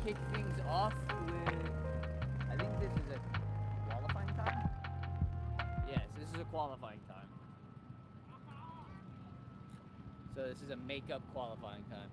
kick things off with, I think this is a qualifying time? Yes, this is a qualifying time. So this is a makeup qualifying time.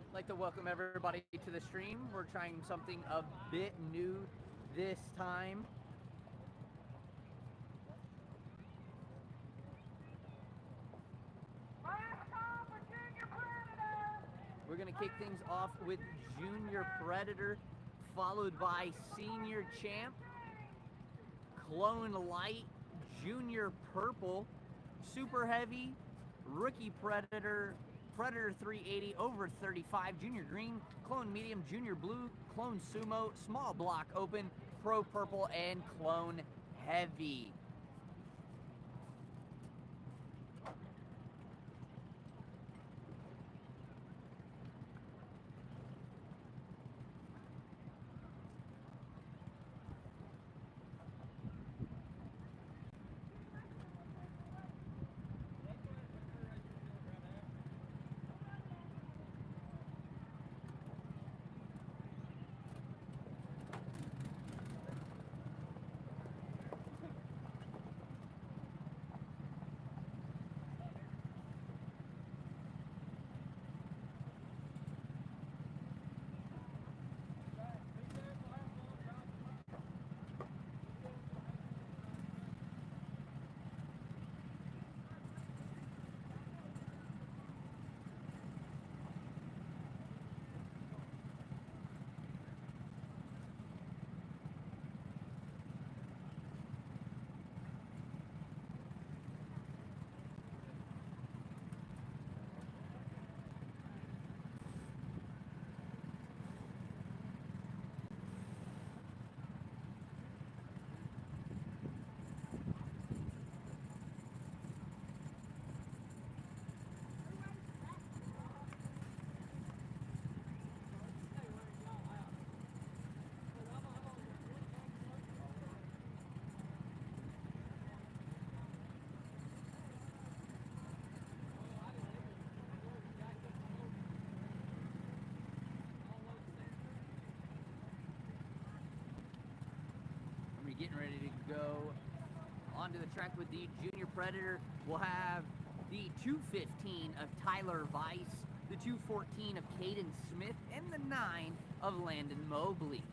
I'd like to welcome everybody to the stream. We're trying something a bit new this time. We're going to kick things off with Junior Predator, followed by Senior Champ, Clone Light, Junior Purple, Super Heavy, Rookie Predator, Predator 380 over 35, Junior Green, Clone Medium, Junior Blue, Clone Sumo, Small Block Open, Pro Purple, and Clone Heavy. Getting ready to go onto the track with the Junior Predator. We'll have the 215 of Tyler Weiss, the 214 of Caden Smith, and the 9 of Landon Mobley.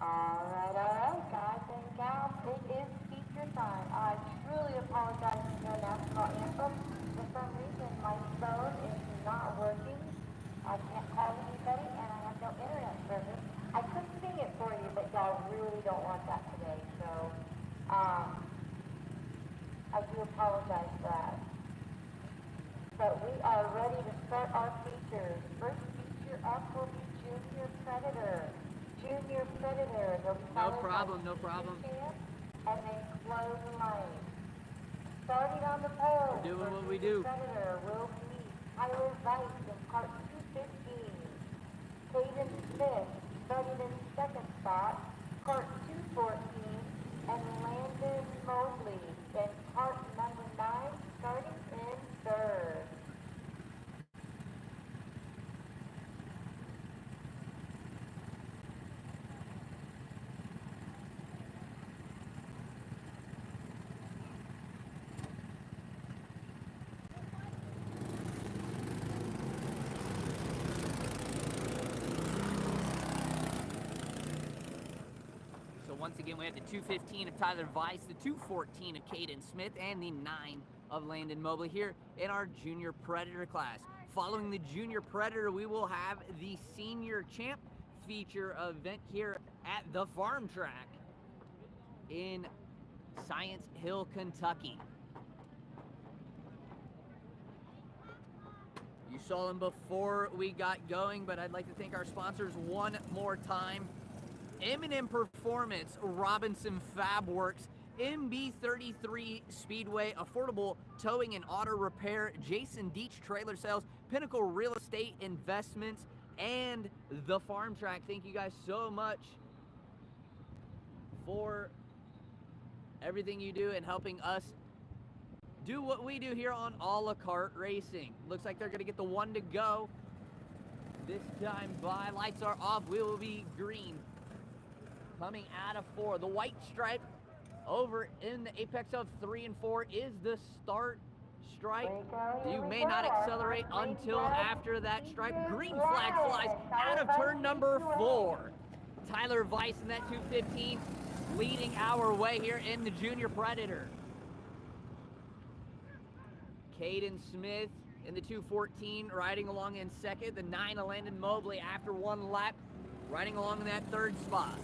Alright, guys and gals, it is feature time. I truly apologize for no national anthem. For some reason, my phone is not working. I can't call anybody, and I have no internet service. I could sing it for you, but y'all really don't want that today. So, I do apologize for that. But we are ready to start our features. First feature up will be Junior Predator. Junior Predator. No problem, no problem. And then close the line. Starting on the pole. We're doing what we do. Predator will be Tyler Weiss in part 215. Caden Smith starting in second spot, part 214, and Landon Mobley in part number 9, starting in third. Once again, we have the 215 of Tyler Weiss, the 214 of Caden Smith, and the 9 of Landon Mobley here in our Junior Predator class. Following the Junior Predator, we will have the Senior Champ feature event here at the Farm Track in Science Hill, Kentucky. You saw them before we got going, but I'd like to thank our sponsors one more time. M&M Performance, Robinson Fab Works, MB33 Speedway, Affordable Towing and Auto Repair, Jason Deach Trailer Sales, Pinnacle Real Estate Investments, and the Farm Track. Thank you guys so much for everything you do and helping us do what we do here on a la carte racing. Looks like they're going to get the one to go this time by. Lights are off. We will be green. Coming out of 4, the white stripe over in the apex of 3 and 4 is the start stripe. You may not accelerate until after that stripe. Green flag flies out of turn number 4. Tyler Weiss in that 215 leading our way here in the Junior Predator. Caden Smith in the 214 riding along in second. The 9 of Landon Mobley after one lap riding along in that third spot.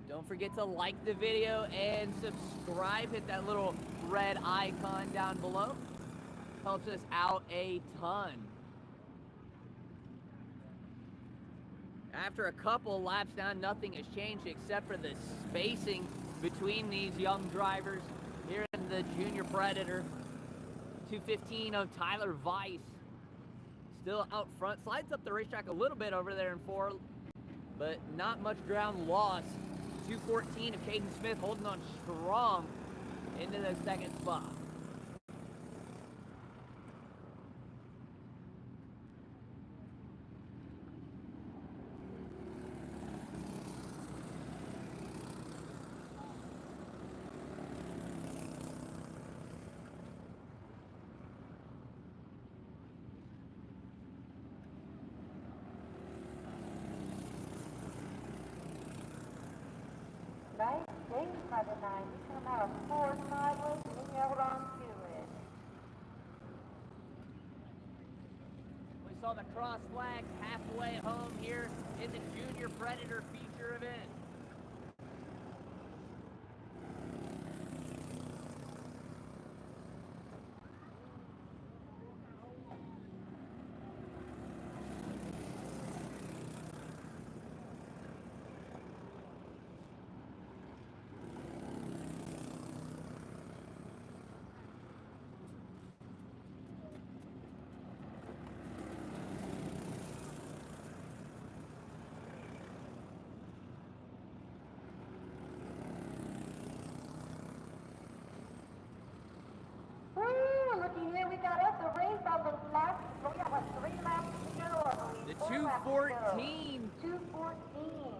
Don't forget to like the video and subscribe. Hit that little red icon down below. Helps us out a ton. After a couple laps down, nothing has changed except for the spacing between these young drivers here in the Junior Predator. 215 of Tyler Weiss still out front. Slides up the racetrack a little bit over there in 4, but not much ground lost. 214 of Caden Smith holding on strong into the second spot. Nice thing by the 9. You come out of 4 sideways and he held on to it. We saw the cross flags halfway home here in the Junior Predator feature event. Looky here, we got us a race on the last, we got what, 3 laps to go, I believe. The 214. 214.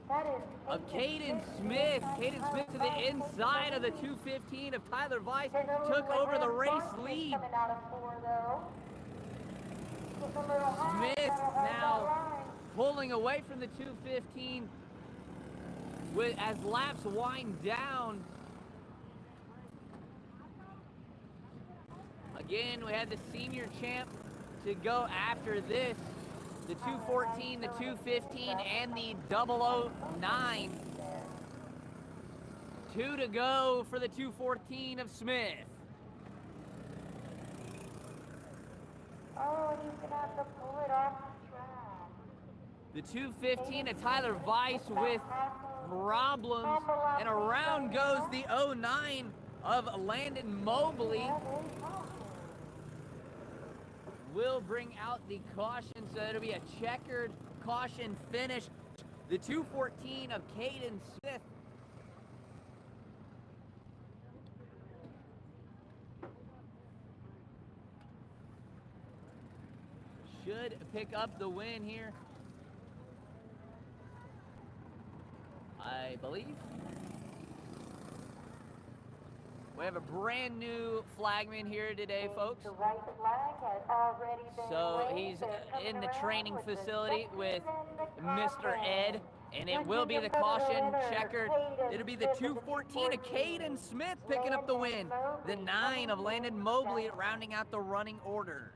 That is of Caden Smith. Caden Smith to the inside of the 215 of Tyler Weiss took over the race lead. Coming out of 4 though. Smith now pulling away from the 215 as laps wind down. Again, we had the Senior Champ to go after this. The 214, the 215, and the 009. 2 to go for the 214 of Smith. Oh, he's gonna have to pull it off the track. The 215 of Tyler Weiss with problems, and around goes the 09 of Landon Mobley. Will bring out the caution, so it'll be a checkered caution finish. The 214 of Caden Smith. Should pick up the win here, I believe. We have a brand new flagman here today, folks. The white flag has already been So waved. he's They're in the coming training around with the facility with second and the Mr. Ed, and it will be the caution checkered. It'll be the 214 of Caden Smith picking up the win. The 9 of Landon Mobley rounding out the running order.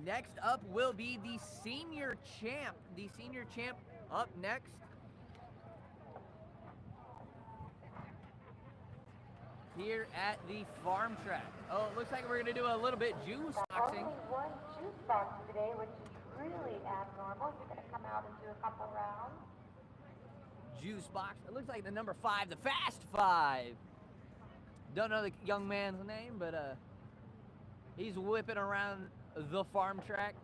Next up will be the senior champ. The senior champ up next. Here at the farm track. Oh, it looks like we're gonna do a little bit juice boxing. Only one juice box today, which is really abnormal. You're gonna come out and do a couple rounds. Juice box. It looks like the number 5, the Fast 5. Don't know the young man's name, but he's whipping around the farm track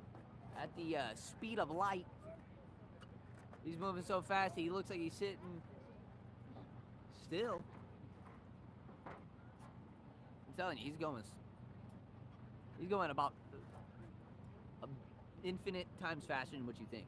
at the speed of light. He's moving so fast, he looks like he's sitting still. I'm telling you, he's going about infinite times faster than what you think.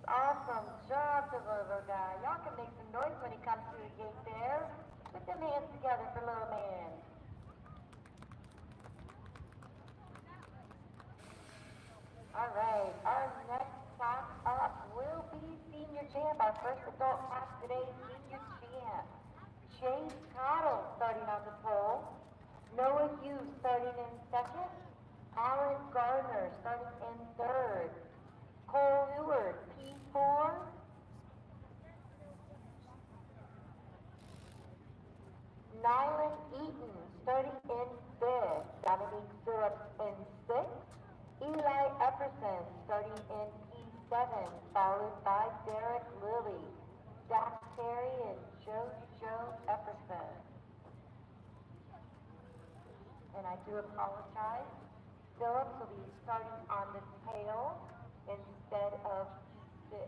Awesome job, Deliver Guy. Y'all can make some noise when he comes through the gate there. Put them hands together for little man. All right, our next class up will be Senior Champ, our first adult class today, Senior Champ. Chase Cottle starting on the pole. Noah Hughes starting in second. Alan Gardner starting in third. Cole Heward, P4. Nylan Eaton starting in fifth. Dominique Phillips in sixth. Eli Epperson starting in P7, followed by Derek Lilly, Zach Terry, and Joe Epperson. And I do apologize. Phillips will be starting on the tail instead of six.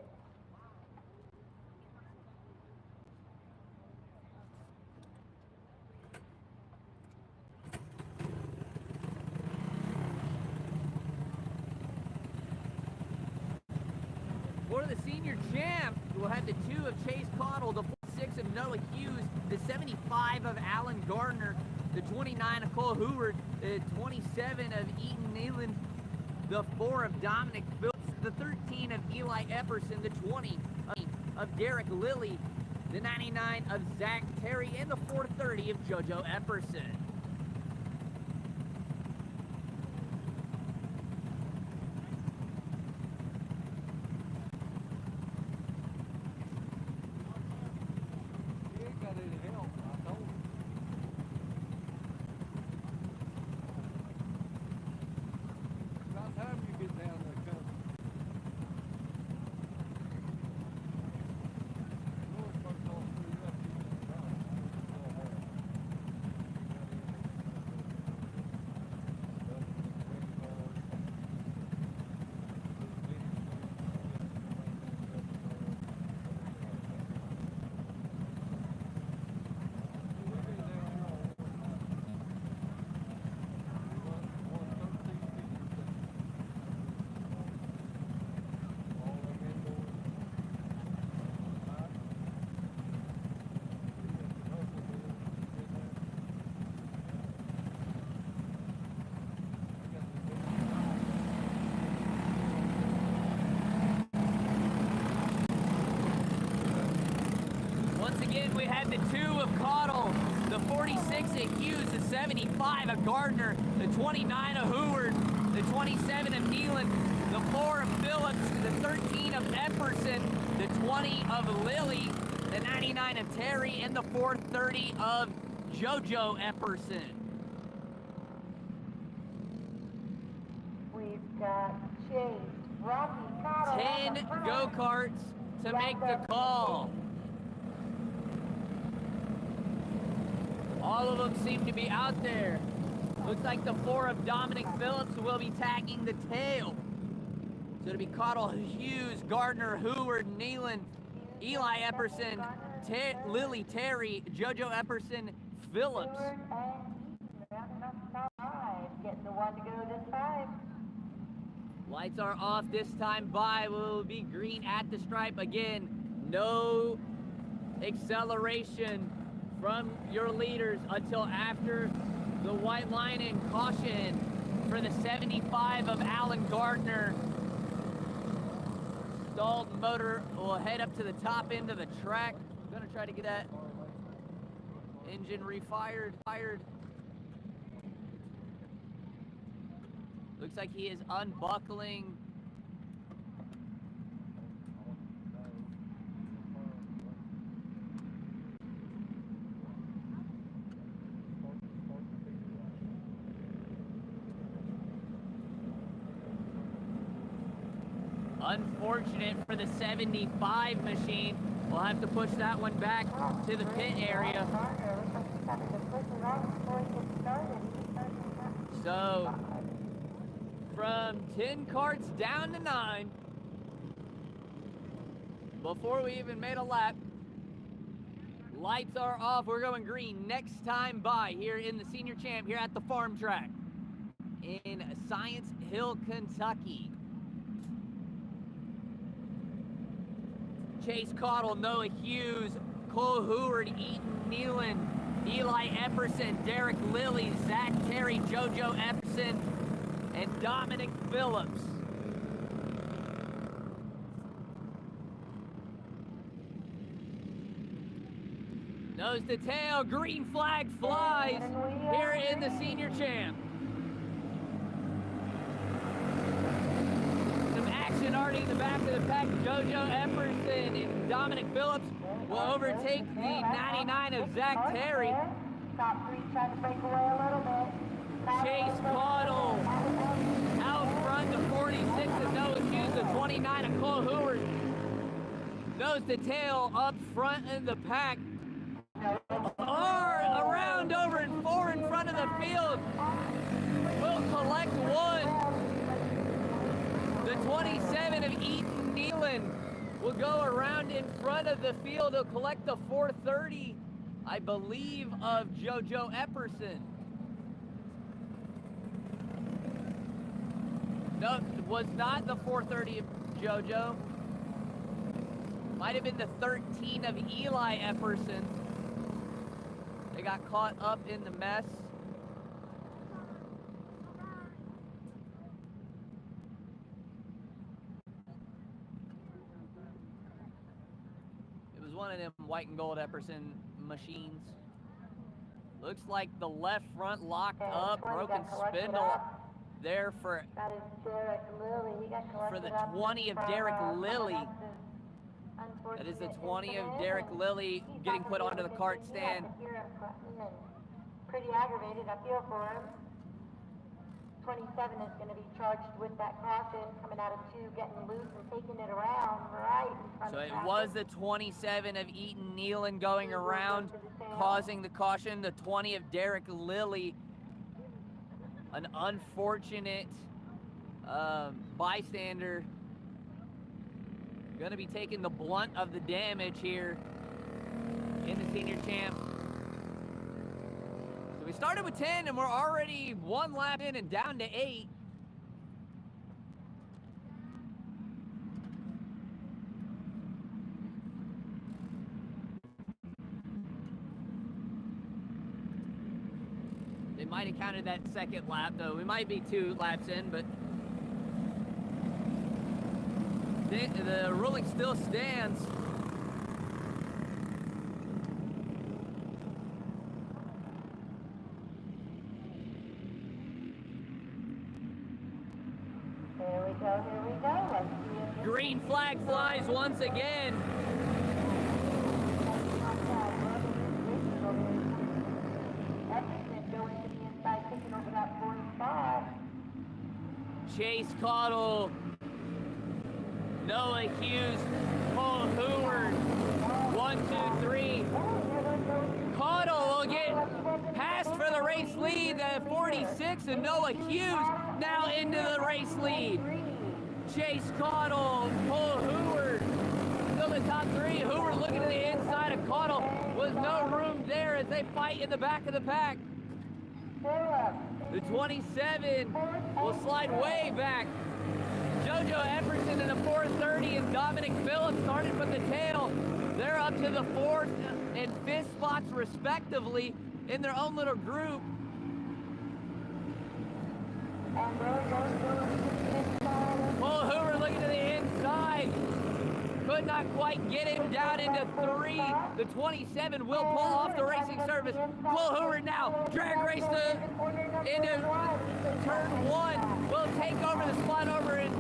For the Senior Champ, we'll have the 2 of Chase Cottle, the 46 of Noah Hughes, the 75 of Alan Gardner, the 29 of Cole Heward, the 27 of Eaton Nealon, the 4 of Dominic Phillips, the 13 of Eli Epperson, the 20 of Derek Lilly, the 99 of Zach Terry, and the 430 of JoJo Epperson. Again, we had the 2 of Cottle, the 46 of Hughes, the 75 of Gardner, the 29 of Heward, the 27 of Nealon, the 4 of Phillips, the 13 of Epperson, the 20 of Lilly, the 99 of Terry, and the 430 of JoJo Epperson. We've got Chase, Rocky, Cottle. 10 go-karts to make the call. All of them seem to be out there. Looks like the 4 of Dominic Phillips will be tagging the tail. So it'll be Cottle, Hughes, Gardner, Heward, Nealon, Eli Epperson, Lilly Terry, JoJo Epperson, Phillips. Getting the one to go this time. Lights are off this time by. Will be green at the stripe again. No acceleration from your leaders until after the white line in caution for the 75 of Alan Gardner. Stalled motor will head up to the top end of the track. Gonna try to get that engine refired. Looks like he is unbuckling. Unfortunate for the 75 machine. We'll have to push that one back to the pit area. So, from 10 carts down to 9, before we even made a lap. Lights are off. We're going green next time by here in the Senior Champ here at the farm track in Science Hill, Kentucky. Chase Cottle, Noah Hughes, Cole Heward, Eaton Nealon, Eli Epperson, Derek Lilly, Zach Terry, JoJo Epperson, and Dominic Phillips. Nose to tail, green flag flies here in the senior champ. Some action already in the back of the pack. JoJo Epperson and Dominic Phillips will overtake the 99 of Zach Terry. Top three trying to break away a little bit. Chase Cottle out front, the 46 of Noah Hughes, the 29 of Cole Heward. Nose to tail up front in the pack. Around over and four in front of the field. Will collect one. The 27 of Eaton Nealon will go around in front of the field. He'll collect the 430, I believe, of JoJo Epperson. No, it was not the 430 of JoJo. Might have been the 13 of Eli Epperson. They got caught up in the mess. It was one of them white and gold Epperson machines. Looks like the left front locked up, broken spindle there for the 20 of Derek Lilly. That is the 20 of Derek Lilly getting put onto the cart stand. Pretty aggravated, I feel for him. 27 is going to be charged with that caution coming out of 2, getting loose and taking it around right in front So of it was the 27 of Eaton Nealon going around, causing the caution. The 20 of Derek Lilly, an unfortunate bystander, going to be taking the blunt of the damage here in the senior champ. So we started with 10 and we're already one lap in and down to 8. They might have counted that second lap though. We might be 2 laps in, but the ruling still stands. Here we go, here we go. Let's see if Green flag flies once again. going to the inside, taking over that 45. Chase Cottle, Noah Hughes, Cole Heward. 1, 2, 3. Cottle will get passed for the race lead. The 46 and Noah Hughes now into the race lead. Chase Cottle, Cole Heward, still the top 3. Heward looking to the inside of Cottle. Was no room there as they fight in the back of the pack. The 27 will slide way back. JoJo Epperson in the 430 and Dominic Phillips started from the tail. They're up to the 4th and 5th spots respectively in their own little group. Cole Hoover looking to the inside. Could not quite get him down into 3. The 27 will pull off the racing surface. Cole Hoover now drag race into turn 1. Will take over the spot over in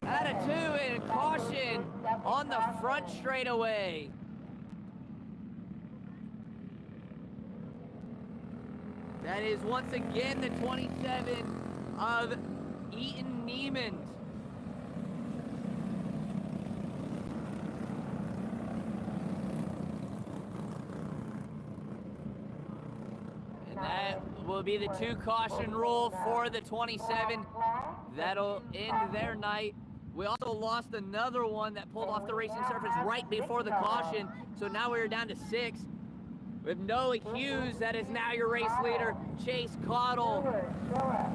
at a 2 and caution on the front straightaway. That is once again the 27 of Eaton Nealon. And that will be the 2 caution rule for the 27. That'll end their night. We also lost another one that pulled off the racing surface right before the caution. So now we're down to 6. With Noah Hughes, that is now your race leader. Chase Cottle,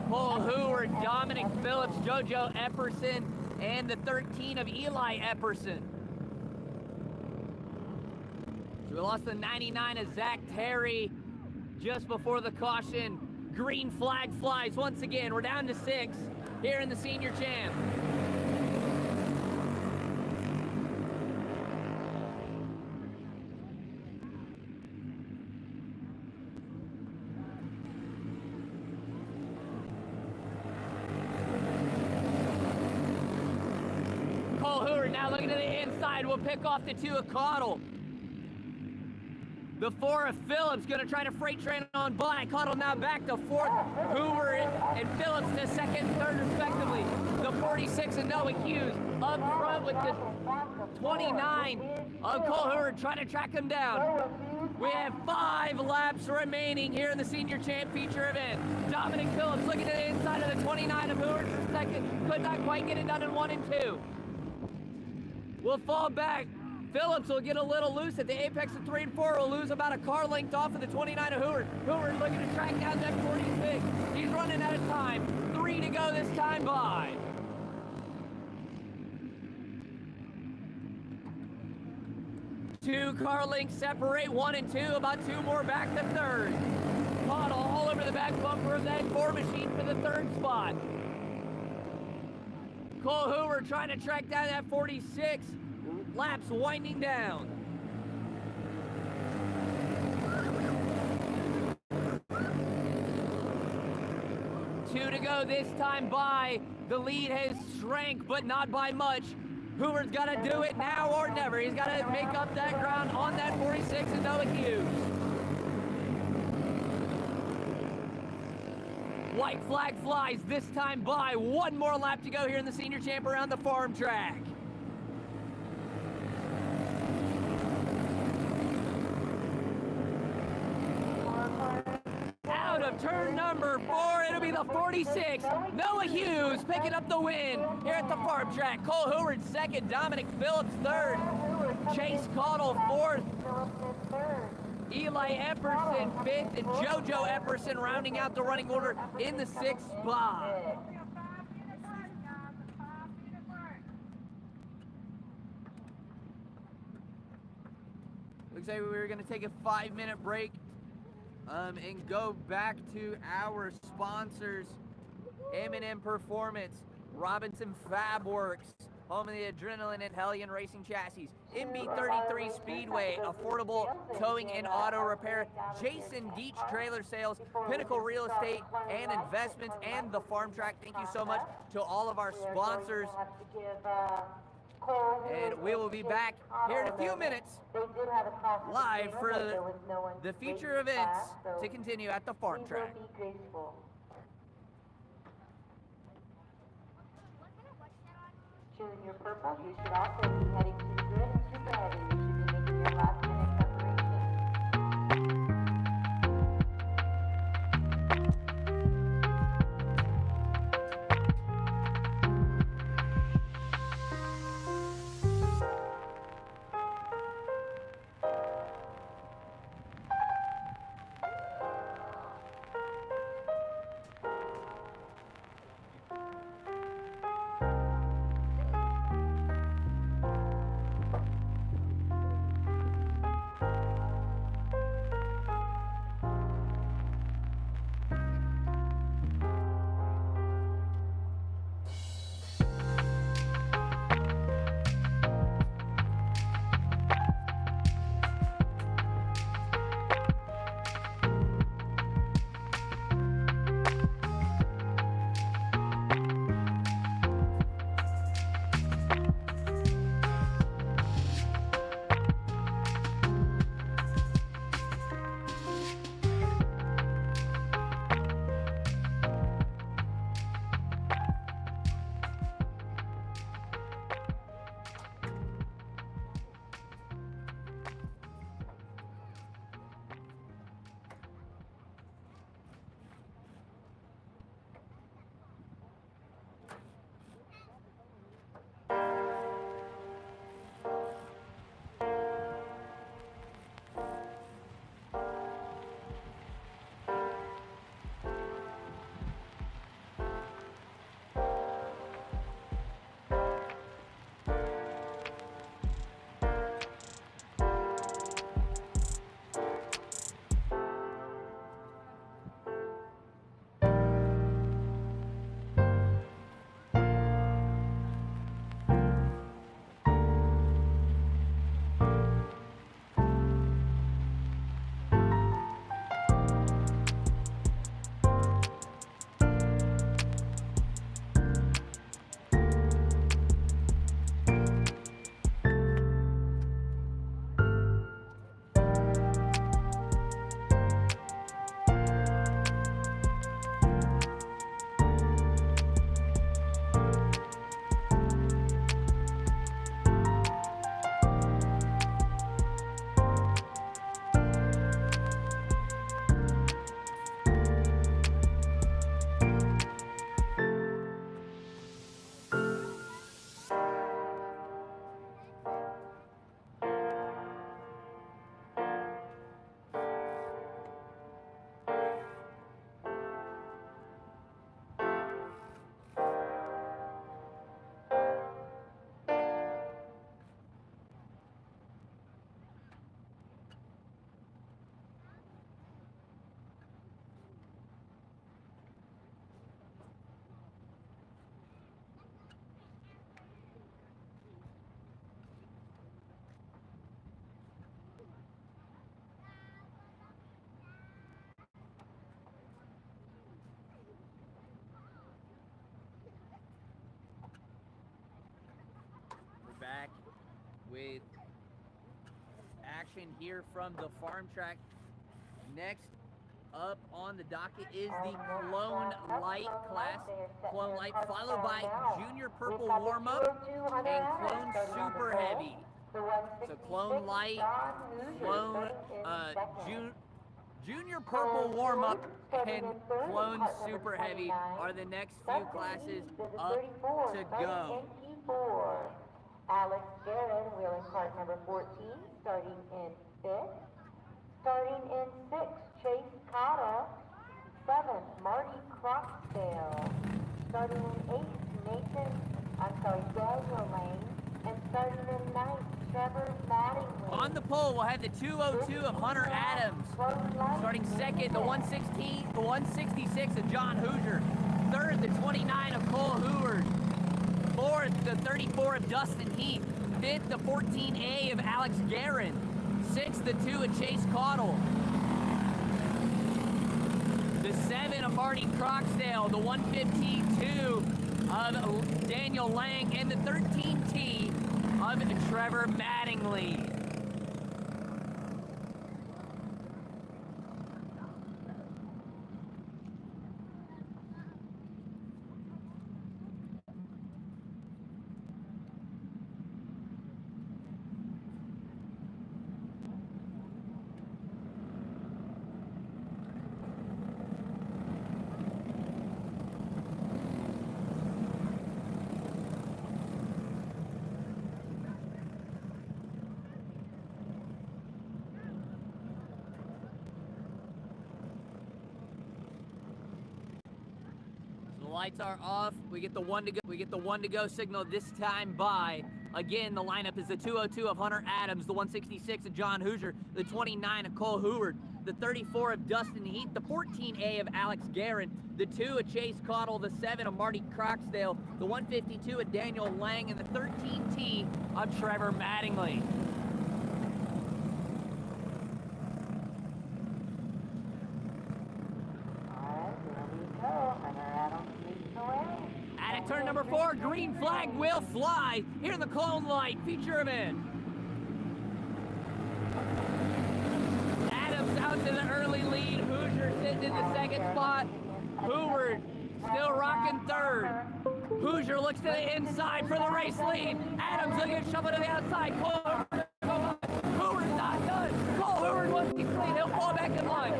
Cole Heward, Dominic Phillips, JoJo Epperson, and the 13 of Eli Epperson. So we lost the 99 of Zach Terry just before the caution. Green flag flies once again. We're down to 6 here in the senior champ. Cole Hoover now looking to the inside. Will pick off the 2 of Cottle. The 4 of Phillips gonna try to freight train on by. Cottle now back to 4th. Hoover and Phillips to 2nd and 3rd respectively. The 46 of Noah Hughes up front with the 29 of Cole Hoover trying to track him down. We have 5 laps remaining here in the senior champ feature event. Dominic Phillips looking to the inside of the 29 of Hoover for 2nd. Could not quite get it done in 1 and 2. Will fall back. Phillips will get a little loose at the apex of 3 and 4. Will lose about a car length off of the 29 of Hoover. Hoover looking to track down that 46. He's running out of time. 3 to go this time by. Two car lengths separate 1 and 2. About 2 more back to 3rd. Cottle all over the back bumper of that 4 machine for the 3rd spot. Cole Hoover trying to track down that 46. Laps winding down. Two to go this time by. The lead has shrank, but not by much. Hoover's got to do it now or never. He's got to make up that ground on that 46 and Noah Hughes. White flag flies this time by. 1 more lap to go here in the senior champ around the farm track. Out of turn number 4, it'll be the 46. Noah Hughes picking up the win here at the farm track. Cole Hoover 2nd, Dominic Phillips 3rd, Chase Cottle 4th, Eli Epperson 5th, and JoJo Epperson rounding out the running order in the 6th spot. Looks like we were going to take a 5-minute break and go back to our sponsors. M&M Performance, Robinson Fab Works, home of the Adrenaline and Hellion Racing Chassis, MB33 Speedway, affordable towing and auto repair, Jason Deach Trailer Sales, Pinnacle Real Estate and Investments, and the Farm Track. Thank you so much to all of our sponsors. And we will be back here in a few minutes live for the feature events to continue at the farm track. Junior Purple, you should also be heading to the grid and super heavy. You should be making your last minute preparation. with action here from the farm track. Next up on the docket is the Clone Light class. Clone Light followed by Junior Purple Warmup and Clone Super Heavy. So Clone Light, Clone Junior Purple Warmup and Clone Super Heavy are the next few classes up to go. Alex Garrett, wheeling cart number 14, starting in 5th. Starting in 6th, Chase Cotta. 7th, Marty Croxdale. Starting in 8th, Daniel Lane. And starting in 9th, Trevor Mattingly. On the pole, we'll have the 202 of Hunter Adams. Starting 2nd, the 166 of John Hoosier. 3rd, the 29 of Cole Heward. 4th, the 34 of Dustin Heath. 5th, the 14A of Alex Guerin. 6th, the 2 of Chase Caudle. The 7 of Marty Croxdale. The 152 of Daniel Lang. And the 13T of Trevor Mattingly. Lights are off. We get the one to go. We get the one to go signal this time by. Again, the lineup is the 202 of Hunter Adams, the 166 of John Hoosier, the 29 of Cole Heward, the 34 of Dustin Heath, the 14A of Alex Guerin, the 2 of Chase Caudle, the 7 of Marty Croxdale, the 152 of Daniel Lang, and the 13T of Trevor Mattingly. At turn number 4, green flag will fly here in the Clone Light feature event. Adams out to the early lead. Hoosier sitting in the second spot. Heward still rocking third. Hoosier looks to the inside for the race lead. Adams looking at shuffle to the outside. Heward's not done. Cole Heward wants to clean. He'll fall back in line.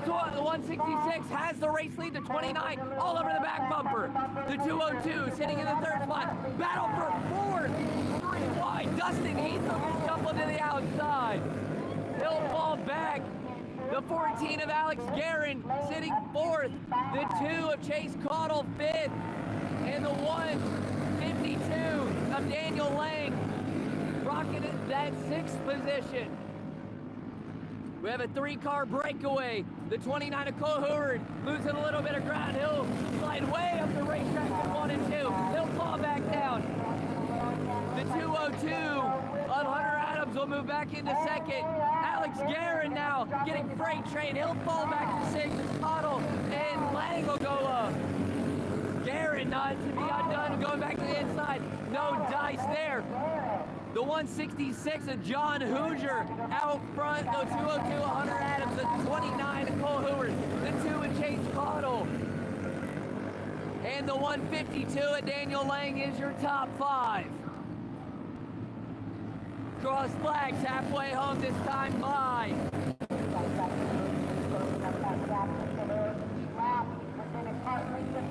The 166 has the race lead to 29 all over the back bumper. The 202 sitting in the third spot. Battle for forward. 3 wide. Dustin Heath shuffle to the outside. He'll fall back. The 14 of Alex Guerin sitting fourth. The 2 of Chase Caudle fifth. And the 152 of Daniel Lang rocketed that 6th position. We have a 3-car breakaway. The 29 of Cole Heward losing a little bit of ground. He'll slide way up the racetrack in 1 and 2. He'll fall back down. The 202 of Hunter Adams will move back into second. Alex Guerin now getting freight train. He'll fall back to 6th. Caudle and Lang will go up. Guerin not to be undone, going back to the inside. No dice there. The 166 of John Hoosier out front. The 202 of Hunter Adams. The 29 of Cole Heward. The 2 of Chase Caudle. And the 152 of Daniel Lang is your top 5. Cross flags halfway home this time by.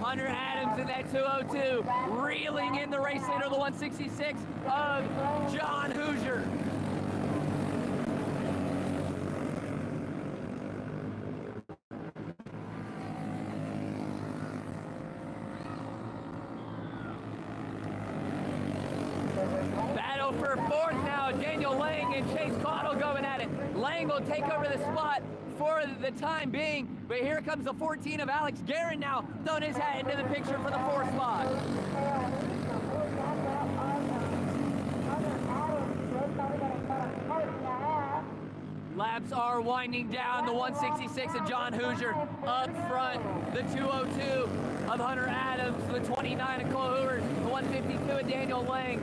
Hunter Adams in that 202, reeling in the race leader, the 166 of John Hoosier. Battle for fourth now, Daniel Lang and Chase Caudle going at it. Lang will take over the spot for the time being, but here comes the 14 of Alex Guerin now, throwing his hat into the picture for the 4th spot. Laps are winding down. The 166 of John Hoosier up front. The 202 of Hunter Adams. The 29 of Cole Heward. The 152 of Daniel Lang.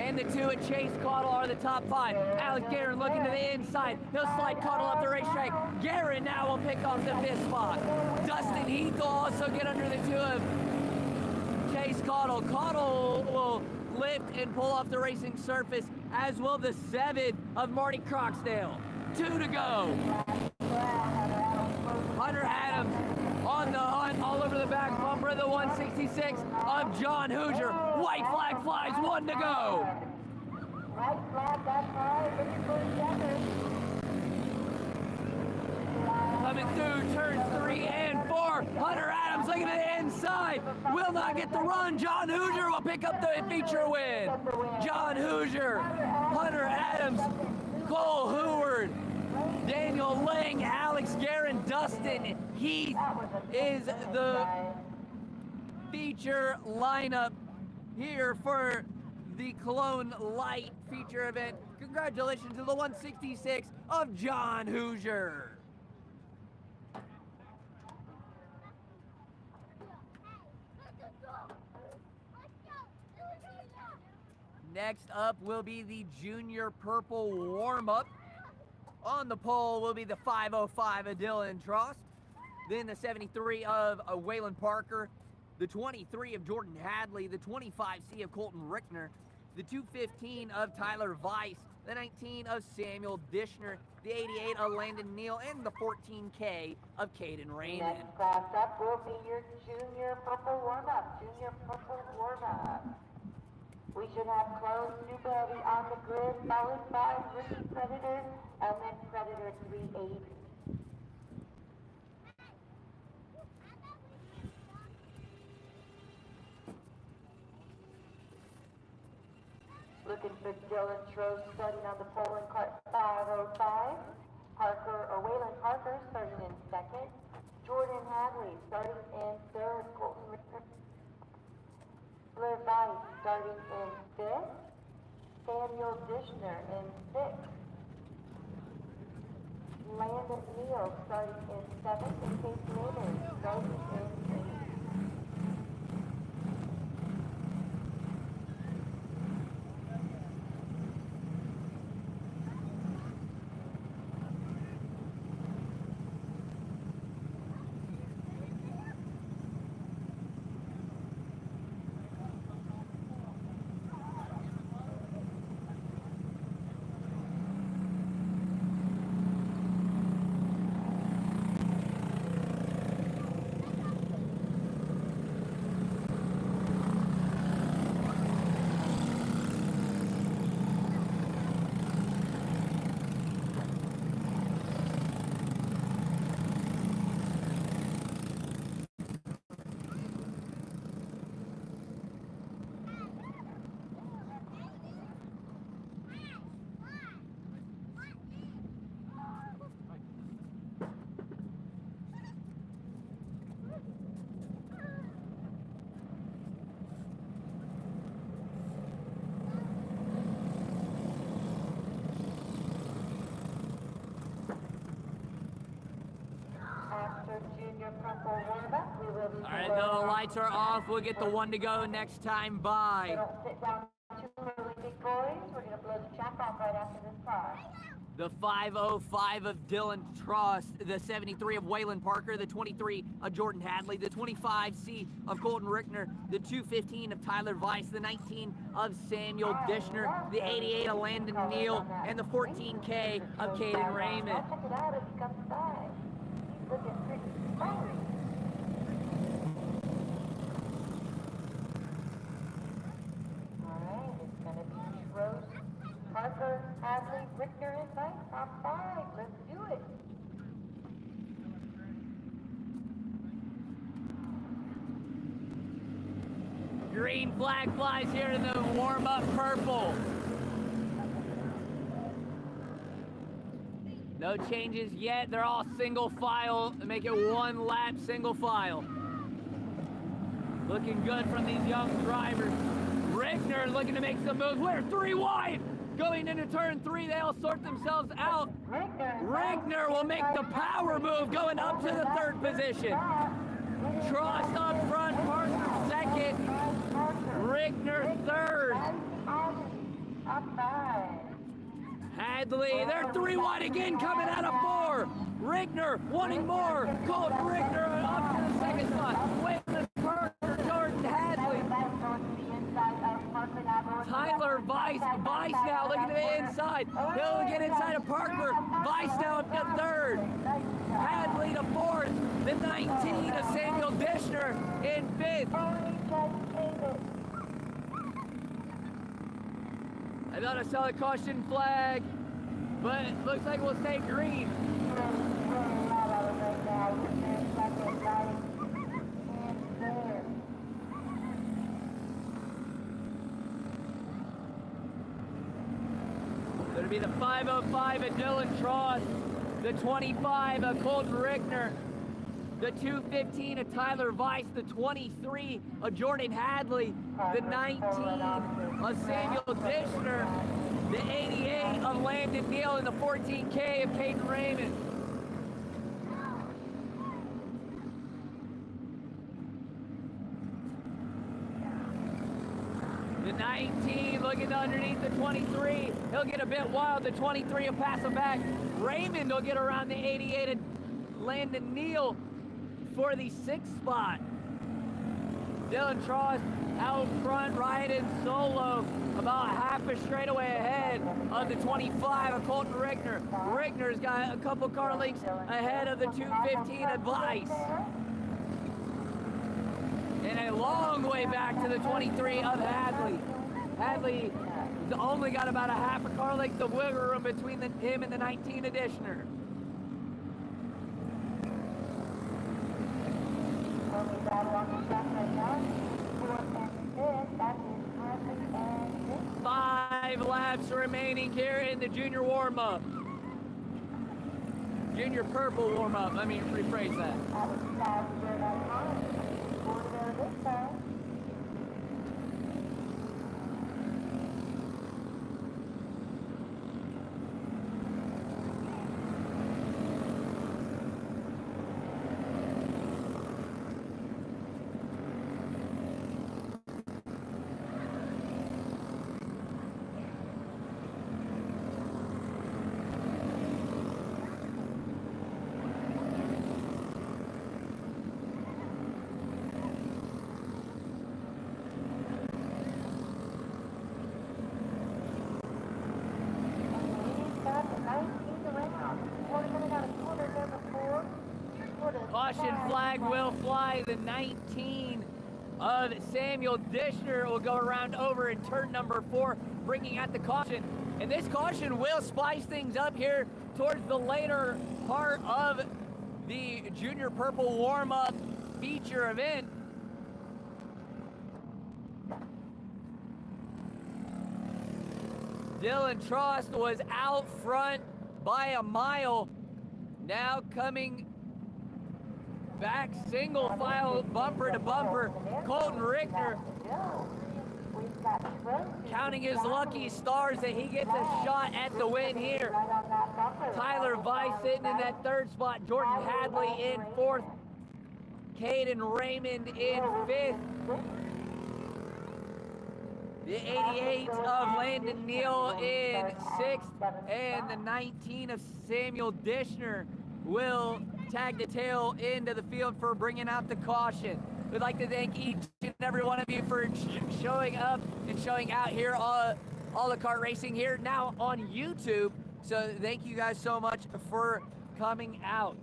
and the 2 at Chase Caudle are the top 5. Alex Guerin looking to the inside. He'll slide Caudle up the racetrack. Guerin now will pick off the 5th spot. Dustin Heath will also get under the 2 of Chase Caudle. Caudle will lift and pull off the racing surface, as will the 7 of Marty Croxdale. 2 to go. Hunter Adams on the hunt all over the back bumper of the 166 of John Hoosier. White flag flies, 1 to go. White flag, that's right. Looking for the checker. Coming through turns 3 and 4. Hunter Adams looking to the inside. Will not get the run. John Hoosier will pick up the feature win. John Hoosier, Hunter Adams, Cole Heward, Daniel Lang, Alex Guerin, Dustin Heath is the feature lineup here for the Cologne Light feature event. Congratulations to the 166 of John Hoosier. Next up will be the Junior Purple Warmup. On the pole will be the 505 of Dylan Trost, then the 73 of Waylon Parker, the 23 of Jordan Hadley, the 25C of Colton Rickner, the 215 of Tyler Weiss, the 19 of Samuel Dishner, the 88 of Landon Neal, and the 14K of Caden Raymond. Next class up will be your Junior Purple Warmup. Junior Purple Warmup. We should have Chloe Newberry on the grid, followed by Ricky Predator, and then Predator 380. Looking for Dylan Trost starting on the pole in cart 505. Waylon Parker starting in 2nd. Jordan Hadley starting in 3rd. Colton Rickner. Tyler Weiss starting in 5th. Samuel Dishner in 6th. Landon Neal starting in 7th. And Case Raymond starting in 8th. Junior Purple Warmup. We will be All right, the lights are off. We'll get the 1 to go next time by. So don't sit down too early, big boys. We're going to blow the track off right after this car. The 505 of Dylan Trost, the 73 of Waylon Parker, the 23 of Jordan Hadley, the 25C of Colton Rickner, the 215 of Tyler Weiss, the 19 of Samuel Dishner, the 88 of Landon Neal, and the 14K of Caden Raymond. I'll check it out if he comes by. He's looking pretty fiery. All right, it's going to be Trost, Parker, Hadley, Rickner, and Weiss. Top 5. Let's do it. Green flag flies here in the warm-up purple. No changes yet. They're all single file. Make it 1 lap, single file. Looking good from these young drivers. Rickner looking to make some moves. We're 3 wide. Going into turn 3, they'll sort themselves out. Rickner will make the power move, going up to the 3rd position. Trost up front, Parker 2nd. Rickner 3rd. top 5. Hadley, they're 3-1 again, coming out of 4. Rigner wanting more. Colton Rigner up to the second spot. Waylon Parker, Jordan Hadley. Tyler Weiss now looking to the inside. He'll get inside of Parker. Weiss now up to 3rd. Hadley to 4th. The 19 of Samuel Dishner in 5th. I thought I saw the caution flag, but it looks like we'll stay green. It'll be the 505 of Dylan Trost, the 25 of Colton Rickner, the 215 of Tyler Weiss, the 23 of Jordan Hadley, the 19 of Samuel Dishner, the 88 of Landon Neal, and the 14K of Caden Raymond. The 19 looking underneath the 23. He'll get a bit wild. The 23 will pass him back. Raymond will get around the 88 of Landon Neal for the 6th spot. Dylan Trost out front, riding solo, about half a straightaway ahead of the 25 of Colton Rickner. Rickner's got a couple car lengths ahead of the 215 of Weiss. And a long way back to the 23 of Hadley. Hadley only got about a half a car length of wiggle room between him and the 19 of Dishner. Five laps remaining here in the junior warm-up. Junior purple warm-up. Let me rephrase that. Caution flag will fly. The 19 of Samuel Dishner will go around over in turn number 4, bringing out the caution. And this caution will spice things up here towards the later part of the Junior Purple warm-up feature event. Dylan Trost was out front by a mile. Now coming back single file, bumper to bumper, Colton Rickner counting his lucky stars that he gets a shot at the win here. Tyler Weiss sitting in that 3rd spot, Jordan Hadley in 4th, Caden Raymond in 5th. The 88 of Landon Neal in 6th, and the 19 of Samuel Dishner will tag the tail into the field for bringing out the caution. We'd like to thank each and every one of you for showing up and showing out here all the kart racing here now on YouTube. So thank you guys so much for coming out.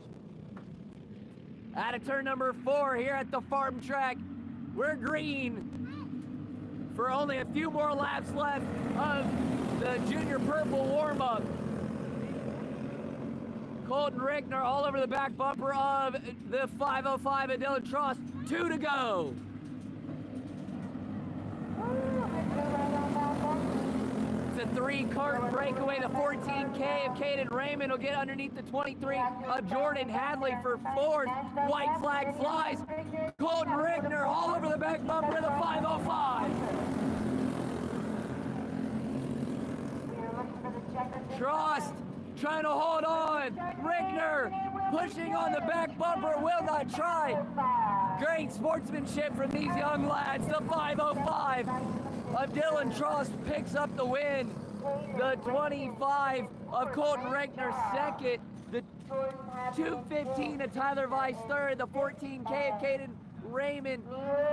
Out of turn number 4 here at the farm track, we're green for only a few more laps left of the Junior Purple warm-up. Colton Rickner all over the back bumper of the 505 of Dylan Trost. 2 to go. It's a 3-cart breakaway. The 14K of Caden Raymond will get underneath the 23 of Jordan Hadley for 4th. White flag flies. Colton Rickner all over the back bumper of the 505. Trost trying to hold on. Rickner pushing on the back bumper, will not try. Great sportsmanship from these young lads. The 505 of Dylan Trost picks up the win. The 25 of Colton Regner second. The 2:15 of Tyler Weiss third. The 14K of Caden Raymond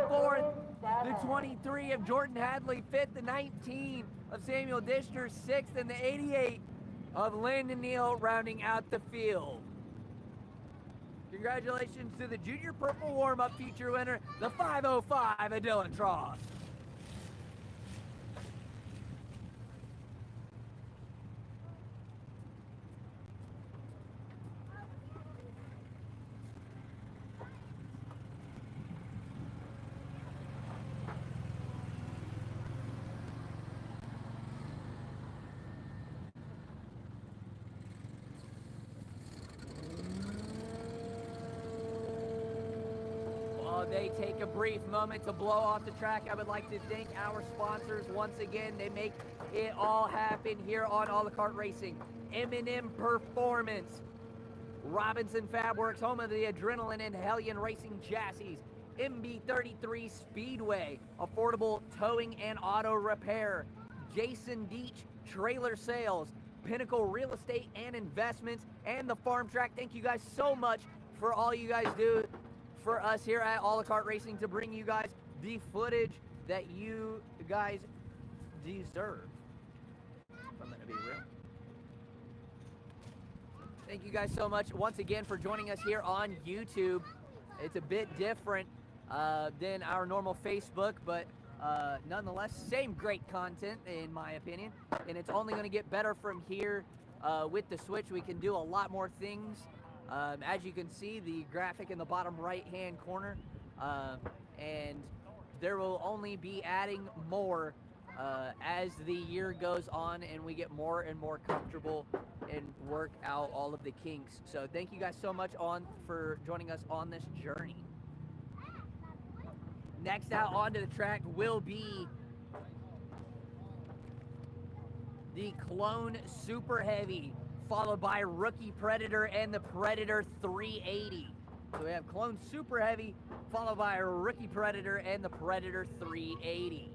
fourth. The 23 of Jordan Hadley fifth. The 19 of Samuel Dishner sixth. And the 88 of Landon Neal rounding out the field. Congratulations to the Junior Purple Warm-Up feature winner, the 505 of Dylan Tross. They take a brief moment to blow off the track. I would like to thank our sponsors once again. They make it all happen here on A La Carte Racing. M&M Performance, Robinson Fabworks, home of the Adrenaline and Hellion Racing chassis, MB33 Speedway, affordable towing and auto repair, Jason Deach Trailer Sales, Pinnacle Real Estate and Investments, and the Farm Track. Thank you guys so much for all you guys do for us here at A La Carte Racing to bring you guys the footage that you guys deserve. If I'm gonna be real. Thank you guys so much once again for joining us here on YouTube. It's a bit different than our normal Facebook, but nonetheless, same great content in my opinion, and it's only gonna get better from here. With the Switch, we can do a lot more things. As you can see, the graphic in the bottom right-hand corner, and there will only be adding more as the year goes on and we get more and more comfortable and work out all of the kinks. So thank you guys so much for joining us on this journey. Next out onto the track will be the Clone Super Heavy, followed by Rookie Predator and the Predator 380. So we have Clone Super Heavy, followed by Rookie Predator and the Predator 380.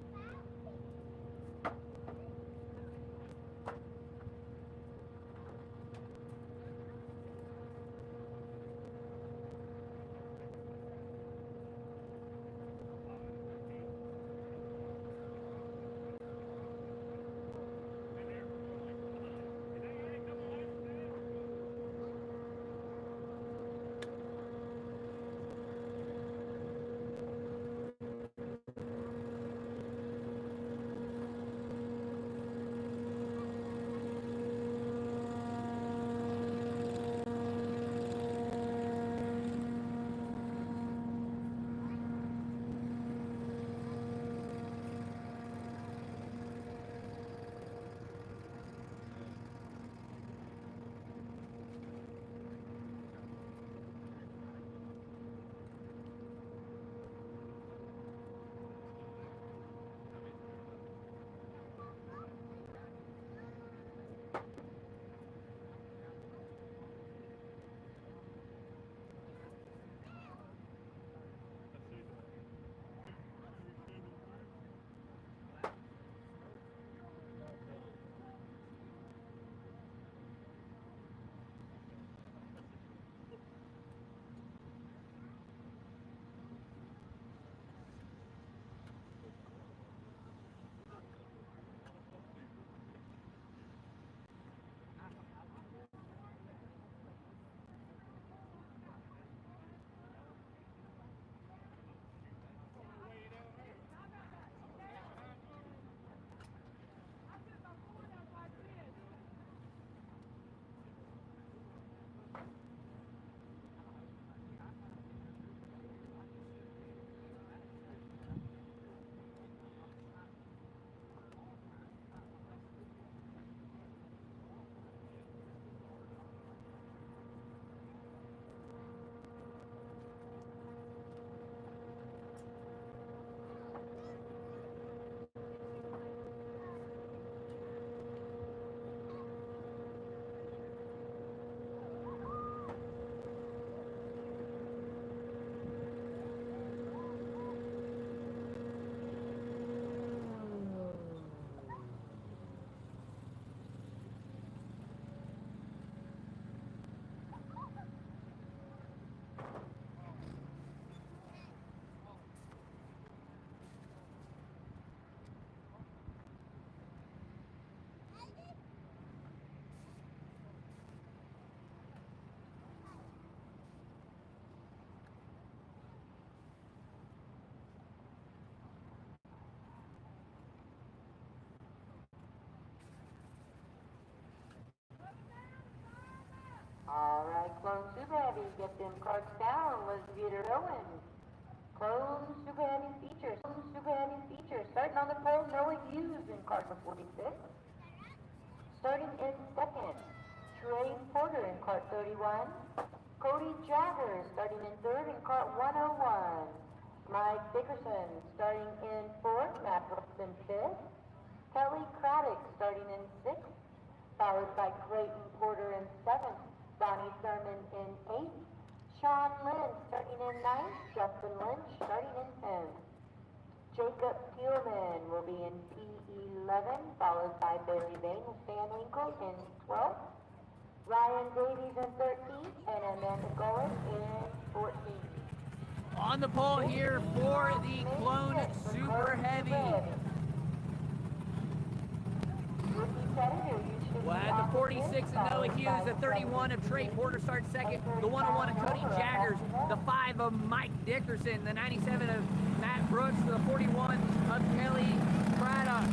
by Clone Super Heavy. Get them carts down. Was Peter Owens. Clone Super Heavy features. Clone Super Heavy features. Starting on the pole, Noah Hughes in cart number 46. Starting in second, Trey Porter in cart 31. Cody Jagger starting in third in cart 101. Mike Dickerson starting in fourth. Matt Brooks in fifth. Kelly Craddock starting in sixth, followed by Clayton Porter in seventh. Donnie Thurman in eighth. Sean Lynn starting in ninth. Justin Lynch starting in 10th. Jacob Peelman will be in P11, followed by Barry Van Winkle in 12th. Ryan Davies in 13th, and Amanda Gullis in 14th. On the pole here for the Clone Super Heavy. We'll add the 46 of Noah Hughes, the 31 of Trey Porter starts second, the 101 of Cody Jaggers, the 5 of Mike Dickerson, the 97 of Matt Brooks, the 41 of Kelly Craddock,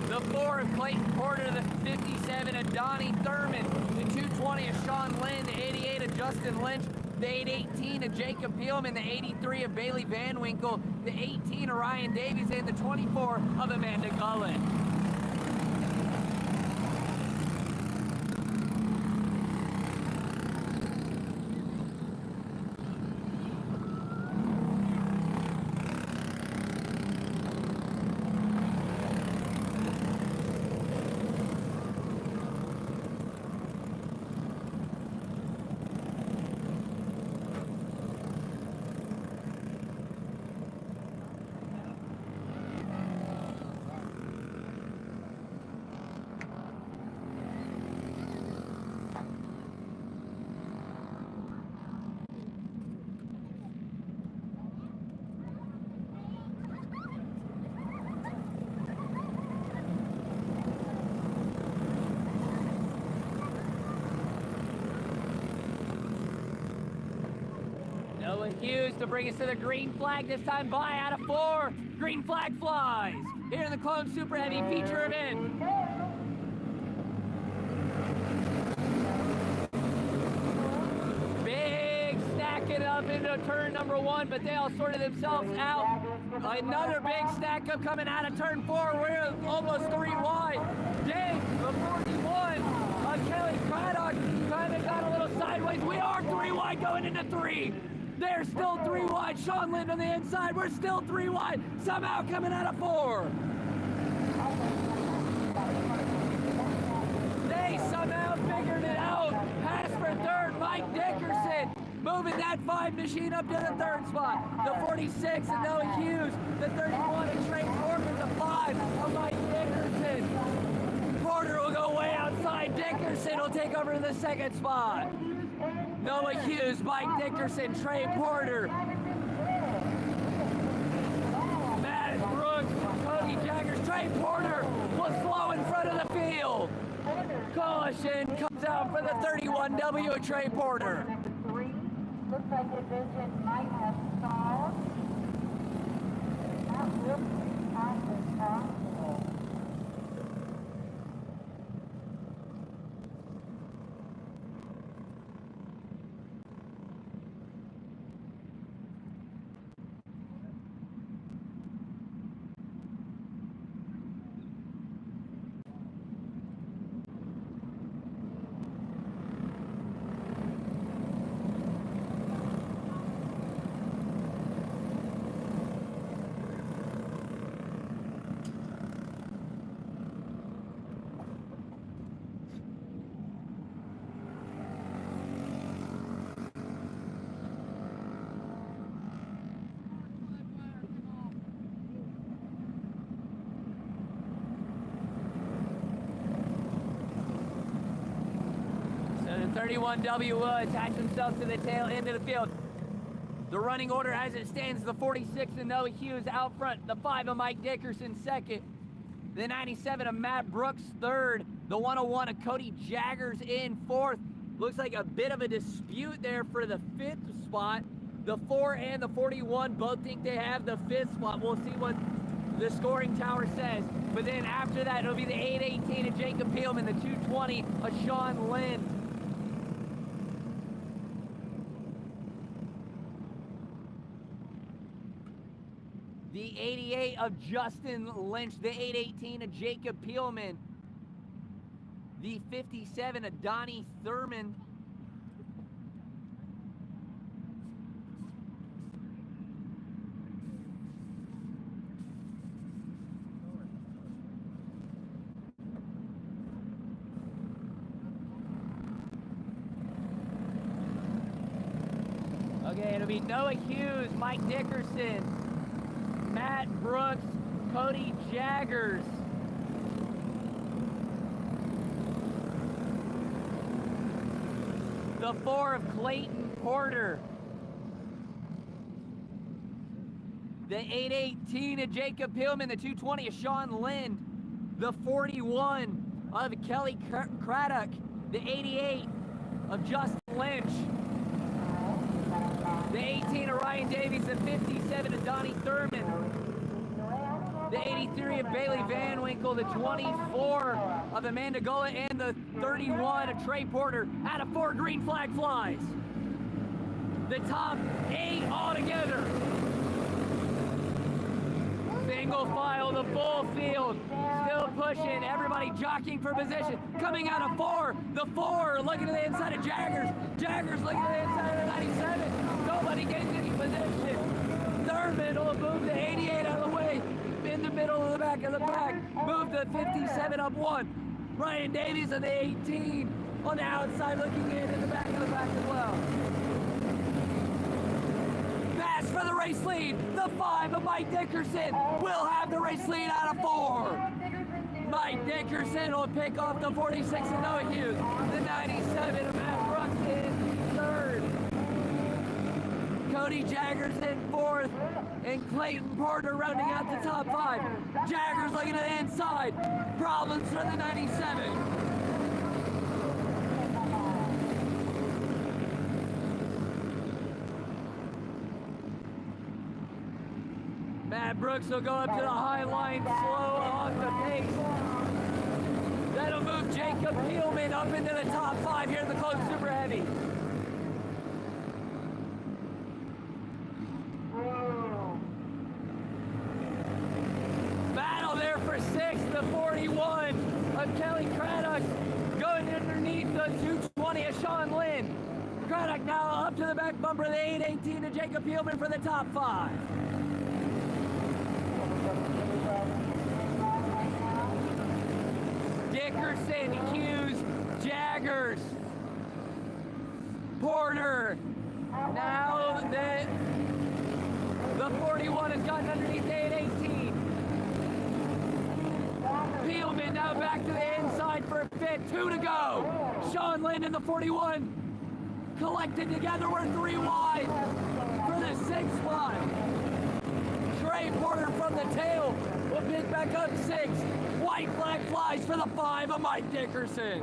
the 4 of Clayton Porter, the 57 of Donnie Thurman, the 220 of Sean Lynn, the 88 of Justin Lynch, the 818 of Jacob Peelman, the 83 of Bailey Van Winkle, the 18 of Ryan Davies, and the 24 of Amanda Gullis. Noah Hughes to bring us to the green flag, this time by out of 4. Green flag flies here in the Clone Super Heavy feature event. Big stacking up into turn number 1, but they all sorted themselves out. Another big stack up coming out of turn 4. We're almost 3 wide. Dave, the 41 of Kelly Craddock kind of got a little sideways. We are 3 wide going into 3. They're still 3 wide. Sean Lind on the inside. We're still 3 wide. Somehow coming out of 4. They somehow figured it out. Pass for third. Mike Dickerson moving that 5 machine up to the 3rd spot. The 46 of Noah Hughes. The 31 of Trey Porter. The 5 of Mike Dickerson. Porter will go way outside. Dickerson will take over to the 2nd spot. Noah Hughes, Mike Dickerson, Trey Porter, Matt Brooks, Cody Jaggers. Trey Porter was slow in front of the field. Caution comes out for the 31W of Trey Porter. Looks like the vision might have stalled. That will be fast as possible. The 31W will attach themselves to the tail end of the field. The running order as it stands, the 46 of Noah Hughes out front, the 5 of Mike Dickerson 2nd, the 97 of Matt Brooks 3rd, the 101 of Cody Jaggers in 4th. Looks like a bit of a dispute there for the 5th spot. The 4 and the 41 both think they have the 5th spot. We'll see what the scoring tower says. But then after that, it'll be the 818 of Jacob Peelman, the 220 of Sean Lynn, of Justin Lynch, the 818 of Jacob Peelman, the 57 of Donnie Thurman, okay, it'll be Noah Hughes, Mike Dickerson, Matt Brooks, Cody Jaggers, the 4 of Clayton Porter, the 818 of Jacob Peelman, the 220 of Sean Lind, the 41 of Kelly Craddock, the 88 of Justin Lynch, the 18 of Ryan Davies, the 57 of Donnie Thurman, the 83 of Bailey Van Winkle, the 24 of Amanda Gullet, and the 31 of Trey Porter out of 4 green flag flies. The top 8 altogether. Single file, the full field, still pushing, everybody jockeying for position. Coming out of 4, the 4 looking to the inside of Jaggers. Jaggers looking to the inside of the 97. Nobody getting any position. Thurman will move the 88 out of the way. In the middle of the back of the pack. Move the 57 up 1. Ryan Davies of the 18 on the outside looking in the back of the pack as well. Pass for the race lead. The 5 of Mike Dickerson will have the race lead out of 4. Mike Dickerson will pick off the 46 of Noah Hughes. The 97 of Matt Brooks in 3rd. Cody Jaggers in 4th. And Clayton Porter rounding out the top 5. Jaggers looking to the inside. Problems for the 97. Matt Brooks will go up to the high line, slow off the pace. That'll move Jacob Peelman up into the top 5 here in the close super heavy. Battle there for 6th, the 41 of Kelly Craddock going underneath the 220 of Sean Lind. Craddock now up to the back bumper of the 818 of Jacob Peelman for the top 5. Dickerson, Hughes, Jaggers, Porter. Now that the 41 has gotten underneath the 818. Peelman now back to the inside for a 5th. 2 to go. Sean Lind and the 41 collected together. We're 3 wide for the 6th spot. Trey Porter from the tail will pick back up 6th. White flag flies for the 5 of Mike Dickerson.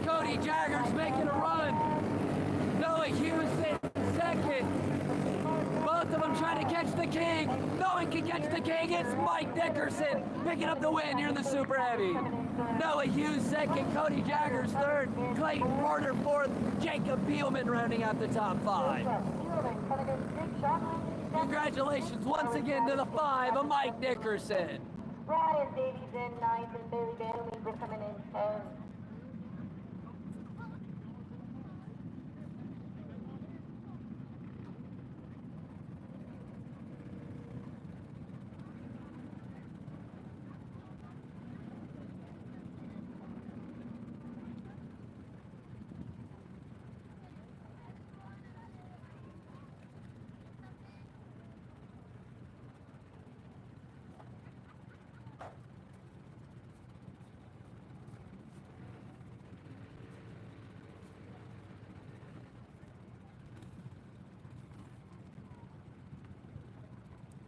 Cody Jaggers making a run. Noah Hughes in 2nd. Both of them trying to catch the king. No one can catch the king. It's Mike Dickerson picking up the win here in the super heavy. Noah Hughes 2nd, Cody Jaggers 3rd, Clayton Porter 4th, Jacob Peelman rounding out the top 5. Congratulations once again to the 5 of Mike Dickerson. Ryan Davies in 9th and Bailey Van Winkle coming in 10th.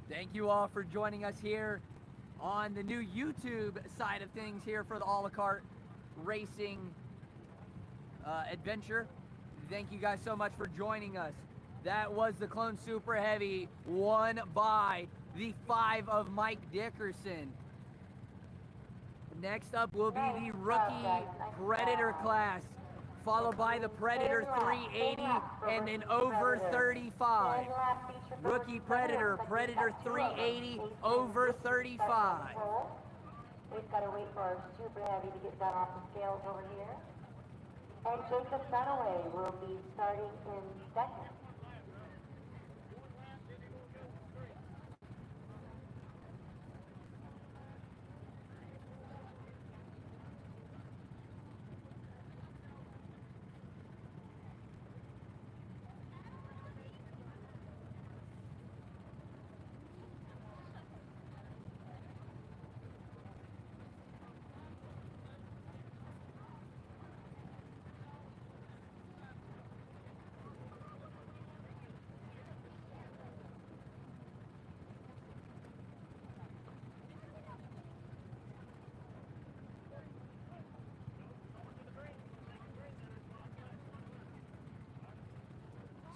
Thank you all for joining us here on the new YouTube side of things here for the a la carte racing adventure. Thank you guys so much for joining us. That was the Clone Super Heavy, won by the 5 of Mike Dickerson. Next up will be the rookie Predator class followed by the Predator 380, and then over 35. Rookie Predator, Predator 380, over 35. We've got to wait for our super heavy to get done off the scales over here. And Jacob Dunaway will be starting in second.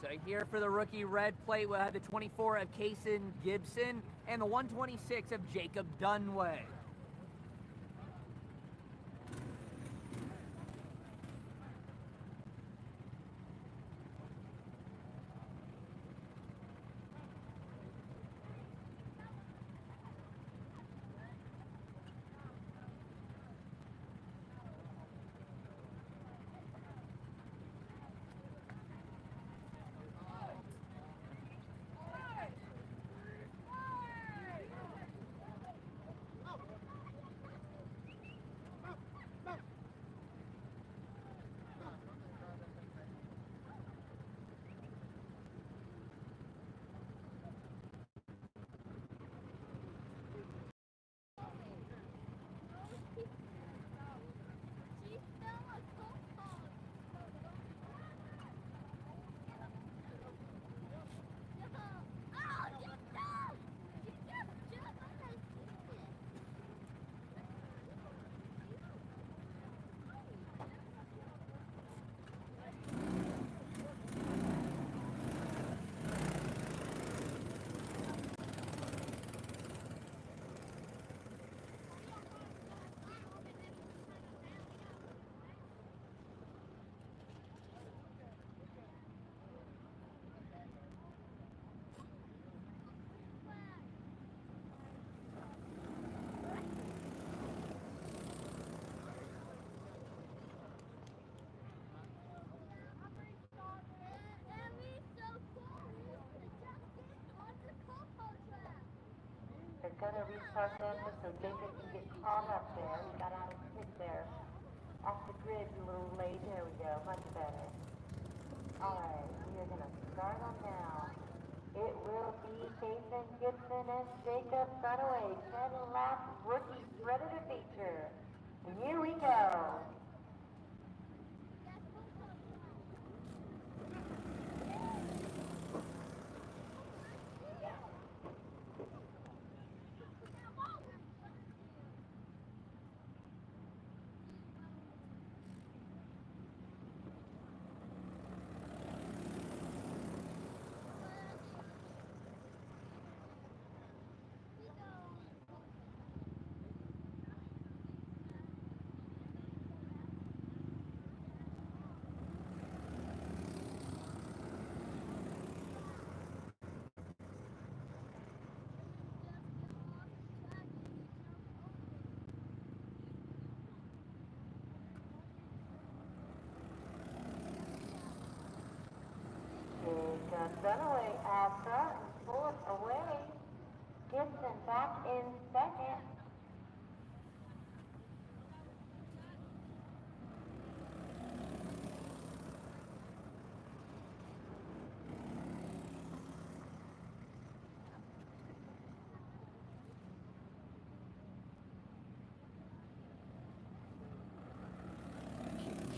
So here for the rookie red plate, we'll have the 24 of Kaysen Gibson and the 126 of Jacob Dunway. They're going to restart them so Jacob can get caught up there. He got out of the pit there. Off the grid a little late. There we go. Much better. All right. We are going to start them now. It will be Kaysen Gibson and Jacob Dunaway. 10-lap rookie Predator feature. And here we go. Dunaway out front and pull it away. Gibson back in second.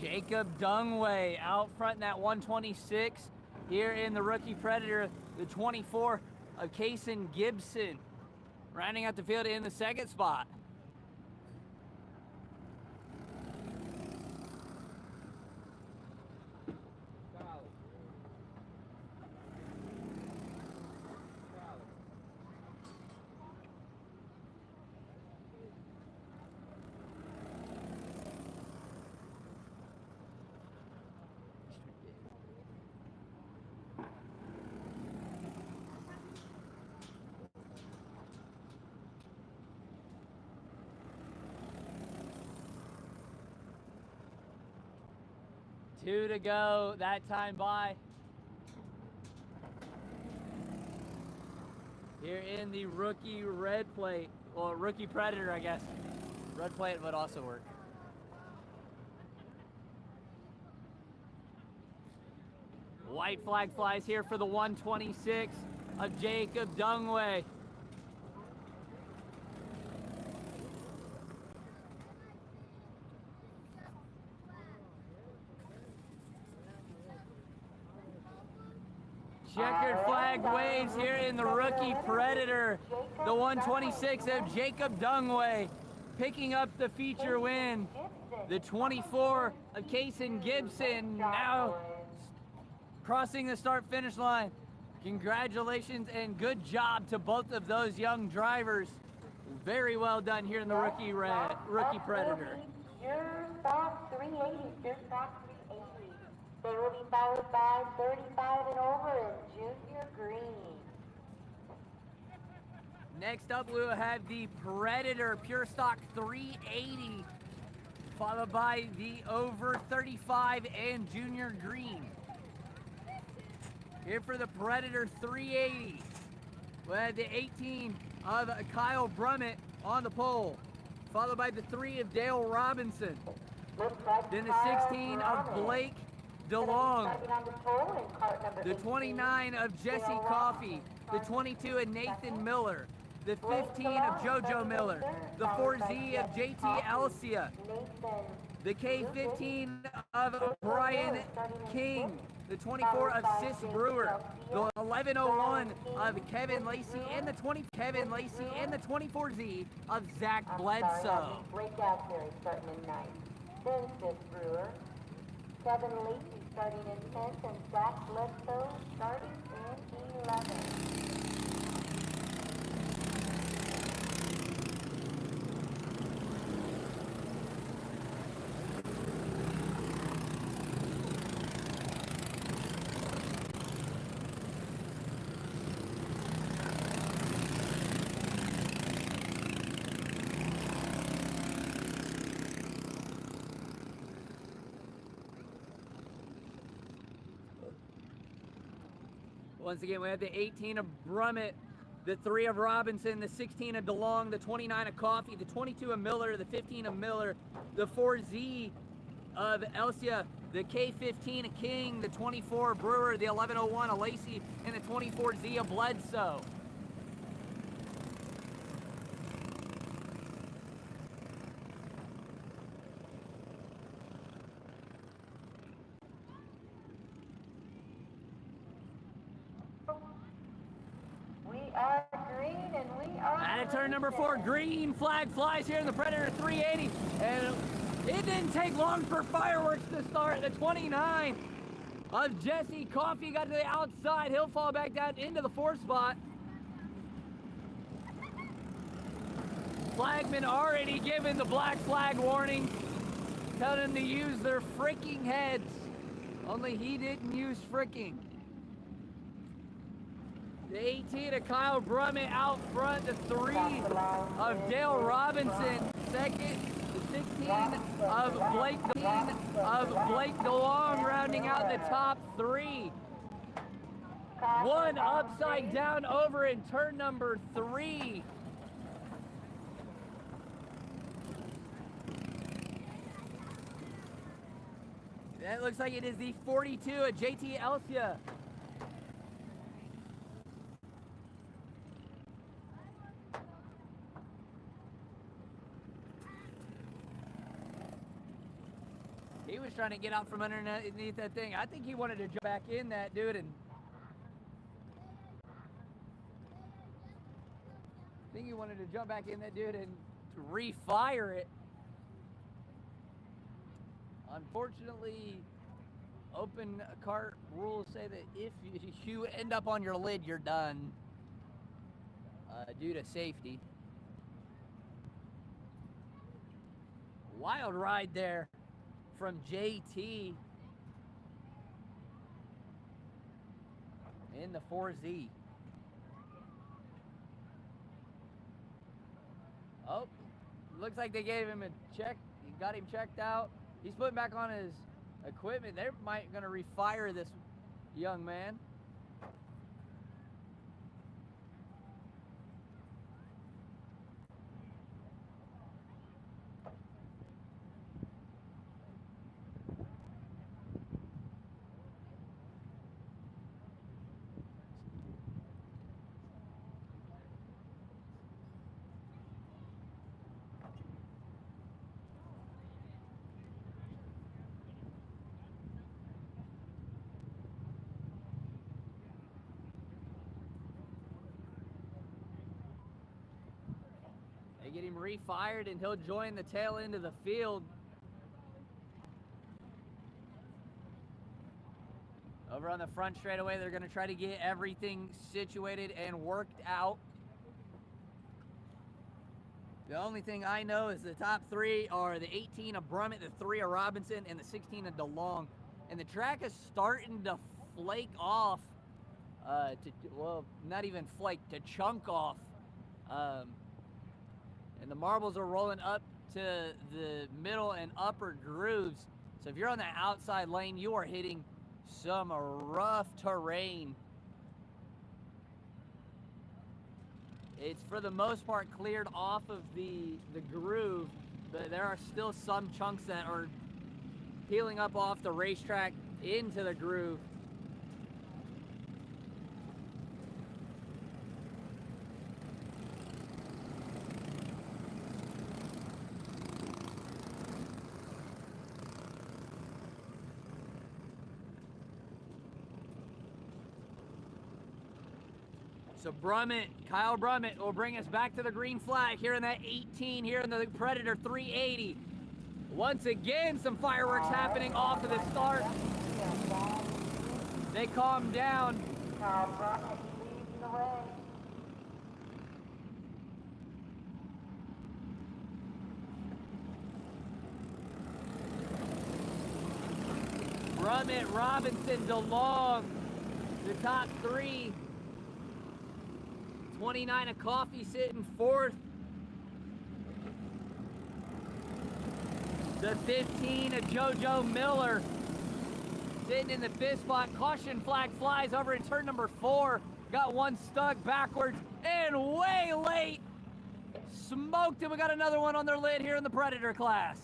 Jacob Dunway out front in that 126. Here in the rookie Predator, the 24 of Kaysen Gibson. Rounding out the field in the second spot. 2 to go, that time by. Here in the rookie red plate, well, rookie predator, I guess. Red plate would also work. White flag flies here for the 126 of Jacob Dungway. Checkered flag waves here in the rookie predator. The 126 of Jacob Dungway picking up the feature win. The 24 of Kason Gibson now crossing the start-finish line. Congratulations and good job to both of those young drivers. Very well done here in the rookie predator. Superstock 380, Superstock 380. They will be followed by 35 and over in Junior Green. Next up, we will have the Predator Pure Stock 380, followed by the over 35 and Junior Green. Here for the Predator 380, we have the 18 of Kyle Brummett on the pole, followed by the 3 of Dale Robinson. Then the 16 of Blake DeLong, the 29 of Jesse Coffey, the 22 of Nathan Miller, the 15 of JoJo Miller, the 4Z of JT Elsia, the K15 of Brian King, the 24 of Sis Brewer, the 1101 of Kevin Lacey, and the 24Z of Zach Bledsoe. Breakout series starting in 9th. Then Sis Brewer, Kevin Lacey starting in 10th, and Zach Bledsoe starting in 11th. Once again, we have the 18 of Brummett, the 3 of Robinson, the 16 of DeLong, the 29 of Coffey, the 22 of Miller, the 15 of Miller, the 4Z of Elsia, the K15 of King, the 24 of Brewer, the 1101 of Lacey, and the 24Z of Bledsoe. At turn number 4, green flag flies here in the Predator 380, and it didn't take long for fireworks to start. The 29 of Jesse Coffey got to the outside. He'll fall back down into the 4th spot. Flagman already given the black flag warning, telling them to use their freaking heads. Only he didn't use freaking. The 18 of Kyle Brummett out front, the 3 of Dale Robinson second, the 16 of Blake DeLong rounding out the top 3. One upside down over in turn number 3. That looks like it is the 42 of JT Elsia. He was trying to get out from underneath that thing. I think he wanted to jump back in that, dude, and refire it. Unfortunately, open cart rules say that if you end up on your lid, you're done due to safety. Wild ride there from JT in the 4Z. Oh, looks like they gave him a check. He got him checked out. He's putting back on his equipment. They're going to refire this young man. They get him refired and he'll join the tail end of the field. Over on the front straightaway, they're going to try to get everything situated and worked out. The only thing I know is the top three are the 18 of Brummett, the 3 of Robinson, and the 16 of DeLong. And the track is starting to flake off, well, not even flake, to chunk off. And the marbles are rolling up to the middle and upper grooves. So if you're on the outside lane, you are hitting some rough terrain. It's for the most part cleared off of the groove, but there are still some chunks that are peeling up off the racetrack into the groove. So Brummett, Kyle Brummett will bring us back to the green flag here in that 18 here in the Predator 380. Once again, some fireworks happening off of the start. They calm down. Kyle Brummett leading the way. Brummett, Robinson, DeLong, the top three. 29 of Coffee sitting fourth. The 15 of JoJo Miller sitting in the fifth spot. Caution flag flies over in turn number 4. Got one stuck backwards and way late. Smoked him. We got another one on their lid here in the Predator class.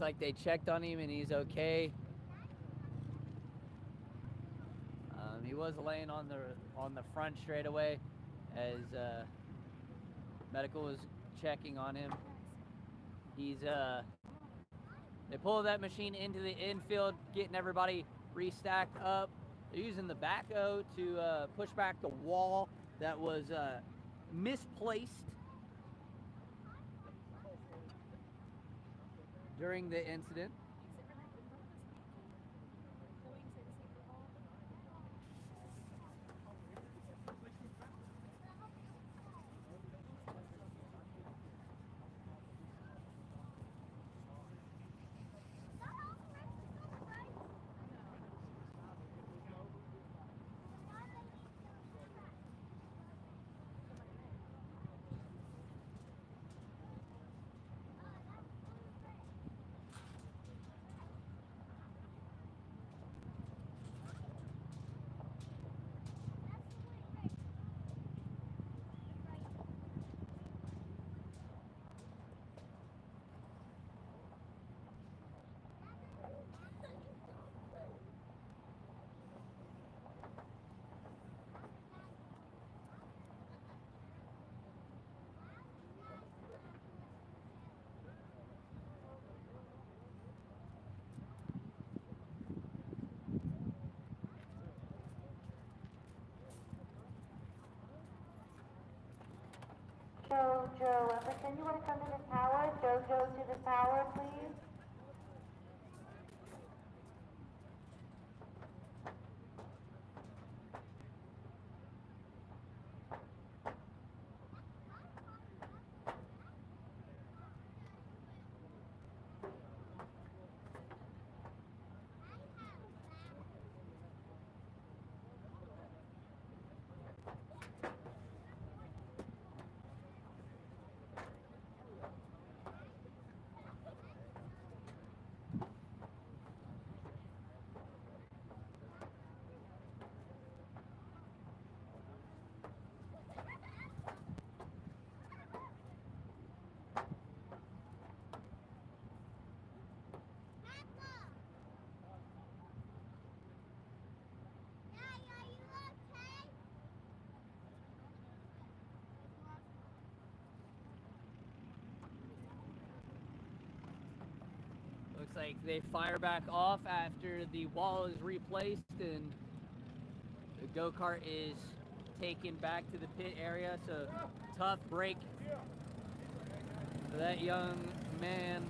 Looks like they checked on him and he's okay. He was laying on the front straightaway as medical was checking on him. He's they pulled that machine into the infield, getting everybody restacked up. They're using the backhoe to push back the wall that was misplaced during the incident. Joe, Emerson, you want to come to the tower? Joe, to the tower, please. Looks like they fire back off after the wall is replaced and the go-kart is taken back to the pit area. So tough break for that young man.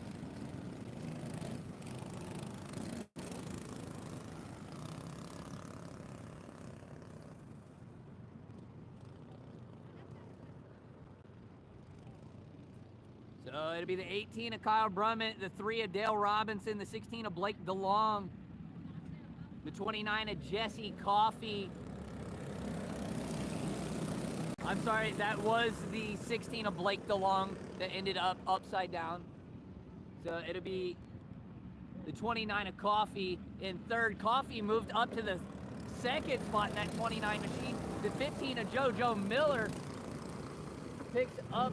So it'll be the 18 of Kyle Brummett, the 3 of Dale Robinson, the 16 of Blake DeLong, the 29 of Jesse Coffey. I'm sorry, that was the 16 of Blake DeLong that ended up upside down. So it'll be the 29 of Coffey in third. Coffey moved up to the second spot in that 29 machine. The 15 of JoJo Miller picks up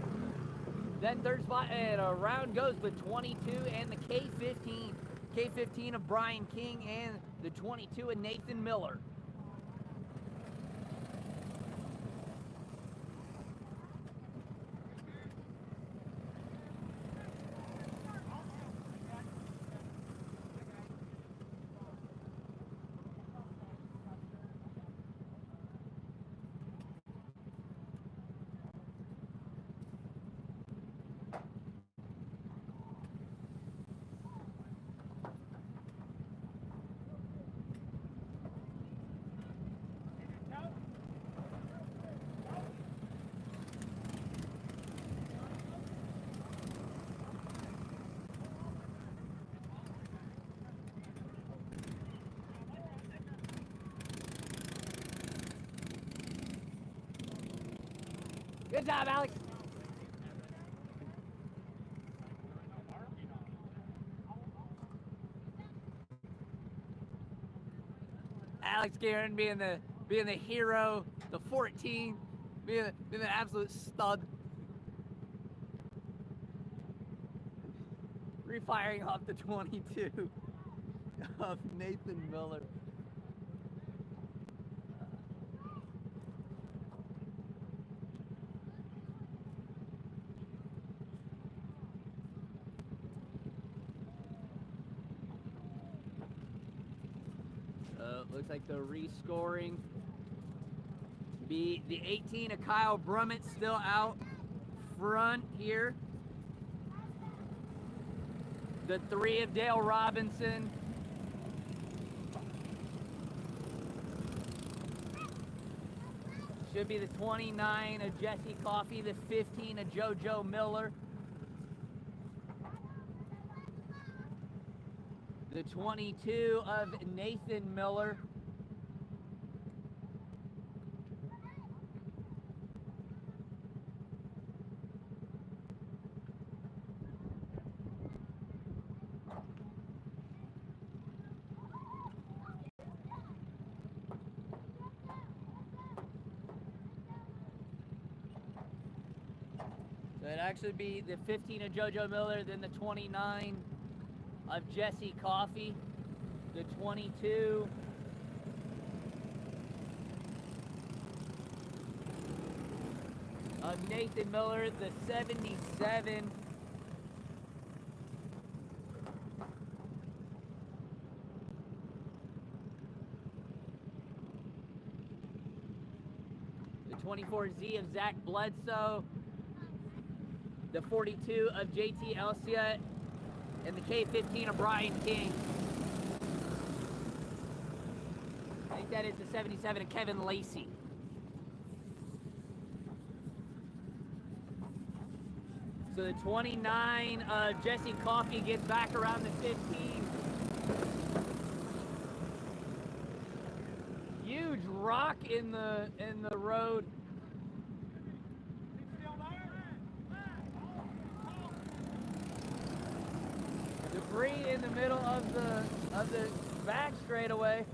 that third spot, and around goes the 22 and the K15. K15 of Brian King and the 22 of Nathan Miller. Good job, Alex. Alex Guerin being the hero, the 14, being the absolute stud. firing off the 22 of Nathan Miller. Looks like they're rescoring. The 18 of Kyle Brummett still out front here. The 3 of Dale Robinson. Should be the 29 of Jesse Coffey, the 15 of JoJo Miller. The 22 of Nathan Miller. So it'd actually be the 15 of JoJo Miller, then the 29 of Jesse Coffey, the 22 of Nathan Miller, the 77 the 24Z of Zach Bledsoe, the 42 of JT Elsiott, and the K15 of Brian King. I think that is the 77 of Kevin Lacey. So the 29 of Jesse Coffey gets back around the 15. Huge rock in the road. Debris in the middle of the back straightaway.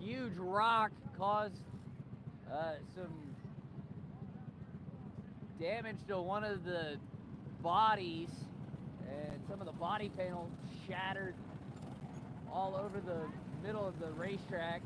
Huge rock caused some damage to one of the bodies, and some of the body panel shattered all over the middle of the racetrack.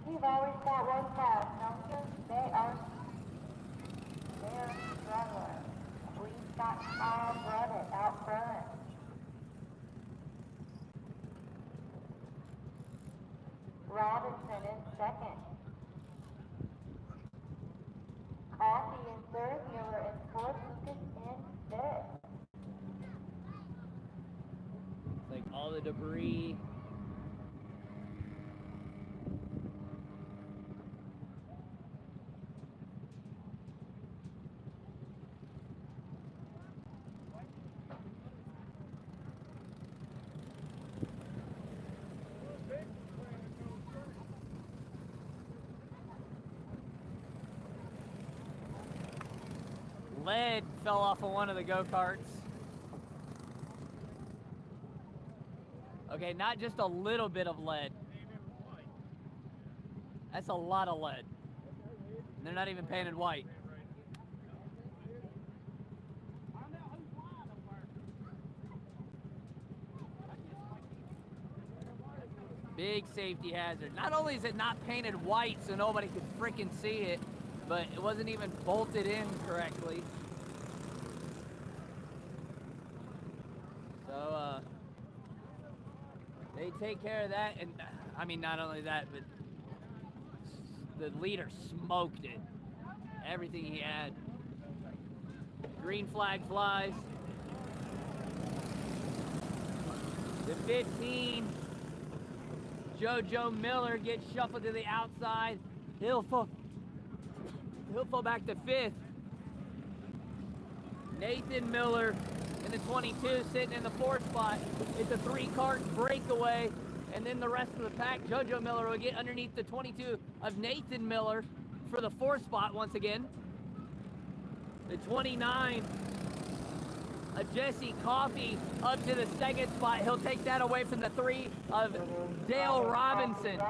We've always got one pass, don't you? They're struggling. We've got Kyle Brummett out front. Robinson in second. Coffey in third, Miller in fourth, Lucas in fifth. It's like all the debris. Lead fell off of one of the go-karts. Okay, not just a little bit of lead. That's a lot of lead. They're not even painted white. Big safety hazard. Not only is it not painted white so nobody could freaking see it, but it wasn't even bolted in correctly. So, they take care of that, and I mean, not only that, but the leader smoked it. Everything he had. Green flag flies. The 15, JoJo Miller gets shuffled to the outside. He'll fall back to fifth. Nathan Miller in the 22 sitting in the 4th spot. It's a 3-cart breakaway, and then the rest of the pack, JoJo Miller will get underneath the 22 of Nathan Miller for the 4th spot once again. The 29 of Jesse Coffey up to the 2nd spot. He'll take that away from the 3 of Dale Robinson.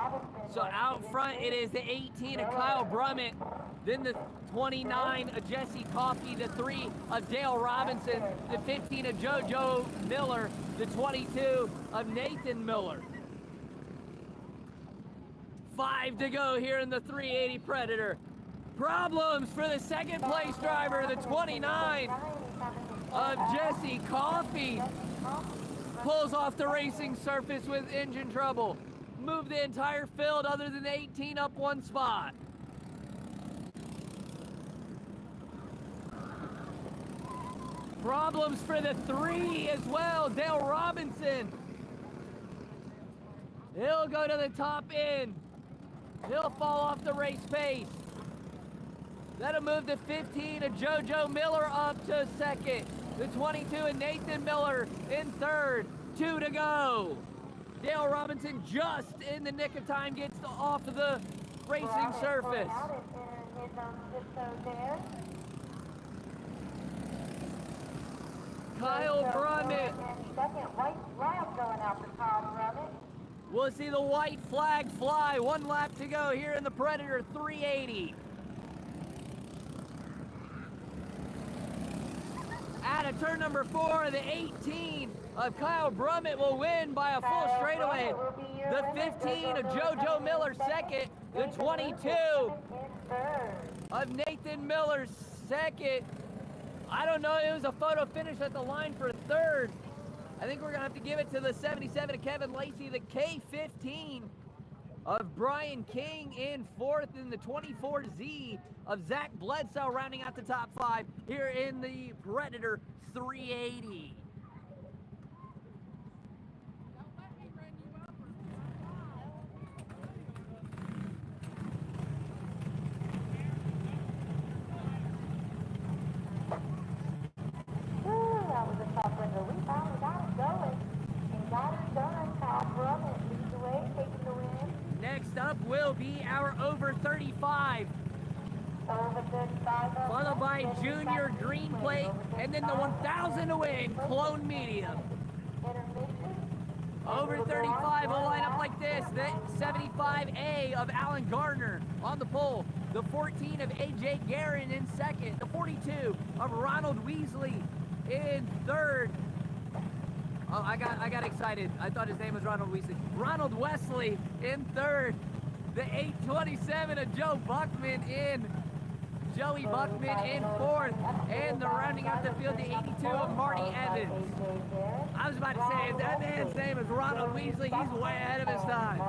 So out front it is the 18 of Kyle Brummett, then the 29 of Jesse Coffey, the 3 of Dale Robinson, the 15 of JoJo Miller, the 22 of Nathan Miller. 5 to go here in the 380 Predator. Problems for the 2nd place driver, the 29 of Jesse Coffey. Pulls off the racing surface with engine trouble. Moved the entire field other than the 18 up 1 spot. Problems for the 3 as well, Dale Robinson. He'll go to the top end. He'll fall off the race pace. That'll move the 15 of JoJo Miller up to 2nd. The 22 of Nathan Miller in 3rd. 2 to go. Dale Robinson just in the nick of time gets off of the racing surface. Kyle Brummett. We'll see the white flag fly. 1 lap to go here in the Predator 380. Out of turn number 4, the 18 of Kyle Brummett will win by a full straightaway. The 15 of JoJo Miller 2nd. The 22 of Nathan Miller 2nd. I don't know, it was a photo finish at the line for 3rd. I think we're gonna have to give it to the 77 of Kevin Lacey, the K15 of Brian King in 4th, and the 24Z of Zach Bledsoe rounding out the top 5 here in the Predator 380. Next up will be our over 35. Followed by Junior Green Plate, and then the 1,000 to win Clone Medium. Over 35 will line up like this. The 75A of Alan Gardner on the pole. The 14 of AJ Guerin in 2nd. The 42 of Ronald Weasley in 3rd. Oh, I got excited. I thought his name was Ronald Weasley. Ronald Wesley in 3rd. The 827 of Joey Buckman in 4th. And the rounding out the field, the 82 of Marty Evans. I was about to say, if that man's name is Ronald Weasley, he's way ahead of his time.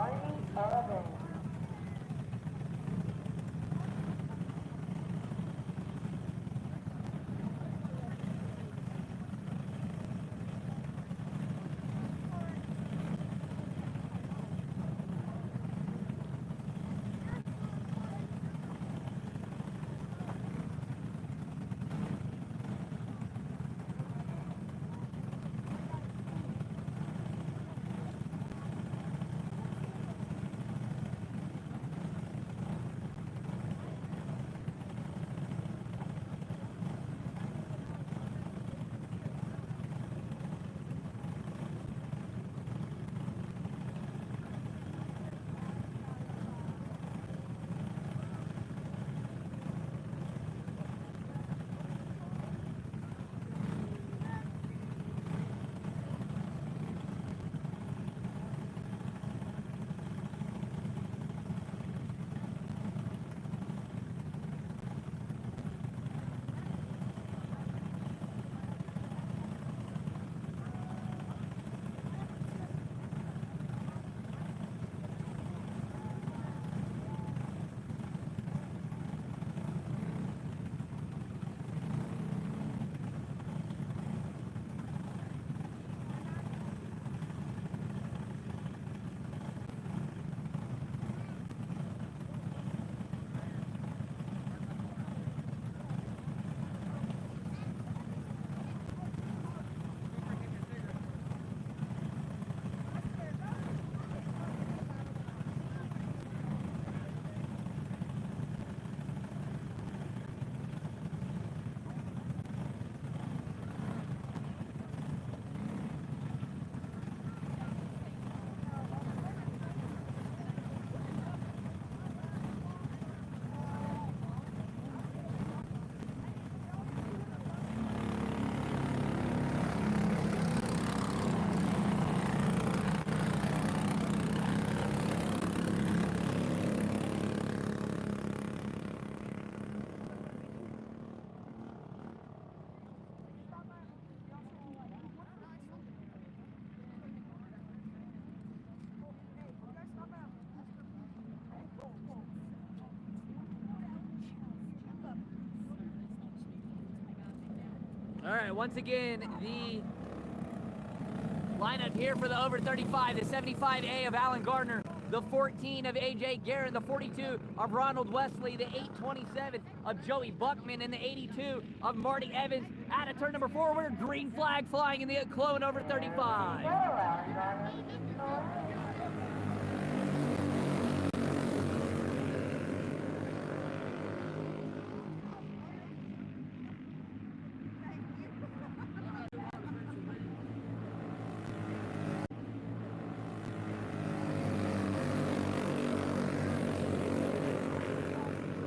All right, once again, the lineup here for the over 35, the 75A of Alan Gardner, the 14 of AJ Guerin, the 42 of Ronald Wesley, the 827 of Joey Buckman, and the 82 of Marty Evans. Out of turn number 4, we're green flag flying in the Clone over 35.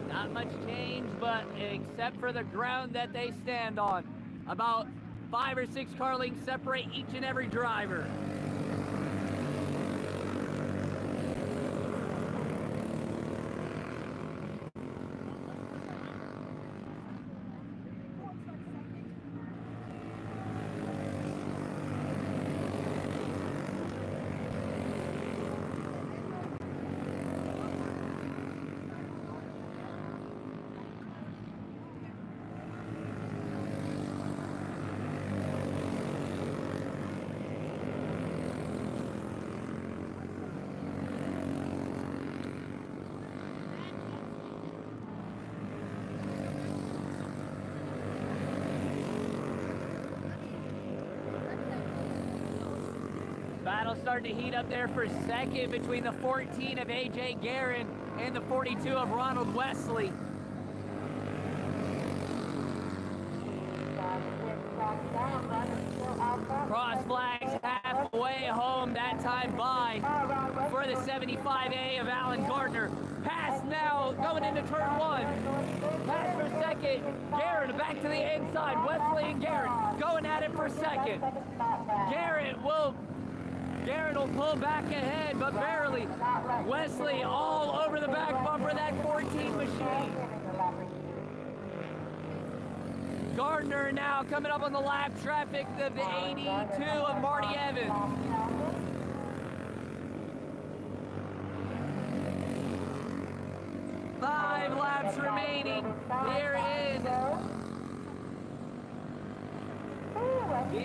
Not much change, but except for the ground that they stand on. About 5 or 6 car lengths separate each and every driver. Battle starting to heat up there for second between the 14 of AJ Guerin and the 42 of Ronald Wesley. Cross flags halfway home, that time by for the 75A of Alan Gardner. Pass now going into turn 1. Pass for second. Guerin back to the inside. Wesley and Guerin going at it for second. Guerin will pull back ahead, but barely. Wesley all over the back bumper of that 14 machine. Gardner now coming up on the lap traffic of the 82 of Marty Evans. Five laps remaining. Here is the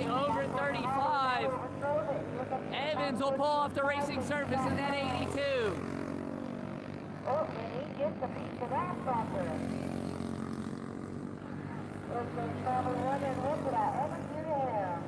over 35. Evans will pull off the racing surface in that 82. Oh, and he gets a piece of that bumper. It's been trouble running with it. I ever get him.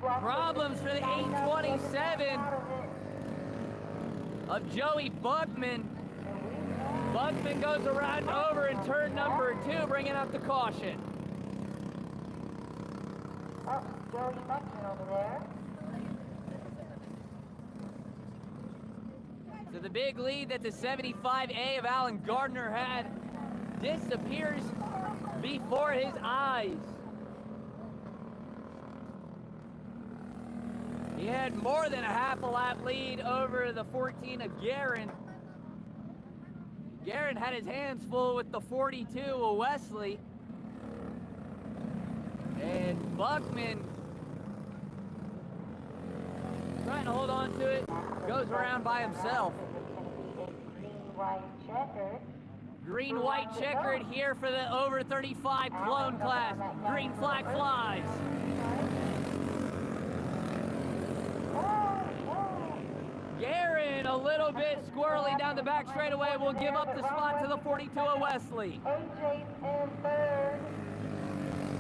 Problems for the 827 of Joey Buckman. Buckman goes around over in turn number 2, bringing up the caution. Oh, Joey Buckman over there. So the big lead that the 75A of Alan Gardner had disappears before his eyes. He had more than a half a lap lead over the 14 of Guerin. Guerin had his hands full with the 42 of Wesley. And Buckman, trying to hold on to it, goes around by himself. Green-white checkered here for the over 35 clone class. Green flag flies. Guerin a little bit squirrely down the back straightaway will give up the spot to the 42 of Wesley. AJ's in third.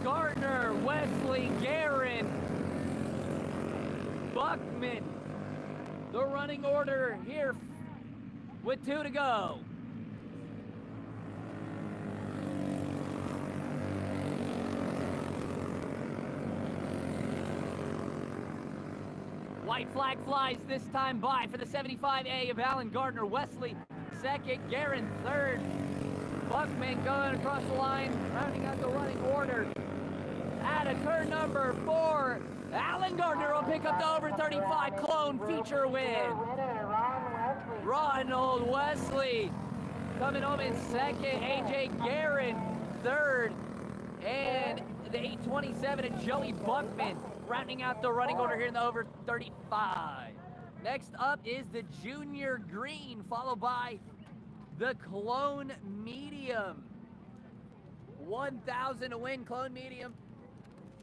Gardner, Wesley, Guerin, Buckman. The running order here with 2 to go. White flag flies this time by for the 75A of Alan Gardner. Wesley second, Guerin third. Buckman going across the line, rounding out the running order. Out of turn number 4, Alan Gardner will pick up the over 35 clone feature win. Winner, Ron Wesley. Ronald Wesley coming home in second. AJ Guerin third. And the 827 of Joey Buckman rounding out the running order here in the over 35. Next up is the junior green, followed by the clone medium. 1,000 to win, clone medium.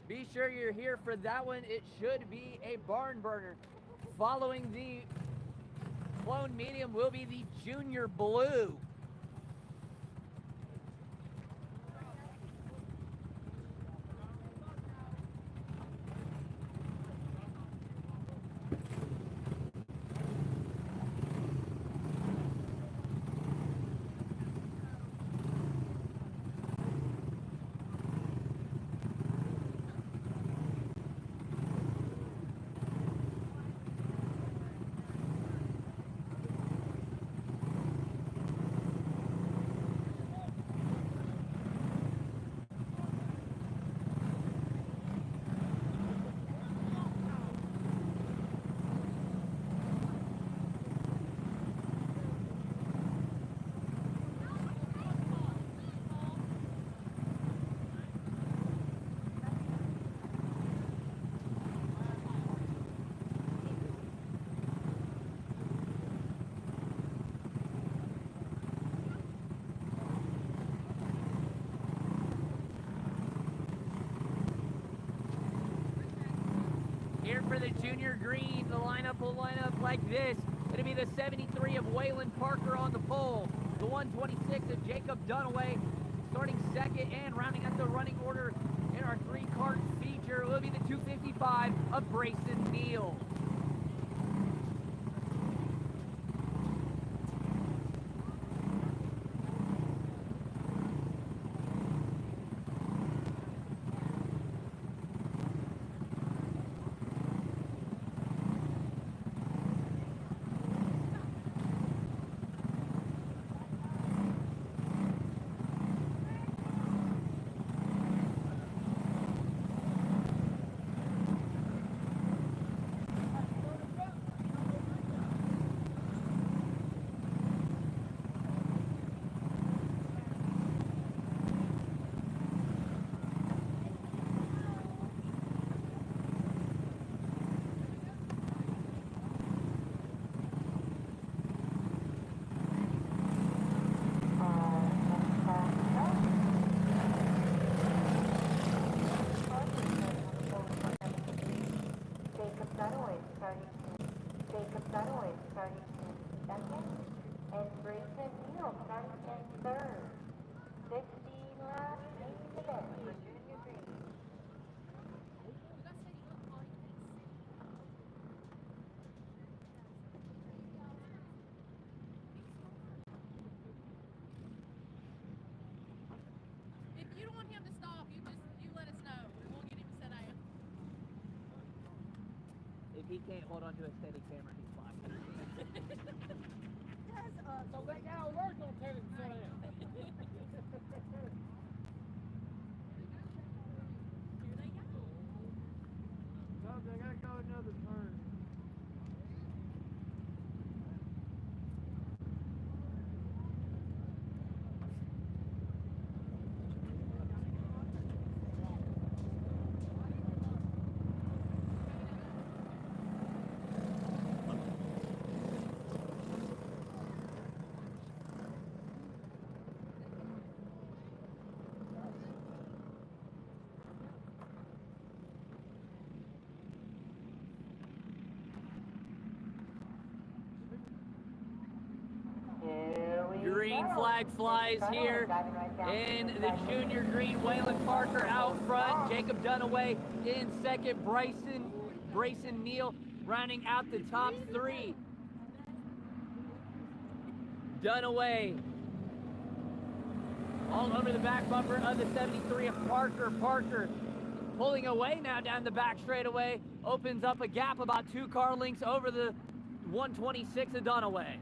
Be sure you're here for that one. It should be a barn burner. Following the clone medium will be the junior blue. Here for the junior green, the lineup will line up like this. It'll be the 73 of Waylon Parker on the pole, the 126 of Jacob Dunaway starting second, and rounding out the running order in our three-cart feature will be the 255 of Brayson Neal. He can't hold on to a steady camera, he's fine. So that guy over there gonna tell him to sit down. Here they go. No, they gotta go another turn. Green flag flies here in the junior green. Waylon Parker out front, Jacob Dunaway in second, Brayson Neal rounding out the top three. Dunaway all over the back bumper of the 73 of Parker. Parker pulling away now down the back straightaway, opens up a gap about 2 car lengths over the 126 of Dunaway.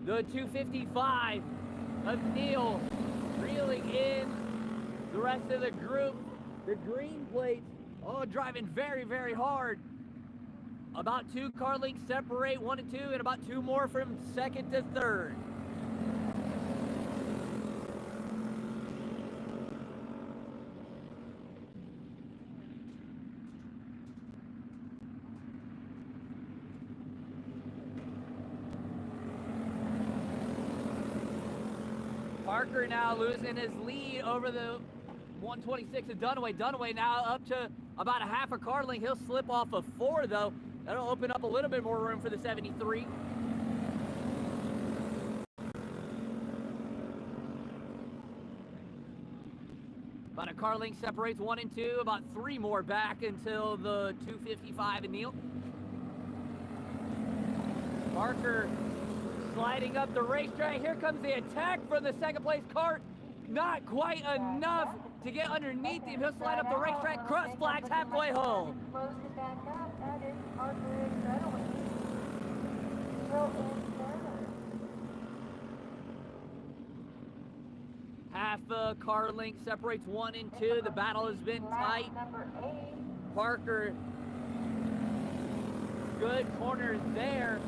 The 255 of Neal reeling in the rest of the group. The green plates all driving very, very hard About 2 car lengths separate 1 and 2, and about 2 more from second to third. Parker now losing his lead over the 126 of Dunaway. Dunaway now up to about a half a car length. He'll slip off of 4 though. That'll open up a little bit more room for the 73. About a car length separates 1 and 2. About 3 more back until the 255 and Neal. Parker sliding up the racetrack. Here comes the attack from the second place car. Not quite enough to get underneath him. He'll slide up the racetrack. Cross flags halfway home. Close it back up. That is Parker incredible. Still in third. Half a car length separates 1 and 2. The battle has been tight. Number 8. Parker, good corner there.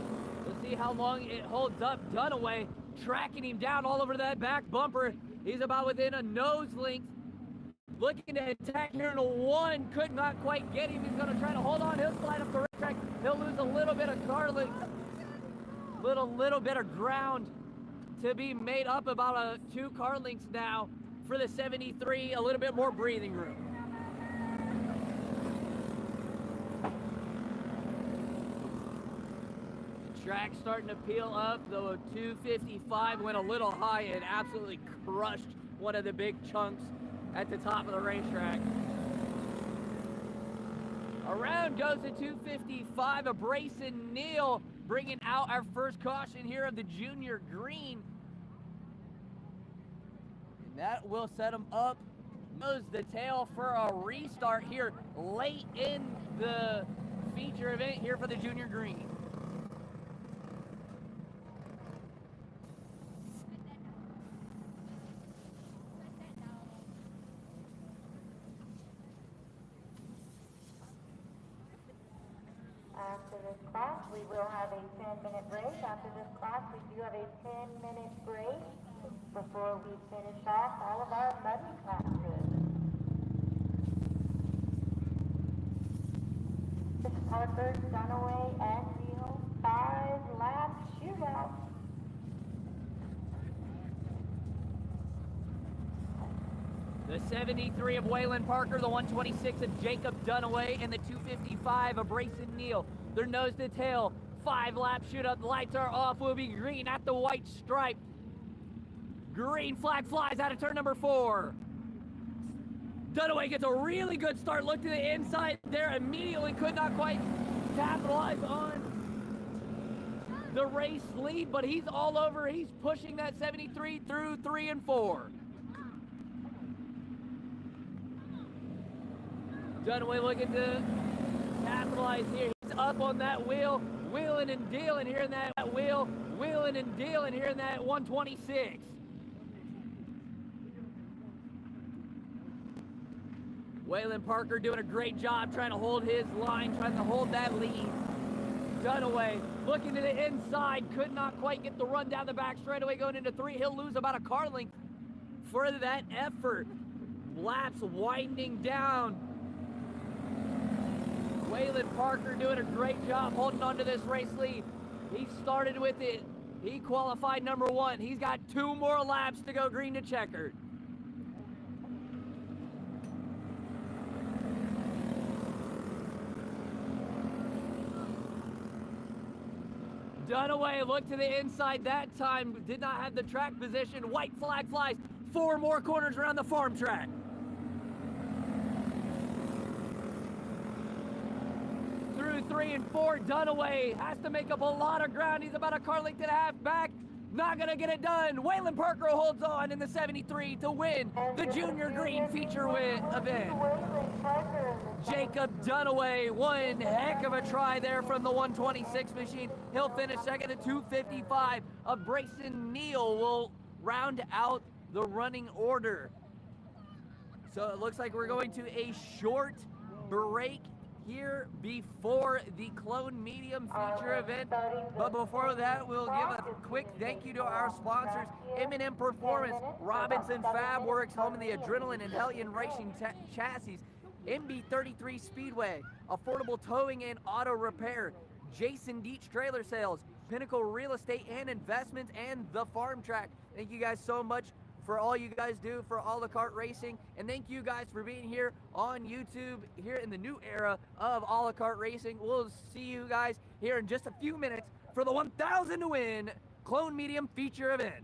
We'll see how long it holds up. Dunaway tracking him down all over that back bumper. He's about within a nose length. Looking to attack here in a 1. Could not quite get him. He's going to try to hold on. He'll slide up the racetrack. He'll lose a little bit of car length. Little bit of ground to be made up. About 2 car lengths now for the 73. A little bit more breathing room. Track starting to peel up. The 255 went a little high and absolutely crushed one of the big chunks at the top of the racetrack. Around goes the 255 of Brayson Neal, bringing out our first caution here of the junior green. And that will set him up. Nose the tail for a restart here late in the feature event here for the junior green. After this class, we will have a 10-minute break. After this class, we do have a 10-minute break before we finish off all of our muddy classes. This is Parker, Dunaway, and Neal 5-lap shootout. The 73 of Waylon Parker, the 126 of Jacob Dunaway, and the 255 of Brayson Neal. Their nose to tail, 5-lap shootout. The lights are off. Will be green at the white stripe. Green flag flies out of turn number 4. Dunaway gets a really good start. Look to the inside there. Immediately could not quite capitalize on the race lead, but he's all over. He's pushing that 73 through 3 and 4. Dunaway looking to capitalize here. He's up on that wheel, wheeling and dealing here in that wheel, wheeling and dealing here in that 126. Waylon Parker doing a great job trying to hold his line, trying to hold that lead. Dunaway looking to the inside, could not quite get the run down the back straightaway going into 3. He'll lose about a car length for that effort. Laps winding down. Waylon Parker doing a great job holding on to this race lead. He started with it. He qualified number 1. He's got 2 more laps to go green to checkered. Dunaway looked to the inside that time. Did not have the track position. White flag flies. 4 more corners around the farm track. Through 3 and 4, Dunaway has to make up a lot of ground. He's about a car length and a half back. Not gonna get it done. Waylon Parker holds on in the 73 to win the junior green feature event. Jacob Dunaway, one heck of a try there from the 126 machine. He'll finish second. The 255 of Brayson Neal will round out the running order. So it looks like we're going to a short break here before the clone medium feature event. But before that, we'll give a quick thank you to our sponsors, M&M Performance, Robinson Fab Works, home of the Adrenaline and Hellion Racing chassis, MB33 Speedway, Affordable Towing and Auto Repair, Jason Dietz Trailer Sales, Pinnacle Real Estate and Investments, and The Farm Track. Thank you guys so much for all you guys do for a la carte racing, and thank you guys for being here on YouTube here in the new era of a la carte racing. We'll see you guys here in just a few minutes for the 1,000 to win Clone Medium feature event.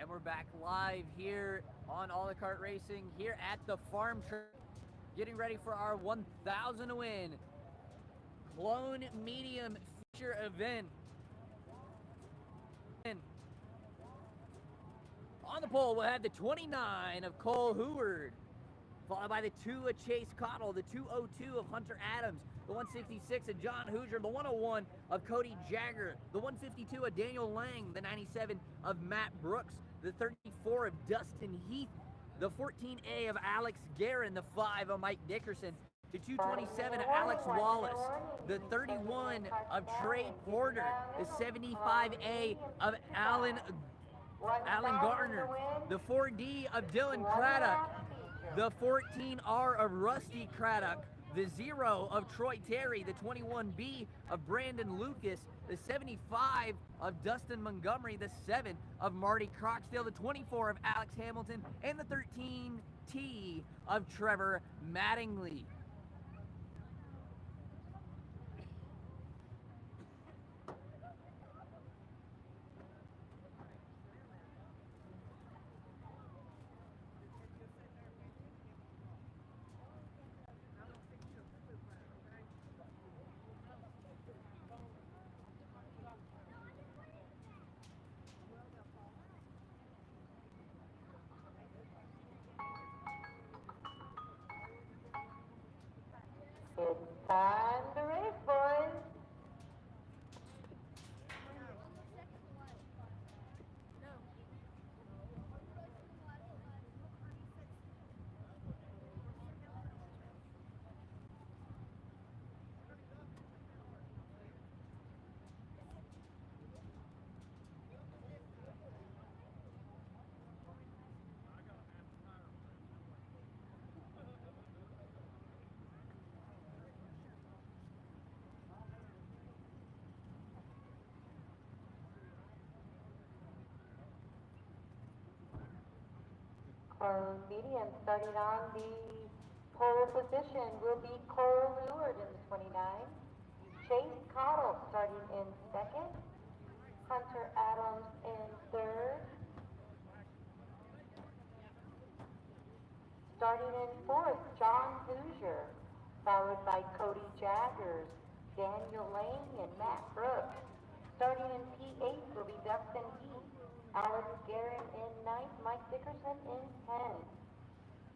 And we're back live here on All the Kart Racing here at the farm track, getting ready for our 1,000 to win Clone Medium feature event. On the pole, we'll have the 29 of Cole Heward, followed by the 2 of Chase Cottle, the 202 of Hunter Adams, the 166 of John Hoosier, the 101 of Cody Jagger, the 152 of Daniel Lang, the 97 of Matt Brooks, the 34 of Dustin Heath, the 14A of Alex Guerin, the 5 of Mike Dickerson, the 227 of Alex Wallace, the 31 of Trey Porter, the 75A of Alan Garner, the 4D of Dylan Craddock, the 14R of Rusty Craddock, the 0 of Troy Terry, the 21B of Brandon Lucas, the 75 of Dustin Montgomery, the 7 of Marty Croxdale, the 24 of Alex Hamilton, and the 13T of Trevor Mattingly. It's time to race, boys. Clone Medium starting on the pole position will be Cole Heward in the 29. Chase Cottle starting in second. Hunter Adams in third. Starting in fourth, John Hoosier, followed by Cody Jaggers, Daniel Lang, and Matt Brooks. Starting in P8 will be Dustin Heath, Alex Guerin in 9th, Mike Dickerson in 10th.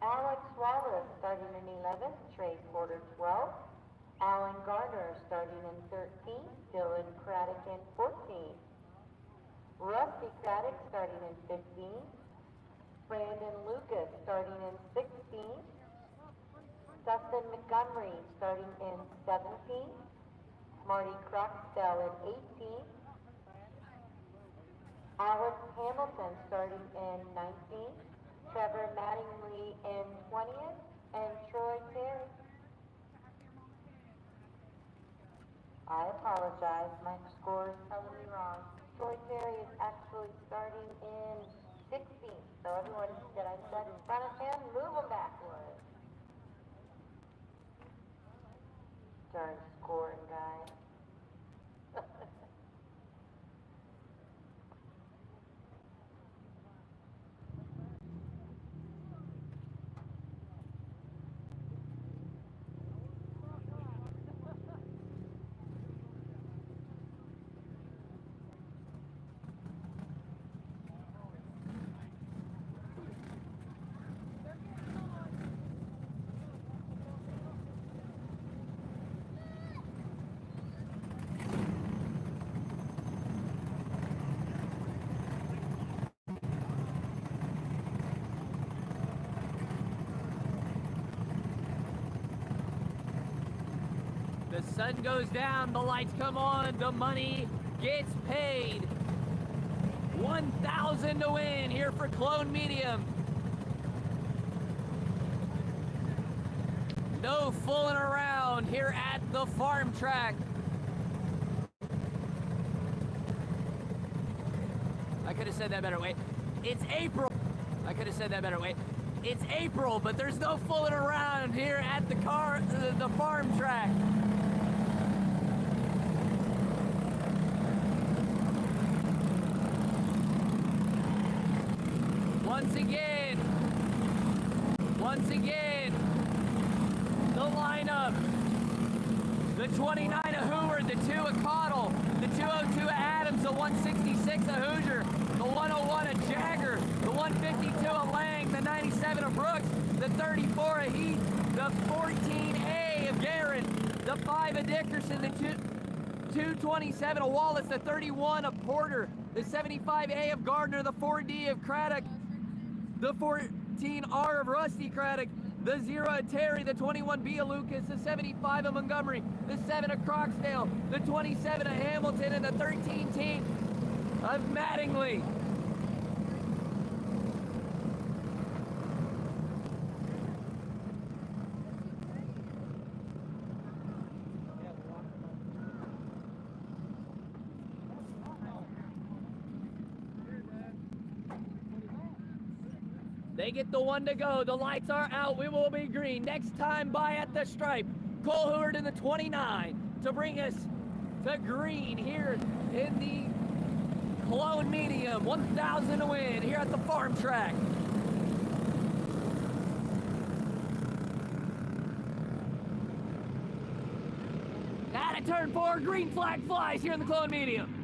Alex Wallace starting in 11th, Trey Porter 12th. Alan Garner starting in 13th, Dylan Craddock in 14th. Rusty Craddock starting in 15th. Brandon Lucas starting in 16th. Dustin Montgomery starting in 17th. Marty Croxdale in 18th. Alex Hamilton starting in 19th, Trevor Mattingly in 20th, and Troy Terry. I apologize, my score is totally wrong. Troy Terry is actually starting in 16th, so everyone that I said in front of him, move them backwards. Darn scoring, guys. The sun goes down, the lights come on, the money gets paid. 1,000 to win here for Clone Medium. No fooling around here at the farm track. I could have said that better. Wait, it's April. I could have said that better. Wait, it's April, but there's no fooling around here at the farm track. Once again, the lineup. The 29 of Hoover, the 2 of Cottle, the 202 of Adams, the 166 of Hoosier, the 101 of Jagger, the 152 of Lang, the 97 of Brooks, the 34 of Heath, the 14A of Guerin, the 5 of Dickerson, the 227 of Wallace, the 31 of Porter, the 75A of Gardner, the 4D of Craddock, the 14R of Rusty Craddock, the 0 of Terry, the 21B of Lucas, the 75 of Montgomery, the 7 of Croxdale, the 27 of Hamilton, and the 13 team of Mattingly. They get the 1 to go. The lights are out. We will be green. Next time by at the stripe, Cole Heward in the 29 to bring us to green here in the Cologne Medium. 1,000 to win here at the farm track. Out of turn 4, green flag flies here in the Cologne Medium.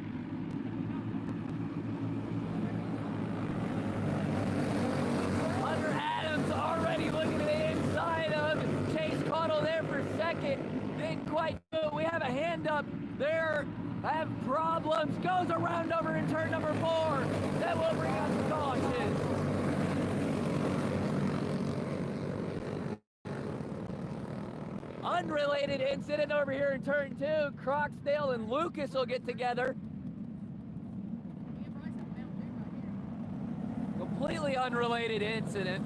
Already looking to the inside of Chase Cottle there for second. Didn't quite do it. We have a hand up there. Have problems. Goes around over in turn number 4. That will bring out the caution. Unrelated incident over here in turn 2. Croxdale and Lucas will get together. Completely unrelated incident.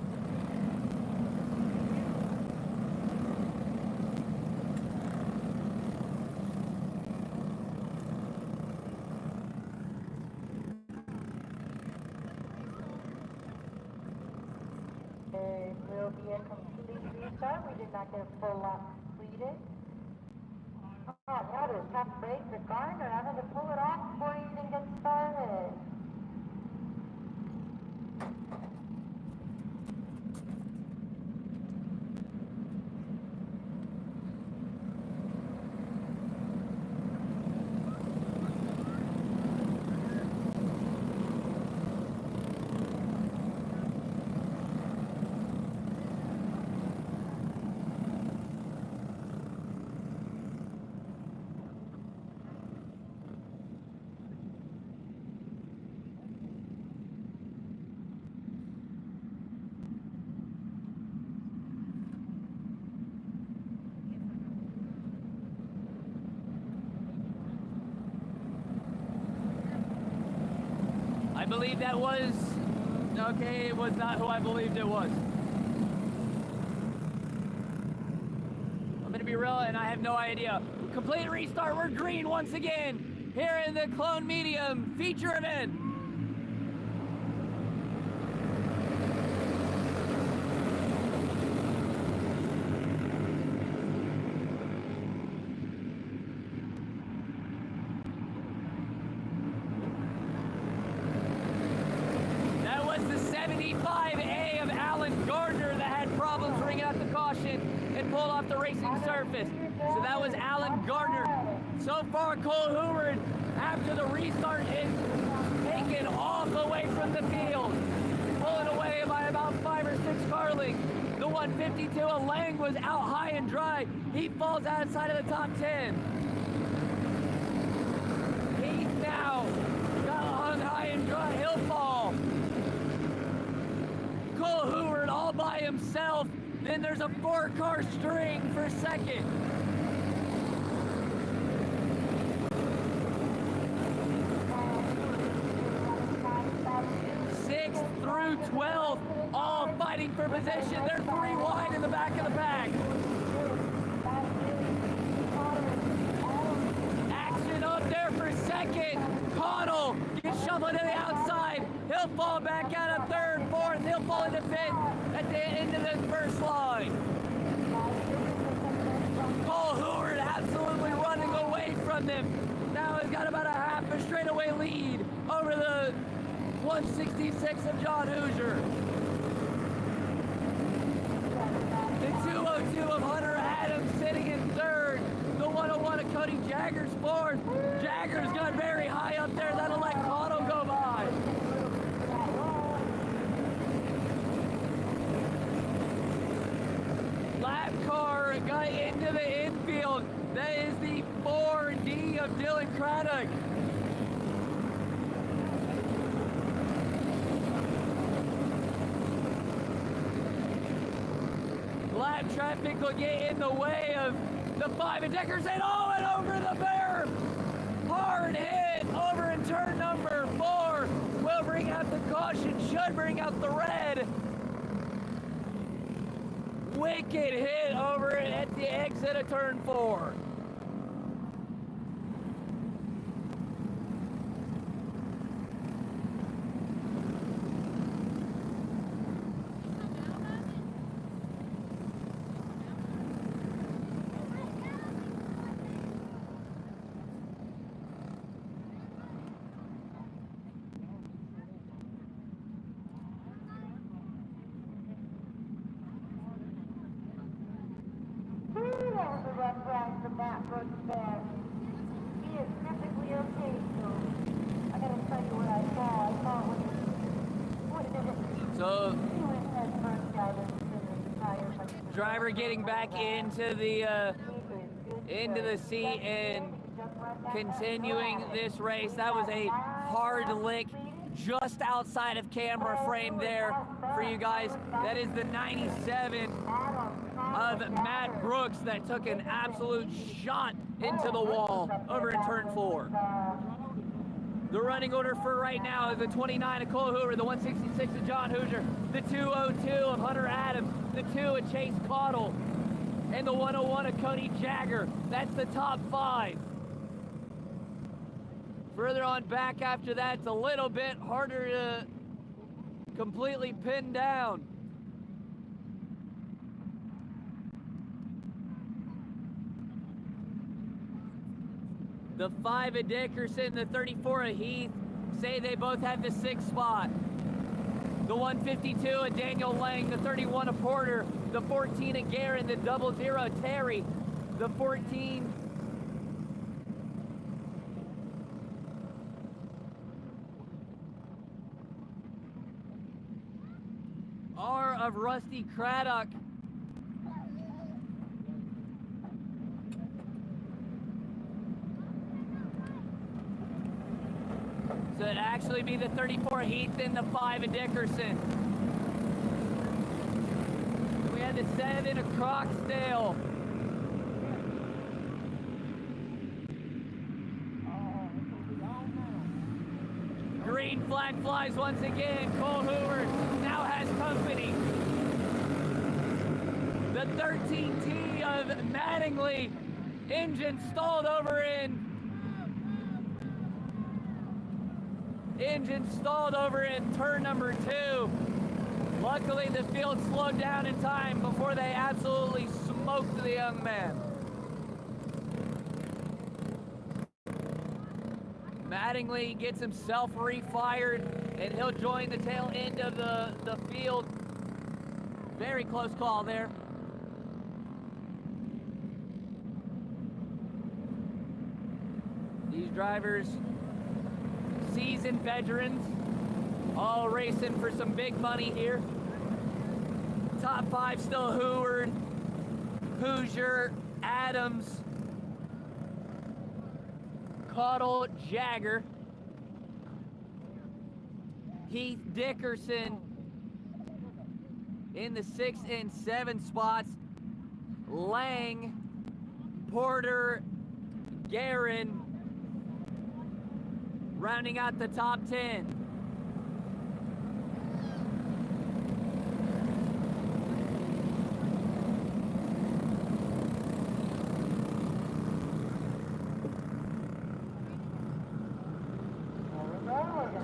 It will be a complete restart. We did not get a full lap completed. Oh, now there's tough break for Gardner. I'm going to pull it off before you even get started. I believe that was, okay, it was not who I believed it was. I'm gonna be real and I have no idea. Complete restart, we're green once again here in the Cologne Medium feature event. That was the 75A of Alan Gardner that had problems ringing out the caution and pulled off the racing surface. So that was Alan Gardner. So far, Cole Heward, after the restart, is taken off away from the field, pulling away by about 5 or 6 car lengths. The 152 of Lang was out high and dry. He falls outside of the top 10. He's now got hung high and dry. He'll fall. Cole Heward all by himself. Then there's a 4-car string for second. 6th through 12th, all fighting for position. They're 3 wide in the back of the pack. Action up there for second. Cottle gets shuffled to the outside. He'll fall back out of 3rd, 4th. He'll fall into 5th at the end of the first line. Cole Heward absolutely running away from them. Now he's got about a half a straightaway lead over the 166 of John Hoosier. The 202 of Hunter Adams sitting in third. The 101 of Cody Jagger's fourth. Jagger's got very high up there. That'll let Cotto go by. Lap car got into the infield. That is the 4D of Dylan Craddock. Lap traffic will get in the way of the 5 and Dickerson. Oh, and over the bear. Hard hit over in turn number 4. Will bring out the caution, should bring out the red. Wicked hit over at the exit of turn 4. He is perfectly okay, so I gotta tell you what I saw. I saw So driver getting back into the seat and continuing this race. That was a hard lick just outside of camera frame there for you guys. That is the 97 of Matt Brooks that took an absolute shot into the wall over in turn 4. The running order for right now is the 29 of Cole Hoover, the 166 of John Hoosier, the 202 of Hunter Adams, the 2 of Chase Cottle, and the 101 of Cody Jagger. That's the top 5. Further on back after that, it's a little bit harder to completely pin down. The 5 of Dickerson, the 34 of Heath, say they both have the 6th spot. The 152 of Daniel Lang, the 31 of Porter, the 14 of Guerin, the 00 of Terry, the 14 R of Rusty Craddock. So it'd actually be the 34 Heath and the 5 of Dickerson. We had the 7 of Croxdale. Green flag flies once again. Cole Hoover now has company. The 13T of Mattingly, engine stalled over in turn number 2. Luckily, the field slowed down in time before they absolutely smoked the young man. Mattingly gets himself refired, and he'll join the tail end of the field. Very close call there. These drivers, seasoned veterans, all racing for some big money here. Top 5 still Hoover, Hoosier, Adams, Cottle, Jagger, Heath, Dickerson in the 6 and 7 spots. Lang, Porter, Guerin rounding out the top 10.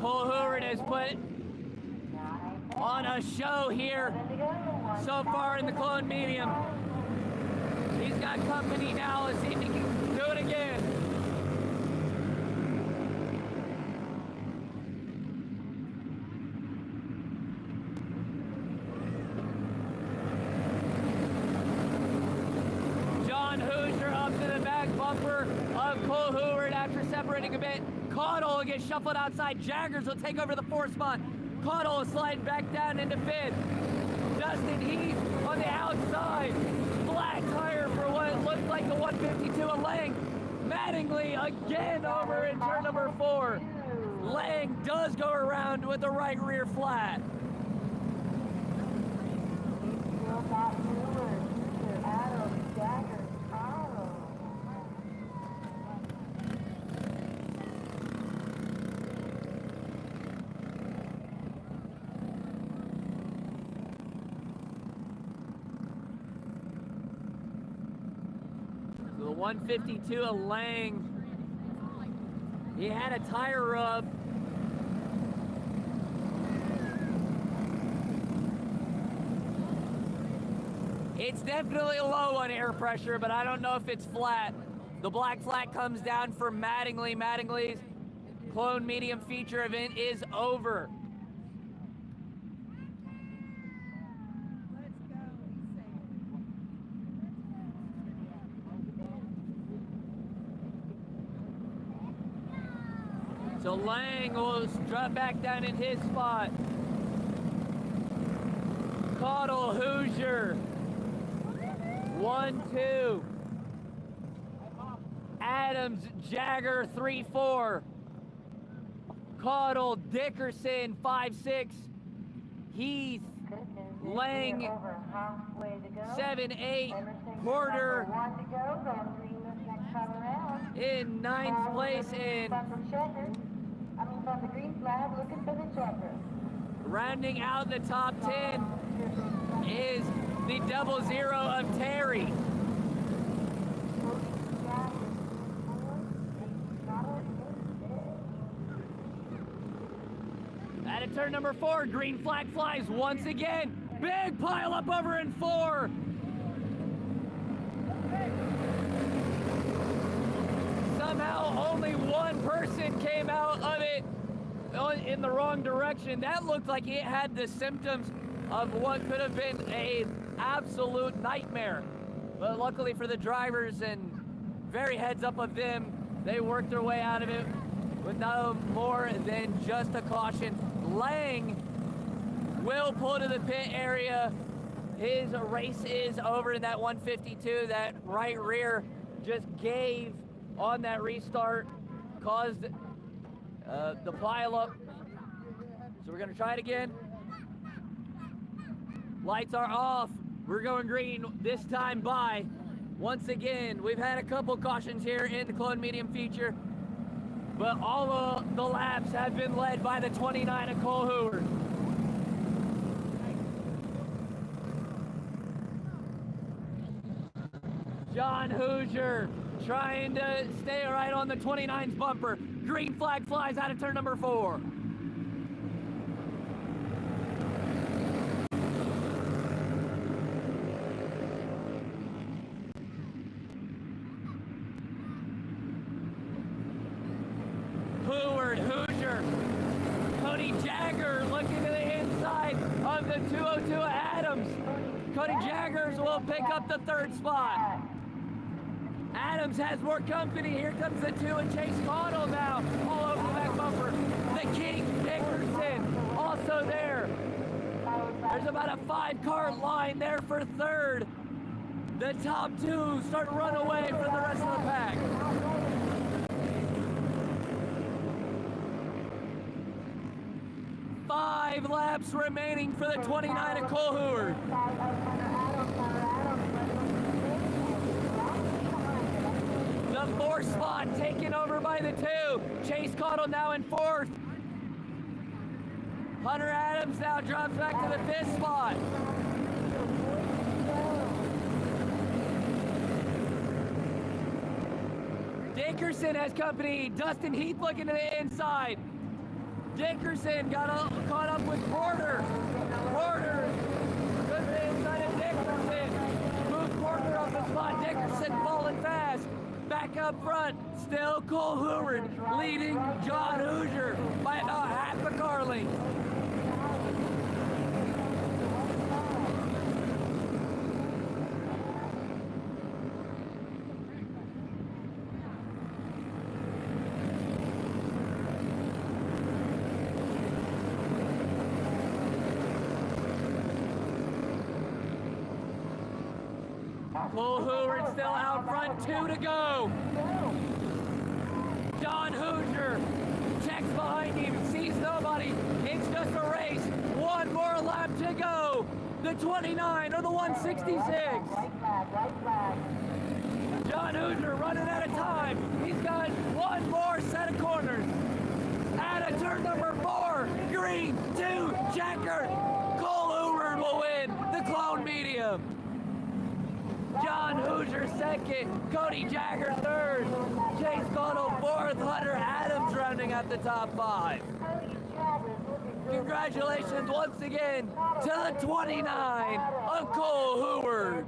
Cole Hoover has put on a show here so far in the clone medium. He's got company now. Let's see if he can do it again. rounding a bit. Caudle will get shuffled outside. Jaggers will take over the 4 spot. Caudle is sliding back down into 5th. Dustin Heath on the outside. Flat tire for what looked like the 152 of Lang. Mattingly again over in turn number 4. Lang does go around with the right rear flat. So the 152 of Lang, he had a tire rub. It's definitely low on air pressure, but I don't know if it's flat. The black flag comes down for Mattingly. Mattingly's clone medium feature event is over. So Lang will drop back down in his spot. Caudle, Hoosier. 1, 2. Adams, Jagger, 3, 4. Caudle, Dickerson, 5, 6. Heath, Lang, 7, 8. Porter in 9th place, and from the green flag, looking for the checker. Rounding out the top 10 is the 00 of Terry. At turn number 4, green flag flies once again. Big pile up over in 4. Somehow only one person came out of it in the wrong direction. That looked like it had the symptoms of what could have been a absolute nightmare. But luckily for the drivers and very heads up of them, they worked their way out of it with no more than just a caution. Lang will pull to the pit area. His race is over in that 152. That right rear just gave on that restart, caused the pile up. So we're gonna try it again. Lights are off. We're going green this time by. Once again, we've had a couple cautions here in the clone medium feature, but all of the laps have been led by the 29 of Cole Hoover. John Hoosier trying to stay right on the 29's bumper. Green flag flies out of turn number 4. Hoosier, Cody Jagger looking to the inside of the 202 Adams. Cody Jaggers will pick up the 3rd spot. Adams has more company. Here comes the 2 and Chase Caudle now, all over the back bumper. The King Dickerson also there. There's about a 5-car line there for 3rd. The top 2 start to run away for the rest of the pack. Five laps remaining for the 29 of Cole Hoover. The 4th spot taken over by the 2. Chase Caudle now in 4th. Hunter Adams now drops back to the 5th spot. Dickerson has company. Dustin Heath looking to the inside. Dickerson got caught up with Porter. Porter goes to the inside of Dickerson. Moved Porter off the spot. Dickerson falling fast. Back up front. Still Cole Hoover leading John Hoosier by about half a car length. Cole Hoover still out front, 2 to go. John Hoosier checks behind him, sees nobody. It's just a race. One more lap to go. The 29 or the 166. Right flag. John Hoosier running out of time. He's got one more set of corners. Out of turn number 4, green to checker. Cole Hoover will win the clone medium. John Hoosier second, Cody Jagger third, Chase Connell fourth, Hunter Adams rounding out the top 5. Congratulations once again to the 29 of Cole Hoover.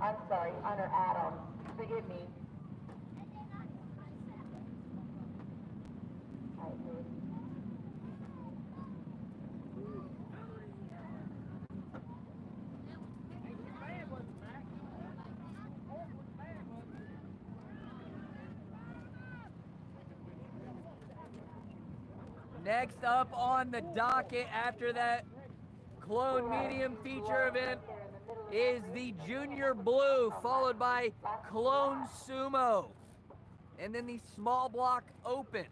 I'm sorry, Hunter Adams. Forgive me. Next up on the docket after that clone medium feature event is the Junior Blue, followed by Clone Sumo, and then the small block open.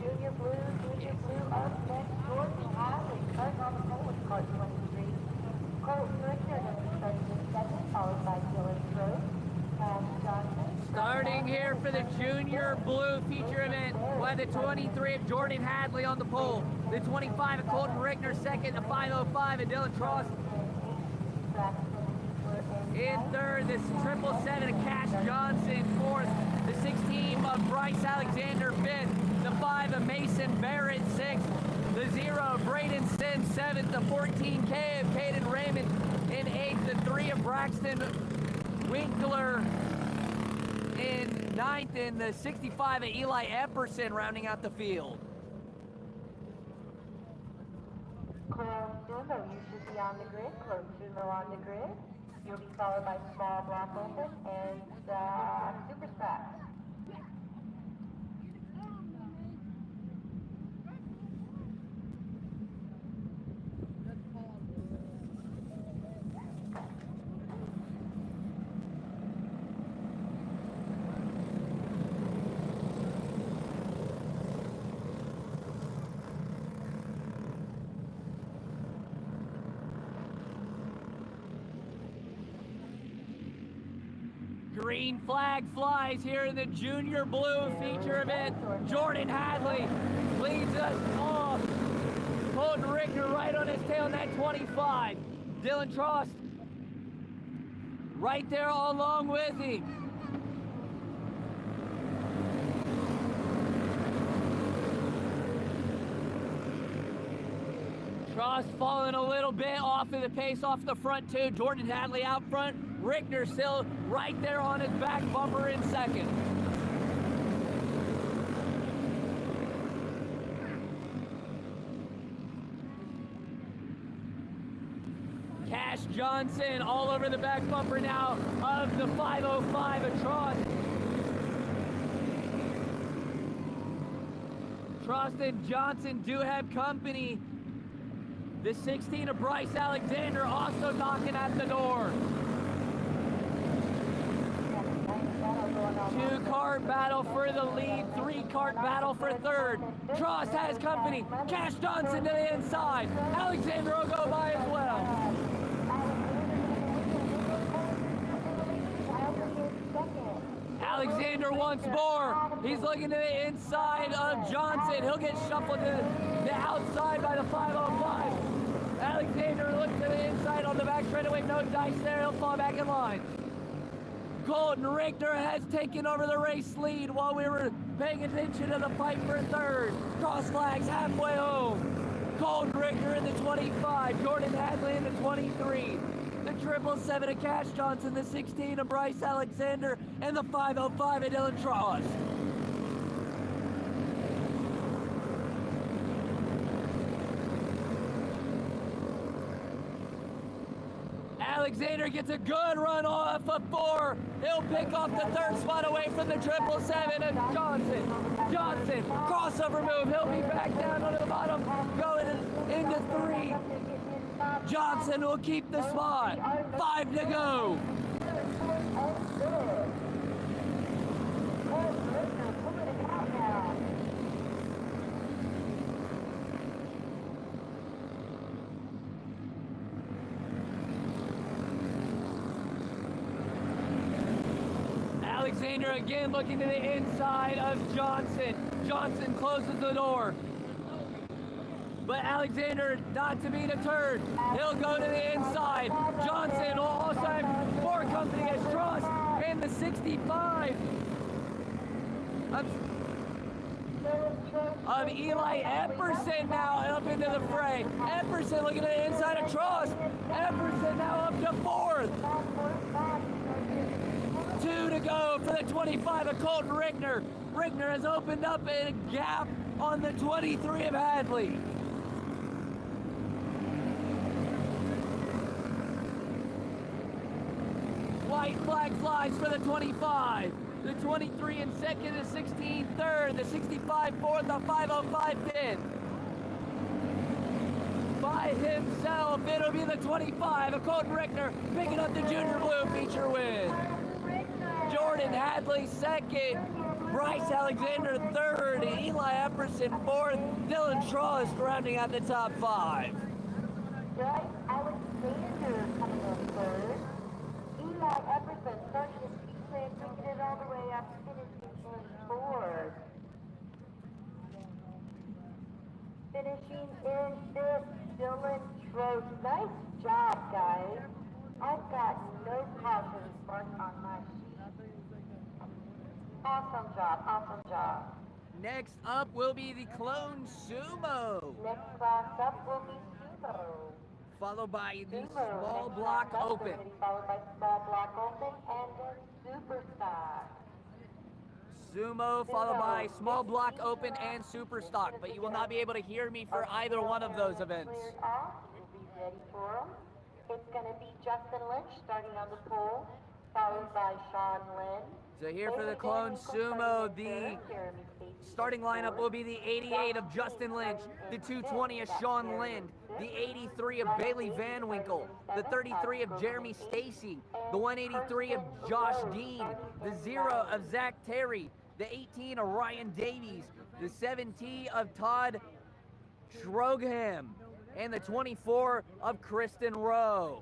Junior Blue up next. Jordan Hadley, starting on the pole with car 23. Colton Richter, number 32, followed by Dylan Rose. Johnson. Starting here for the Junior Blue feature event, by the 23 of Jordan Hadley on the pole, the 25 of Colton Richter second, the 505 of Dylan Trost in third, the 777 of Cash Johnson fourth, the 16 of Bryce Alexander fifth, the 5 of Mason Barrett sixth, the 0 of Braden Sims seventh, the 14K of Caden Raymond in eighth, the 3 of Braxton Winkler in ninth, and the 65 of Eli Epperson rounding out the field. Clone Sumo, you should be on the grid. Clone Sumo on the grid. You'll be followed by Small Block Open and Superstock. Green flag flies here in the Junior Blue feature event. Jordan Hadley leads us off. Colton Richter right on his tail in that 25. Dylan Trost right there along with him. Trost falling a little bit off of the pace off the front two. Jordan Hadley out front. Richter still right there on his back bumper in second. Cash Johnson all over the back bumper now of the 505 of Trost. Trost and Johnson do have company. The 16 of Bryce Alexander also knocking at the door. Two-cart battle for the lead, three-cart battle for third. Tross has company. Cash Johnson to the inside. Alexander will go by as well. Alexander once more. He's looking to the inside of Johnson. He'll get shuffled to the outside by the 505. Alexander looks to the inside on the back straightaway. No dice there. He'll fall back in line. Colton Richter has taken over the race lead while we were paying attention to the fight for third. Cross flags halfway home. Colton Richter in the 25. Jordan Hadley in the 23. The 777 of Cash Johnson, the 16 of Bryce Alexander, and the 505 of Dylan Tross. Alexander gets a good run off of 4. He'll pick off the third spot away from the 777 of Johnson. Johnson, crossover move. He'll be back down onto the bottom, going into 3. Johnson will keep the spot. 5 to go. Alexander again looking to the inside of Johnson. Johnson closes the door. But Alexander not to be deterred. He'll go to the inside. Johnson will also have more company as Tross and the 65 of Eli Epperson now up into the fray. Epperson looking to the inside of Tross. Epperson now up to 4th. 2 to go for the 25 of Colton Richter. Richter has opened up a gap on the 23 of Hadley. White flag flies for the 25. The 23 in second, the 16 third, the 65 fourth, the 505 fifth. By himself, it'll be the 25 of Colton Richter picking up the Junior Blue feature win. Jordan Hadley second, Bryce Alexander third, and Eli Epperson fourth, Dylan Tross rounding out the top 5. Bryce Alexander coming in third. Eli Epperson starting his speed and taking it all the way up, finishing in 4th. Finishing in 5th, Dylan Tross. Nice job, guys. I've got no caution marked on my sheet. Awesome job, awesome job. Next up will be the Clone Sumo. Next class up will be Sumo. Followed by the Sumo. Small Next Block class up Open. will be followed by Small Block Open and then Superstock. Sumo followed by Small Block Open and Superstock, but you will not be able to hear me for either one of those events. Cleared off. We'll be ready for them. It's going to be Justin Lynch starting on the pole, followed by Sean Lynn. So here for the Clone Sumo, the starting lineup will be the 88 of Justin Lynch, the 220 of Sean Lind, the 83 of Bailey Van Winkle, the 33 of Jeremy Stacy, the 183 of Josh Dean, the 0 of Zach Terry, the 18 of Ryan Davies, the 17 of Todd Schrogham, and the 24 of Kristen Rowe.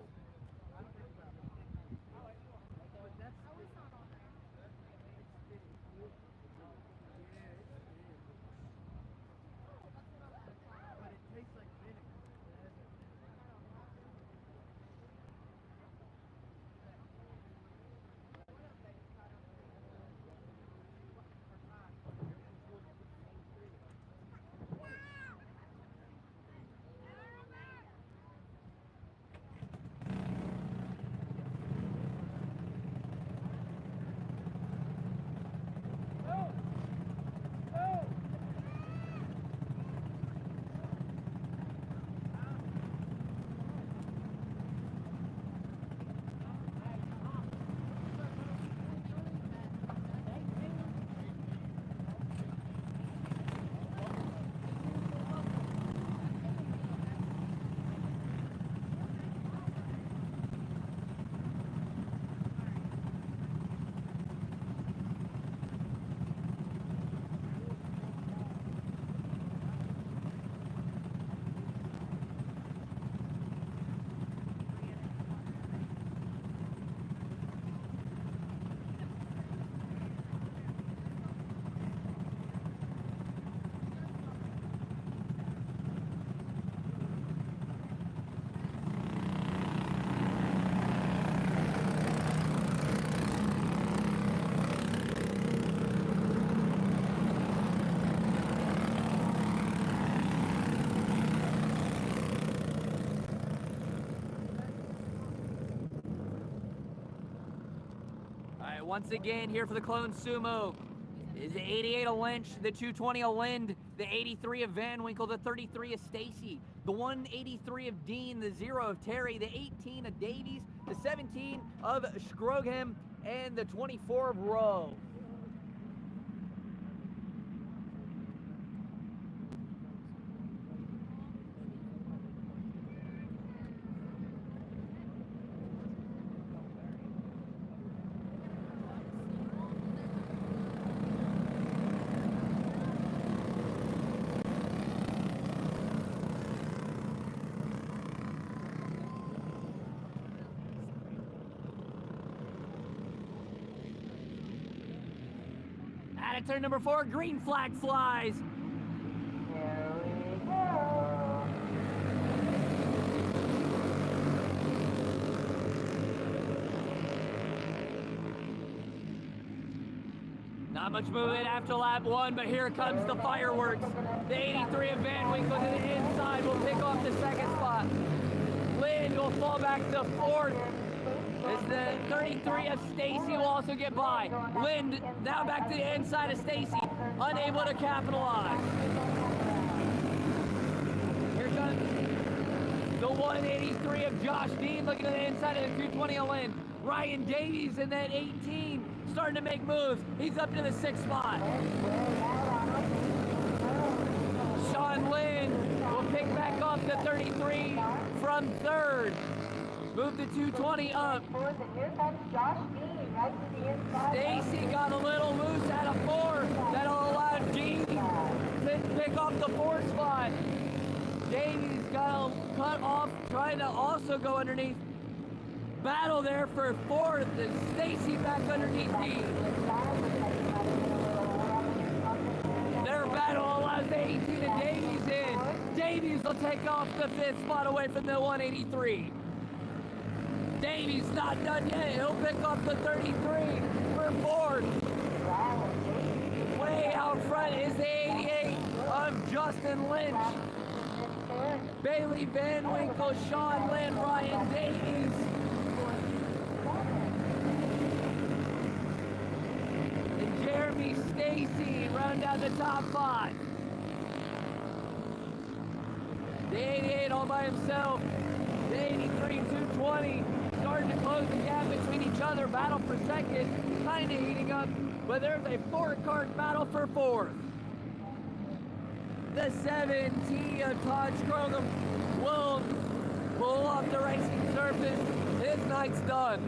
right, once again here for the Clone Sumo is the 88 of Lynch, the 220 of Lind, the 83 of Van Winkle, the 33 of Stacy, the 183 of Dean, the 0 of Terry, the 18 of Davies, the 17 of Scrogham, and the 24 of Rowe. At turn number 4, green flag flies. Here we go. Not much movement after lap 1, but here comes the fireworks. The 83 of Van Winkle to the inside will pick off the 2nd spot. Lind will fall back to 4th. As the 33 of Stacy will also get by. Lind now back to the inside of Stacy, unable to capitalize. Here comes the 183 of Josh Dean looking to the inside of the 220 of Lind. Ryan Davies in that 18 starting to make moves. He's up to the 6th spot. Sean Lind will pick back off the 33 from 3rd. Move the 220 up. Here comes Josh Dean right to the inside. Stacy got a little loose out of 4. That'll allow Dean to pick off the 4th spot. Davies got cut off, trying to also go underneath. Battle there for 4th, and Stacy back underneath Dean. Their battle allows the 18 and Davies in. Davies will take off the 5th spot away from the 183. Davies not done yet. He'll pick up the 33 for 4th. Way out front is the 88 of Justin Lynch. Bailey Van Winkle, Sean Lind, Ryan Davies. And Jeremy Stacy round out the top 5. The 88 all by himself. The 83, 220. Starting to close the gap between each other. Battle for 2nd, kind of heating up, but there's a 4-cart battle for 4th. The 17 of Todd Scrogham will pull off the racing surface. His night's done.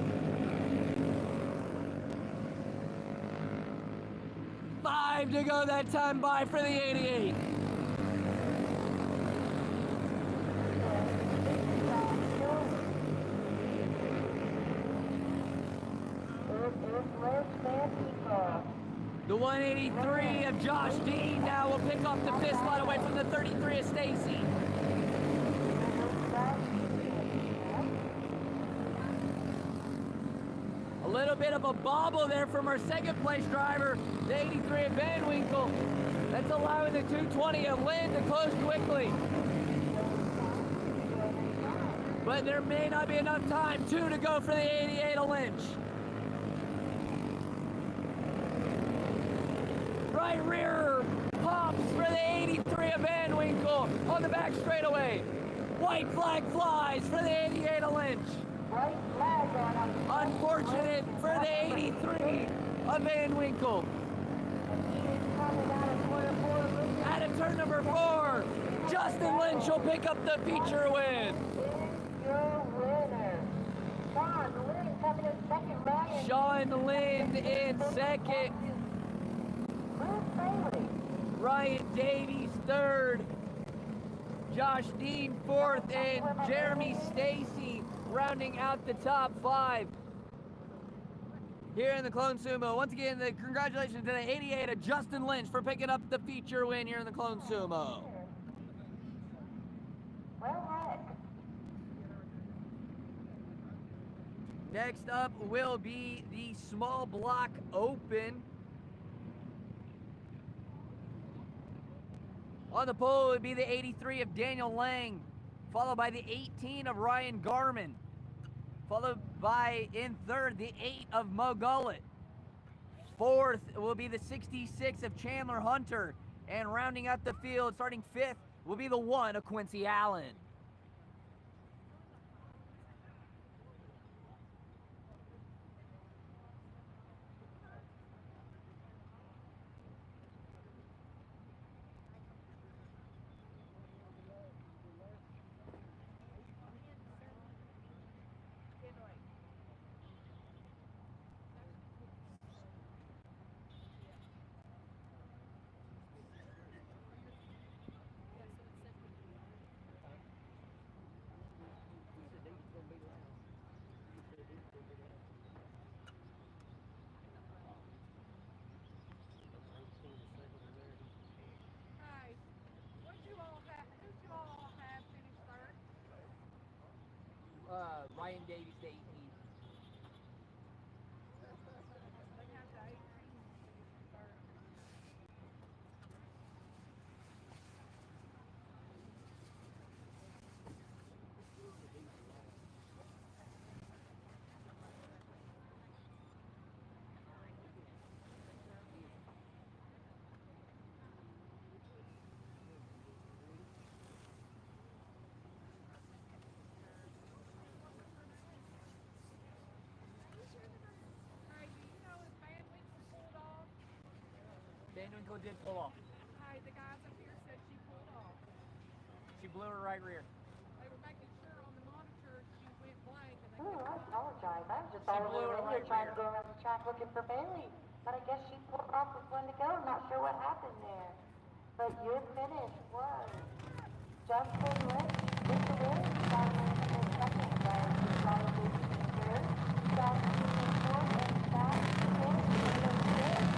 5 to go that time by for the 88. The 183 of Josh Dean now will pick up the 5th spot away from the 33 of Stacy. A little bit of a bobble there from our 2nd place driver, the 83 of Van Winkle. That's allowing the 220 of Lind to close quickly. But there may not be enough time. 2 to go for the 88 of Lynch. Right rear pops for the 83 of Van Winkle on the back straightaway. White flag flies for the 88 of Lynch. White flag on him. Unfortunate for the 83 of Van Winkle. Out of turn number 4, Justin Lynch will pick up the feature win. Your winner. Sean Lind coming in 2nd. Ryan. Sean Lind in 2nd. Ryan Davies 3rd. Josh Dean 4th, and Jeremy Stacy rounding out the top 5 here in the Clone Sumo. Once again, congratulations to the 88 of Justin Lynch for picking up the feature win here in the Clone Sumo. Well, heck. Next up will be the small block open. On the pole would be the 83 of Daniel Lang, followed by the 18 of Ryan Garman, followed by, in 3rd, the 8 of Mo Gullett, Fourth will be the 66 of Chandler Hunter. And rounding out the field, starting fifth, will be the 1 of Quincy Allen. Ryan Davies to 18. Van Winkle did pull off. Hi, the guys up here said she pulled off. She blew her right rear. They were making sure on the monitor she went blank and they Oh, I couldn't. apologize. I was just She all blew over her the right radio trying rear. to go around the track looking for Bailey. But I guess she pulled off with one to go. I'm not sure what happened there. But your finish was Justin Lynch with the win. Following in second by Ryan Davies in third. Johnson in fourth and Scott in fifth.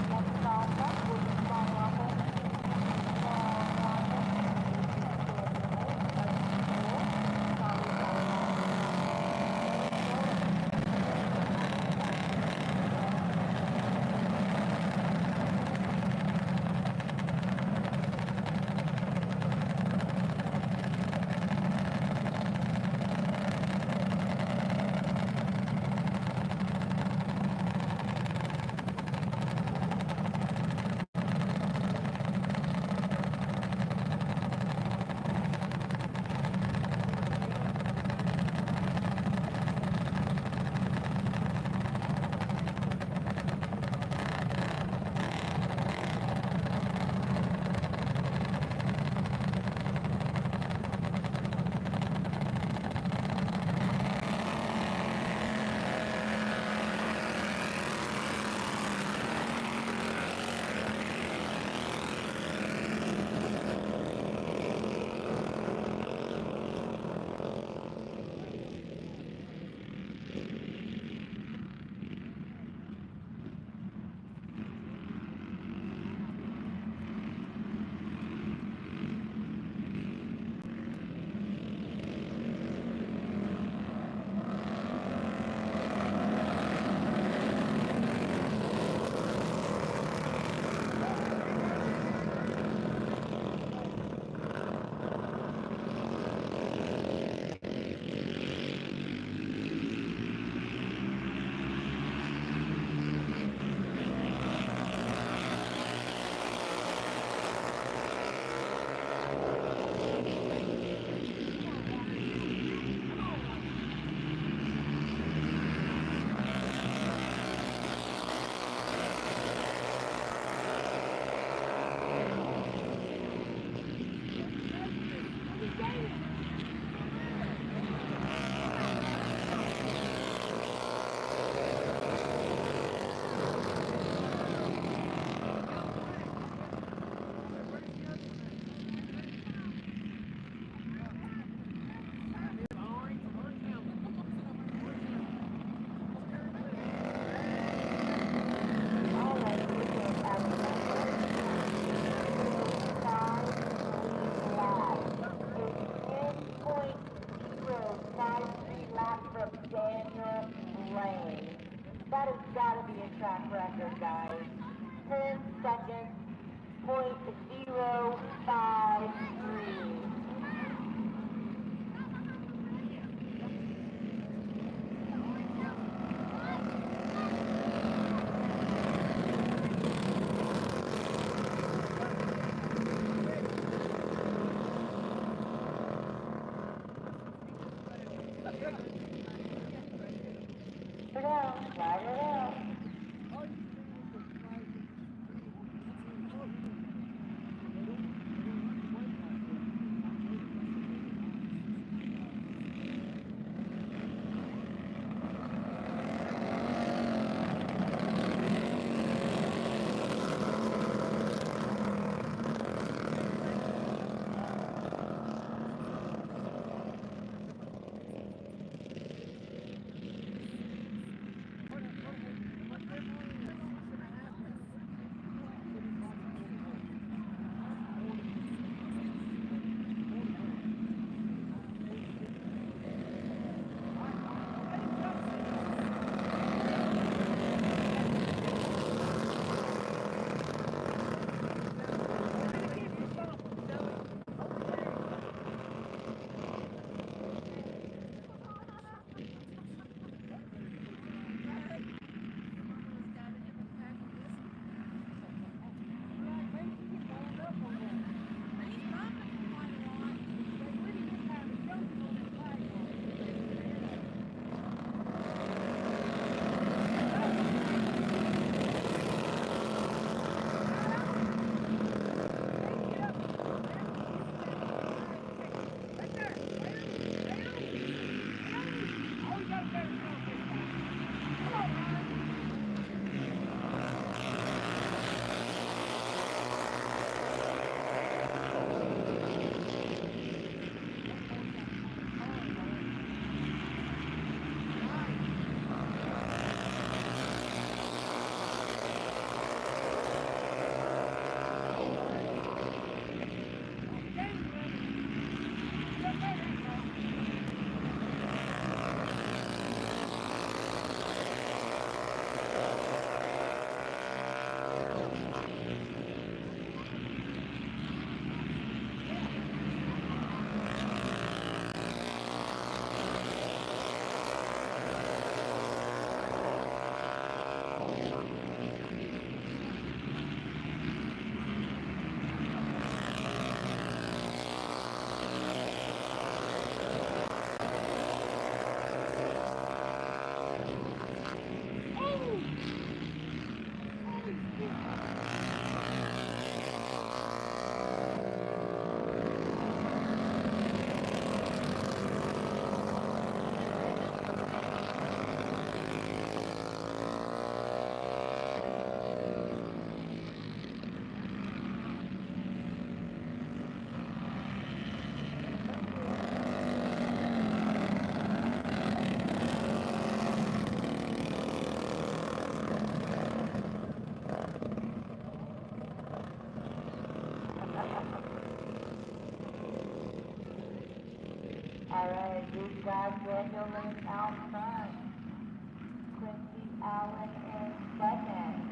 Next off up will be John Walker. That has got to be a track record, guys. 10 seconds, .053. We've got Daniel Lynn out front. Quincy Allen in second.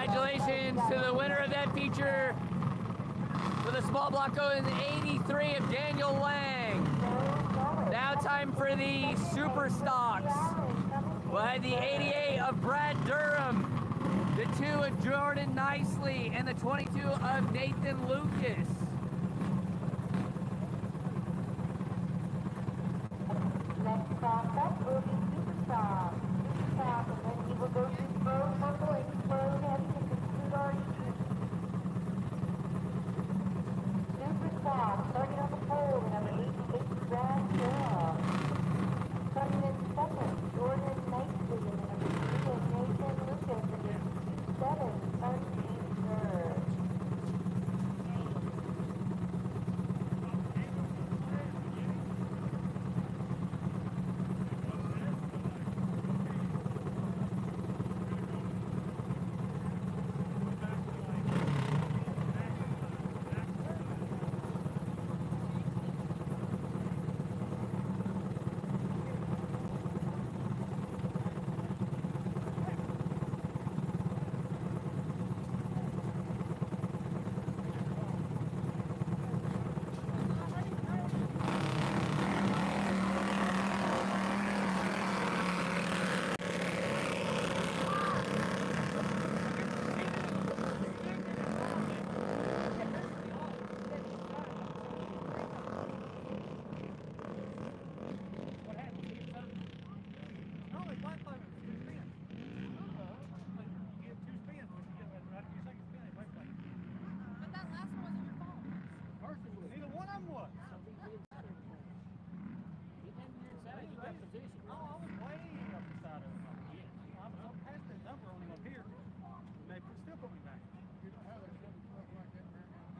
Congratulations to the winner of that feature for the small block going 83 of Daniel Lang. Now time for the Superstocks. We'll have the 88 of Brad Durham, the 2 of Jordan Nicely, and the 22 of Nathan Lucas. Next stop up will be Superstock. Superstock, and then he will go to Pro Purple and Pro Heavy to conclude our evening. Superstock, starting on the pole, the number 88, Brad Durham. Coming in second, Jordan Nicely, and the number 3 of Nathan Lucas, and the 7, Sunbeam third. But that last one wasn't your fault. Neither one of them was. Oh, I was way up the side of it. I was up past that number on him up here. And they still put me back. You don't have a stuff like that very much.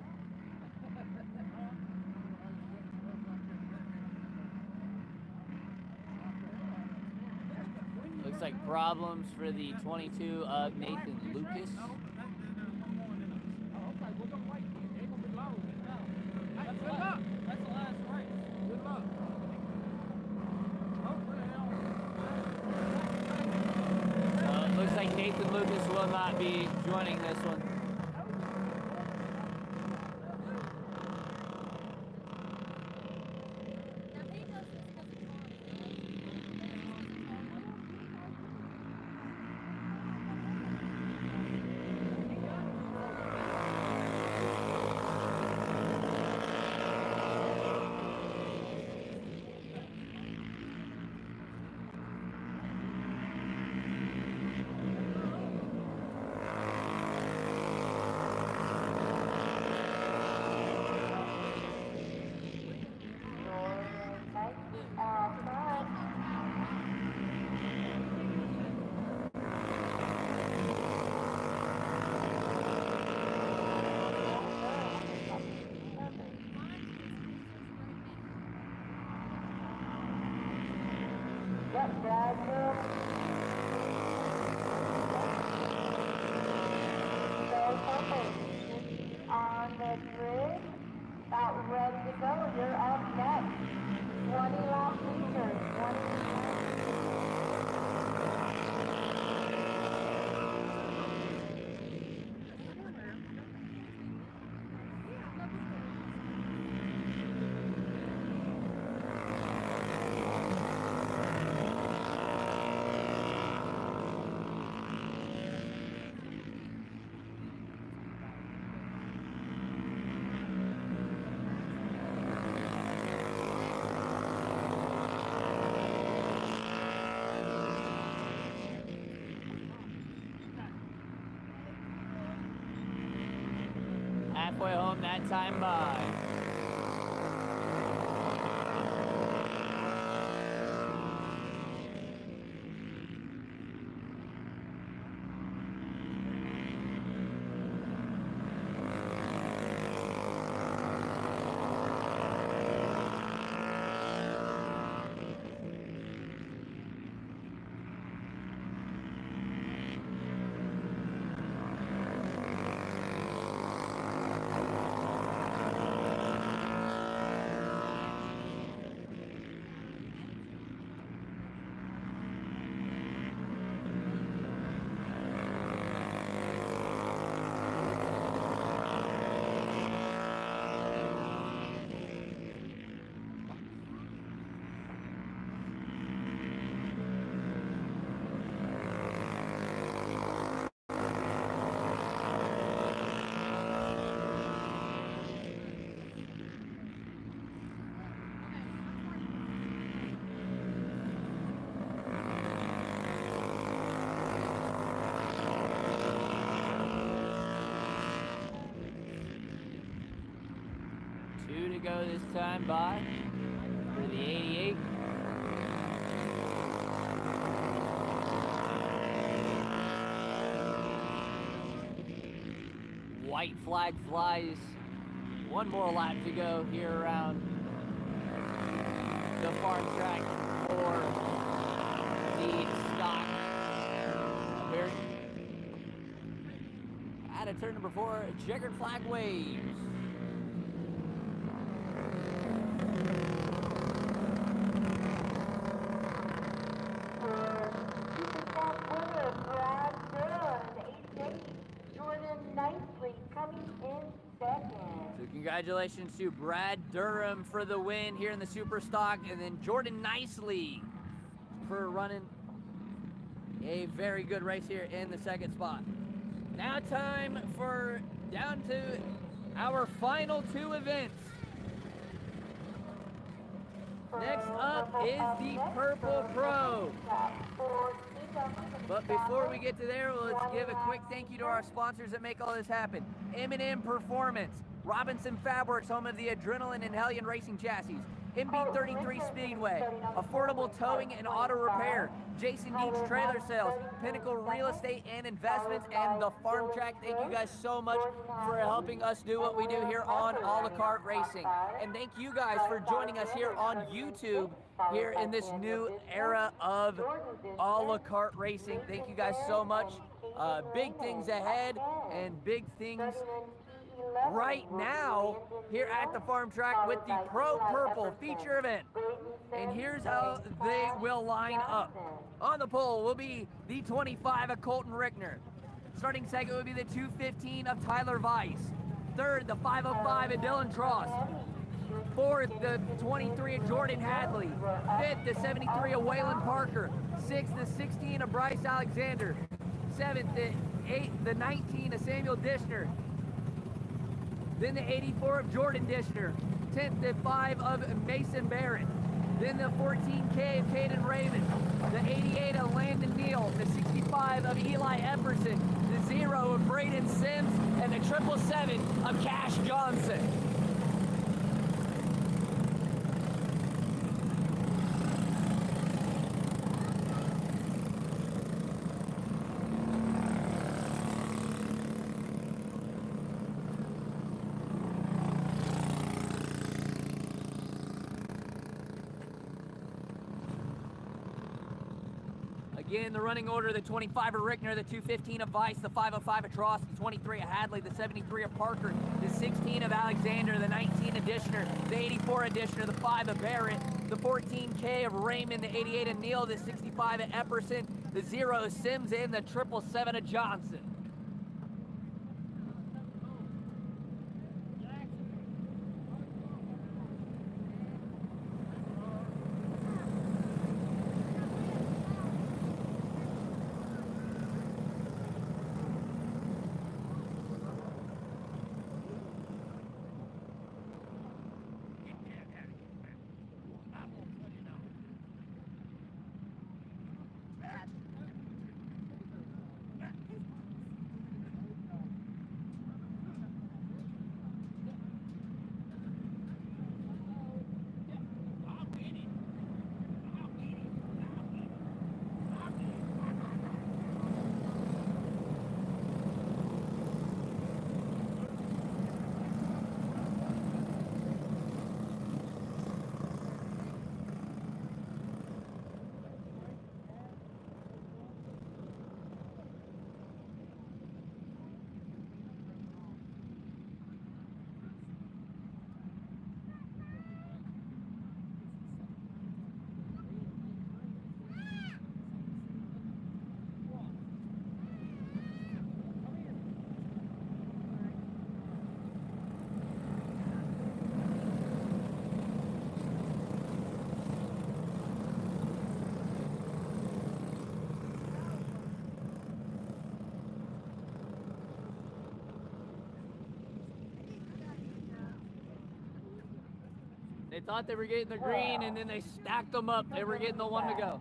Looks like problems for the 22 of Nathan Lucas. That's the last race. Good luck. It looks like Nathan Lucas will not be joining this one. Now he does this because it's hard. Yep, Brad Durham. So perfect. On the grid, about ready to go. You're up next. 20 lap leaders. 20. Halfway home that time by. to go this time by for the 88. White flag flies. One more lap to go here around the farm track for the stock here. At a turn number 4, checkered flag waves. Superstock winner, Brad Durham, 88. Jordan Nicely coming in second. So congratulations to Brad Durham for the win here in the Superstock, and then Jordan Nicely for running a very good race here in the second spot. Now time for down to our final 2 events. Next up is the Purple Pro. But before we get to there, let's give a quick thank you to our sponsors that make all this happen. M&M Performance, Robinson Fabworks, home of the Adrenaline and Hellion Racing Chassis, MB33 Speedway, Affordable Towing and Auto Repair, Jason Deeds Trailer Sales, Pinnacle Real Estate and Investments, and the Farm Track. Thank you guys so much for helping us do what we do here on A La Carte Racing. And thank you guys for joining us here on YouTube here in this new era of A La Carte Racing. Thank you guys so much. Big things ahead and big things right now here at the farm track with the Pro Purple feature event. And here's how they will line up. On the pole will be the 25 of Colton Rickner. Starting second will be the 215 of Tyler Weiss. Third, the 505 of Dylan Trost. Fourth, the 23 of Jordan Hadley. Fifth, the 73 of Waylon Parker. Sixth, the 16 of Bryce Alexander. Seventh, the 19 of Samuel Dishner. Then the 84 of Jordan Dishner. 10th, the 5 of Mason Barrett. Then the 14K of Caden Raven. The 88 of Landon Neal. The 65 of Eli Epperson. The 0 of Braden Sims. And the 777 of Cash Johnson. Again, the running order, the 25 of Rickner, the 215 of Weiss, the 505 of Trost, the 23 of Hadley, the 73 of Parker, the 16 of Alexander, the 19 of Dishner, the 84 of Dishner, the 5 of Barrett, the 14K of Raymond, the 88 of Neal, the 65 of Epperson, the 0 of Sims, and the 777 of Johnson. They thought they were getting the green, and then they stacked them up. They were getting the one to go.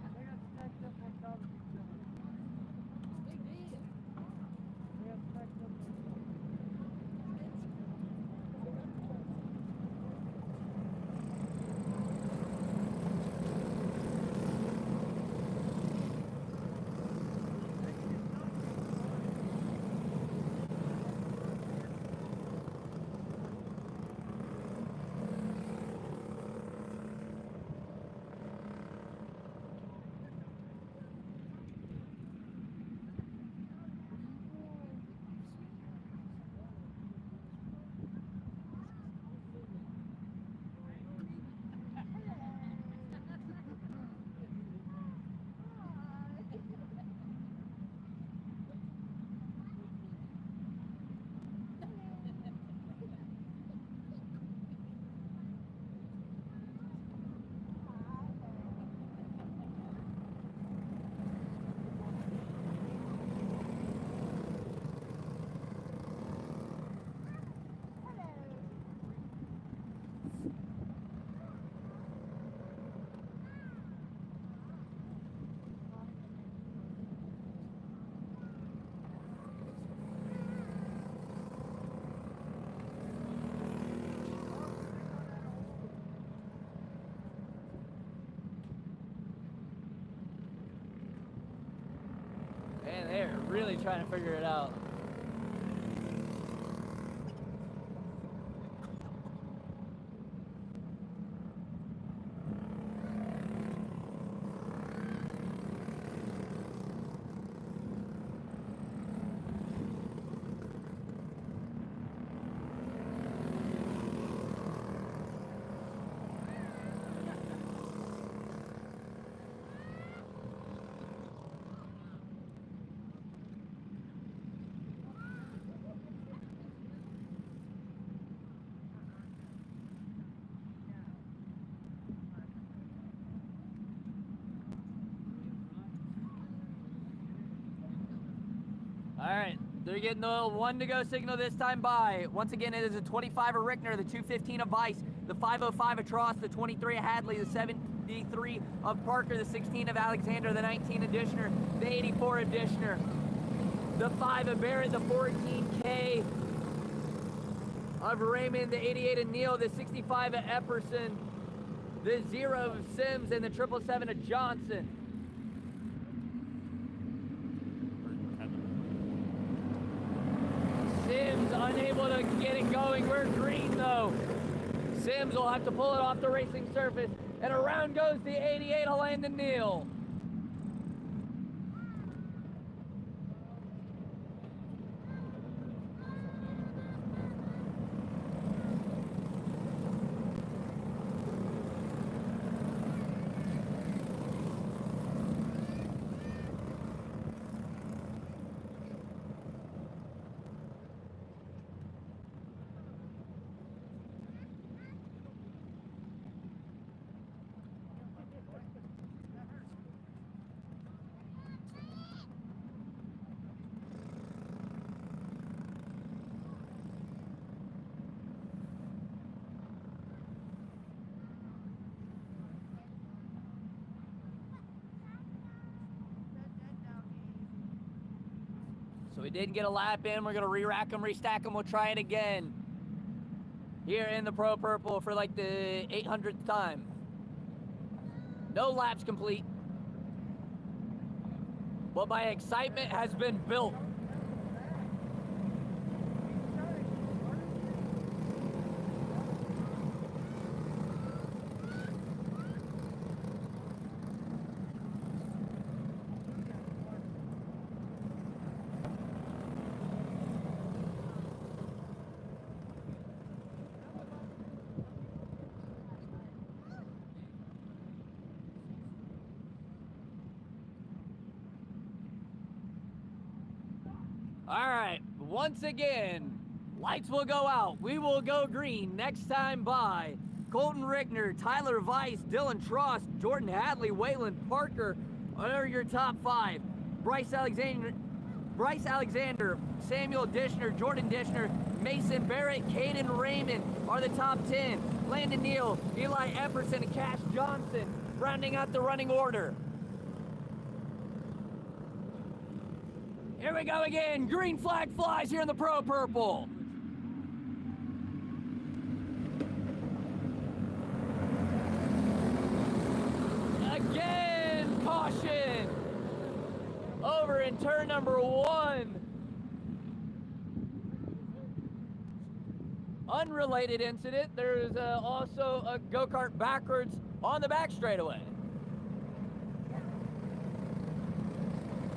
Man, they're really trying to figure it out. All right, they're getting the 1 to go signal this time by. Once again, it is a 25 of Rickner, the 215 of Vice, the 505 of Tross, the 23 of Hadley, the 73 of Parker, the 16 of Alexander, the 19 of Dishner, the 84 of Dishner, the 5 of Barrett, the 14K of Raymond, the 88 of Neal, the 65 of Epperson, the 0 of Sims, and the 777 of Johnson. Sims unable to get it going. We're green though. Sims will have to pull it off the racing surface, and around goes the 88 of Landon Neal. So we didn't get a lap in. We're gonna re-rack them, restack them. We'll try it again here in the Pro Purple for like the 800th time. No laps complete, but my excitement has been built. All right, once again, lights will go out. We will go green next time by Colton Rickner, Tyler Weiss, Dylan Tross, Jordan Hadley, Waylon Parker are your top 5. Bryce Alexander, Samuel Dishner, Jordan Dishner, Mason Barrett, Caden Raymond are the top 10. Landon Neal, Eli Epperson, and Cash Johnson rounding out the running order. Here we go again. Green flag flies here in the Pro Purple. Again, caution. Over in turn number 1. Unrelated incident. There's also a go-kart backwards on the back straightaway.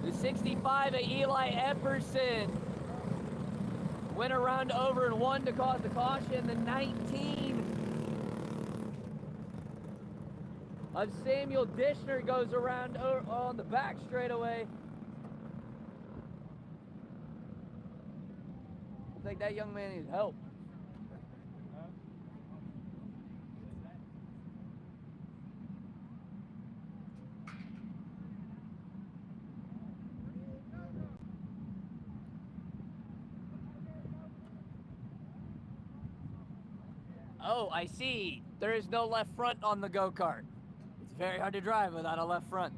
The 65 of Eli Epperson went around over in 1 to cause the caution. The 19 of Samuel Dishner goes around on the back straightaway. Looks like that young man needs help. Oh, I see. There is no left front on the go-kart. It's very hard to drive without a left front.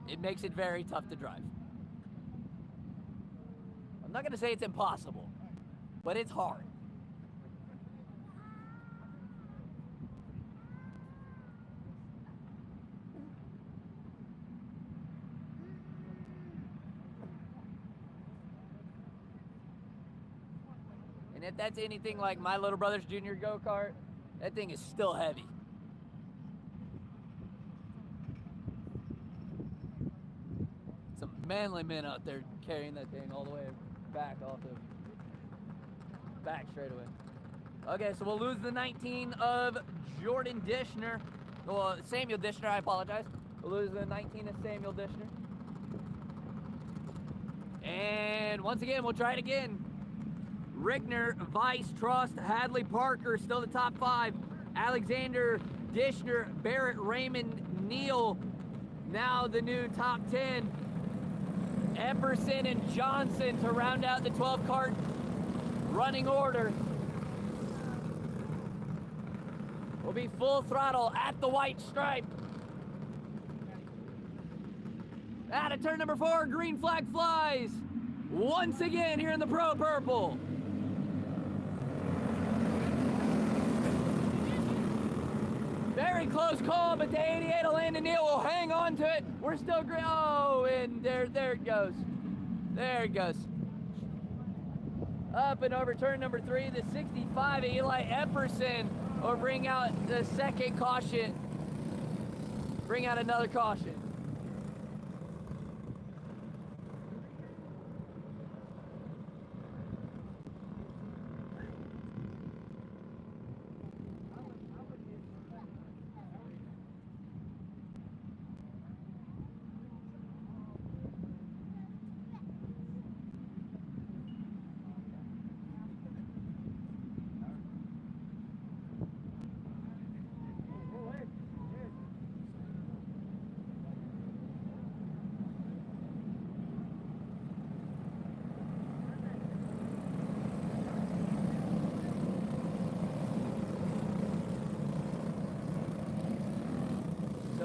It makes it very tough to drive. I'm not gonna say it's impossible, but it's hard. And if that's anything like my little brother's junior go-kart, that thing is still heavy. Some manly men out there carrying that thing all the way back off the back straightaway. Okay, so we'll lose the 19 of Jordan Dishner. Well, Samuel Dishner, I apologize. We'll lose the 19 of Samuel Dishner. And once again, we'll try it again. Rigner, Weiss, Trust, Hadley, Parker, still the top 5. Alexander, Dishner, Barrett, Raymond, Neal, now the new top 10. Epperson and Johnson to round out the 12 kart running order. We'll be full throttle at the white stripe. Out of turn number 4, green flag flies. Once again here in the Pro Purple. Very close call, but the 88 of Landon Neal will hang on to it. We're still green. Oh, and there it goes. There it goes. Up and over turn number 3, the 65 of Eli Epperson will bring out the second caution. Bring out another caution.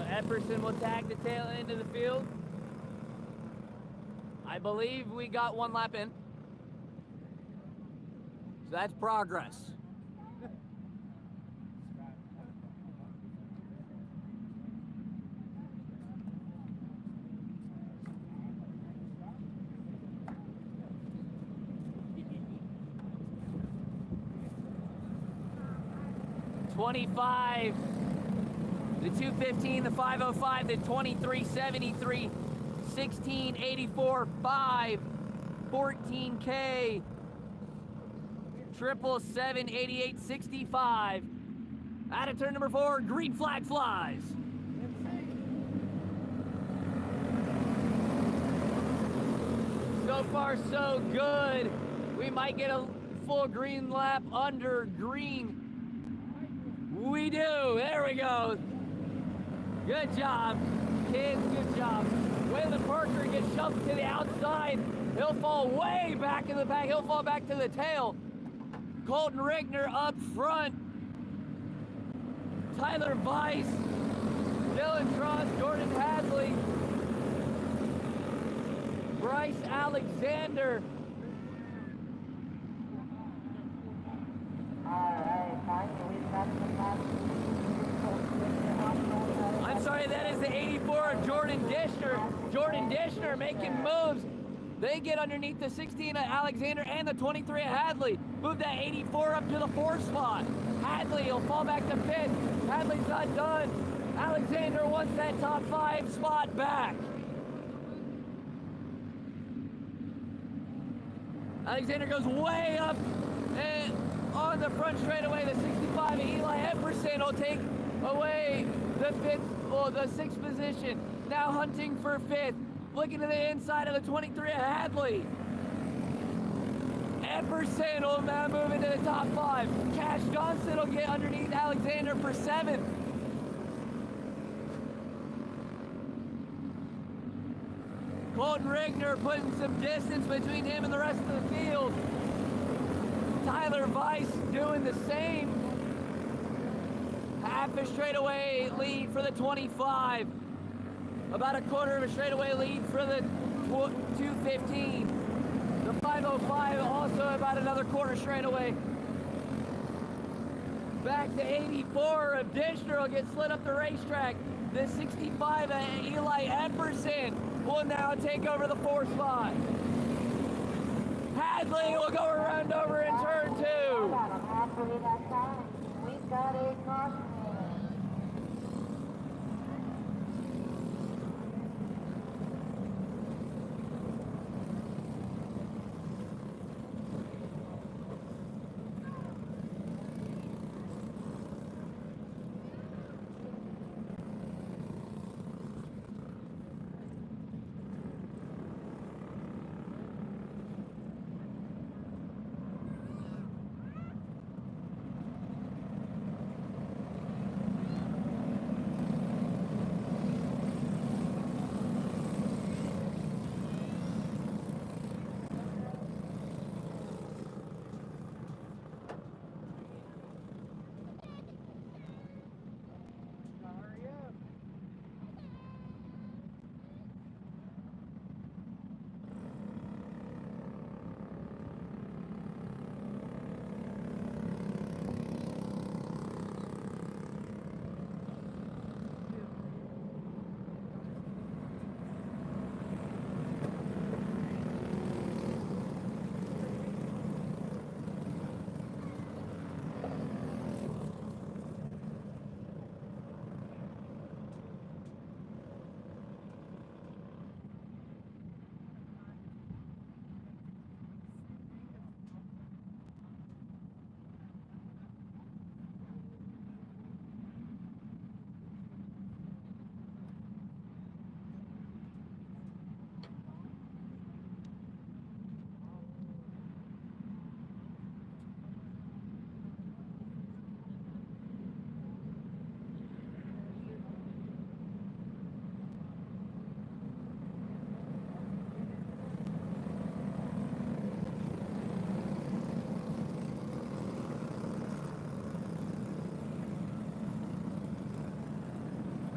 Epperson will tag the tail end of the field. I believe we got 1 lap in. So that's progress. '25. The 215, the 505, the 2373, 1684, 5, 14K, 777, 8865. Out of turn number 4, green flag flies. So far, so good. We might get a full green lap under green. We do. There we go. Good job, kids, good job. Waylon Parker gets shoved to the outside. He'll fall way back in the back. He'll fall back to the tail. Colton Rigner up front. Tyler Weiss, Dylan Cross, Jordan Hadley, Bryce Alexander. I'm sorry, that is the 84 of Jordan Dishner. Jordan Dishner making moves. They get underneath the 16 of Alexander and the 23 of Hadley. Move that 84 up to the 4 spot. Hadley will fall back to 5th. Hadley's not done. Alexander wants that top 5 spot back. Alexander goes way up and on the front straightaway. The 65 of Eli Epperson will take away the 6th position. Now hunting for 5th. Looking to the inside of the 23 of Hadley. Epperson will now move into the top 5. Cash Johnson will get underneath Alexander for 7th. Colton Rigner putting some distance between him and the rest of the field. Tyler Weiss doing the same. Half a straightaway lead for the 25. About a quarter of a straightaway lead for the 215. The 505 also about another quarter straightaway. Back to 84 of Dishner will get slid up the racetrack. The 65 of Eli Epperson will now take over the 4th spot. Hadley will go around over in turn 2. cautioning. Hurry up.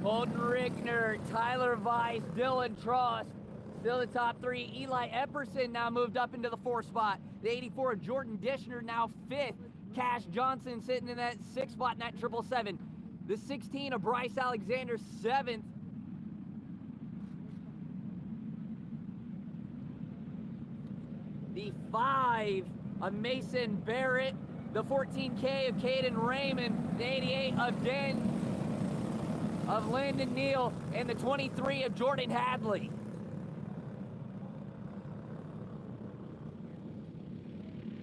Colton Rickner, Tyler Weiss, Dylan Trost, still the top three. Eli Epperson now moved up into the 4th spot. The 84 of Jordan Dishner now 5th. Cash Johnson sitting in that 6th spot in that 777. The 16 of Bryce Alexander 7th. The 5 of Mason Barrett. The 14K of Caden Raymond. The 88 of Landon Neal, and the 23 of Jordan Hadley.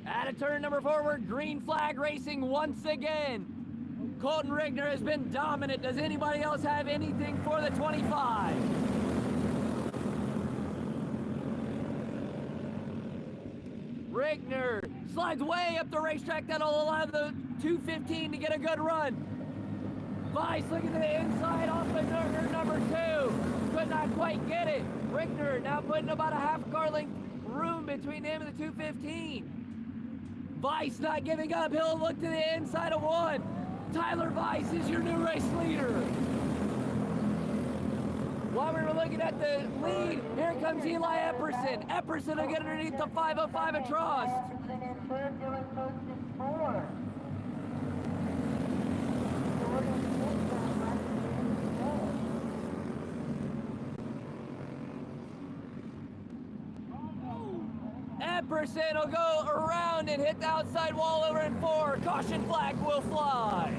At a turn number 4, we're green flag racing once again. Colton Rickner has been dominant. Does anybody else have anything for the 25? Rickner slides way up the racetrack. That'll allow the 215 to get a good run. Weiss looking to the inside off the number 2. Could not quite get it. Rickner now putting about a half car length room between him and the 215. Weiss not giving up. He'll look to the inside of 1. Tyler Weiss is your new race leader. While we were looking at the lead, here comes Eli Epperson. Epperson will get underneath the 505 of Trost. Epperson in third, Dylan Trost in 4th. Epperson will go around and hit the outside wall over in 4. Caution flag will fly.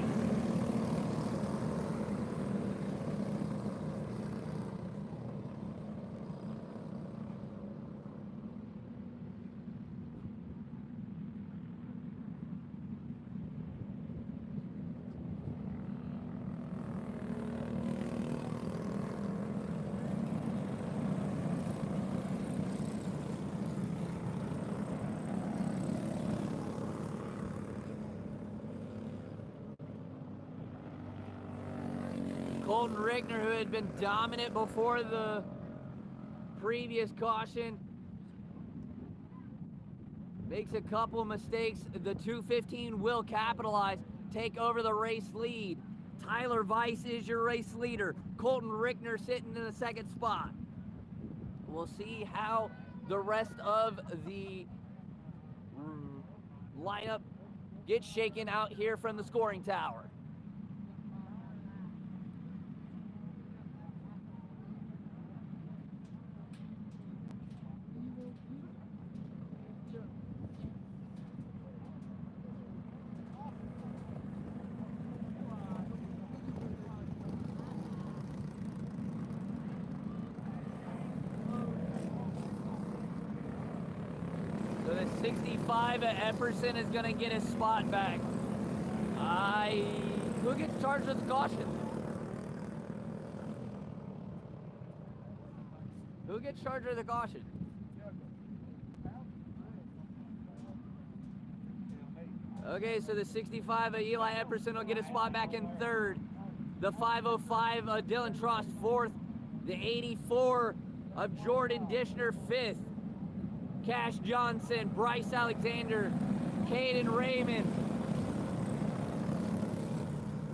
Colton Rickner, who had been dominant before the previous caution, makes a couple mistakes. The 215 will capitalize, take over the race lead. Tyler Weiss is your race leader. Colton Rickner sitting in the 2nd spot. We'll see how the rest of the lineup gets shaken out here from the scoring tower. 65 at Epperson is going to get his spot back. Who gets charged with caution? Who gets charged with a caution? Okay, so the 65 of Eli Epperson will get a spot back in third. The 505 of Dylan Trost fourth. The 84 of Jordan Dishner fifth. Cash Johnson, Bryce Alexander, Caden Raymond,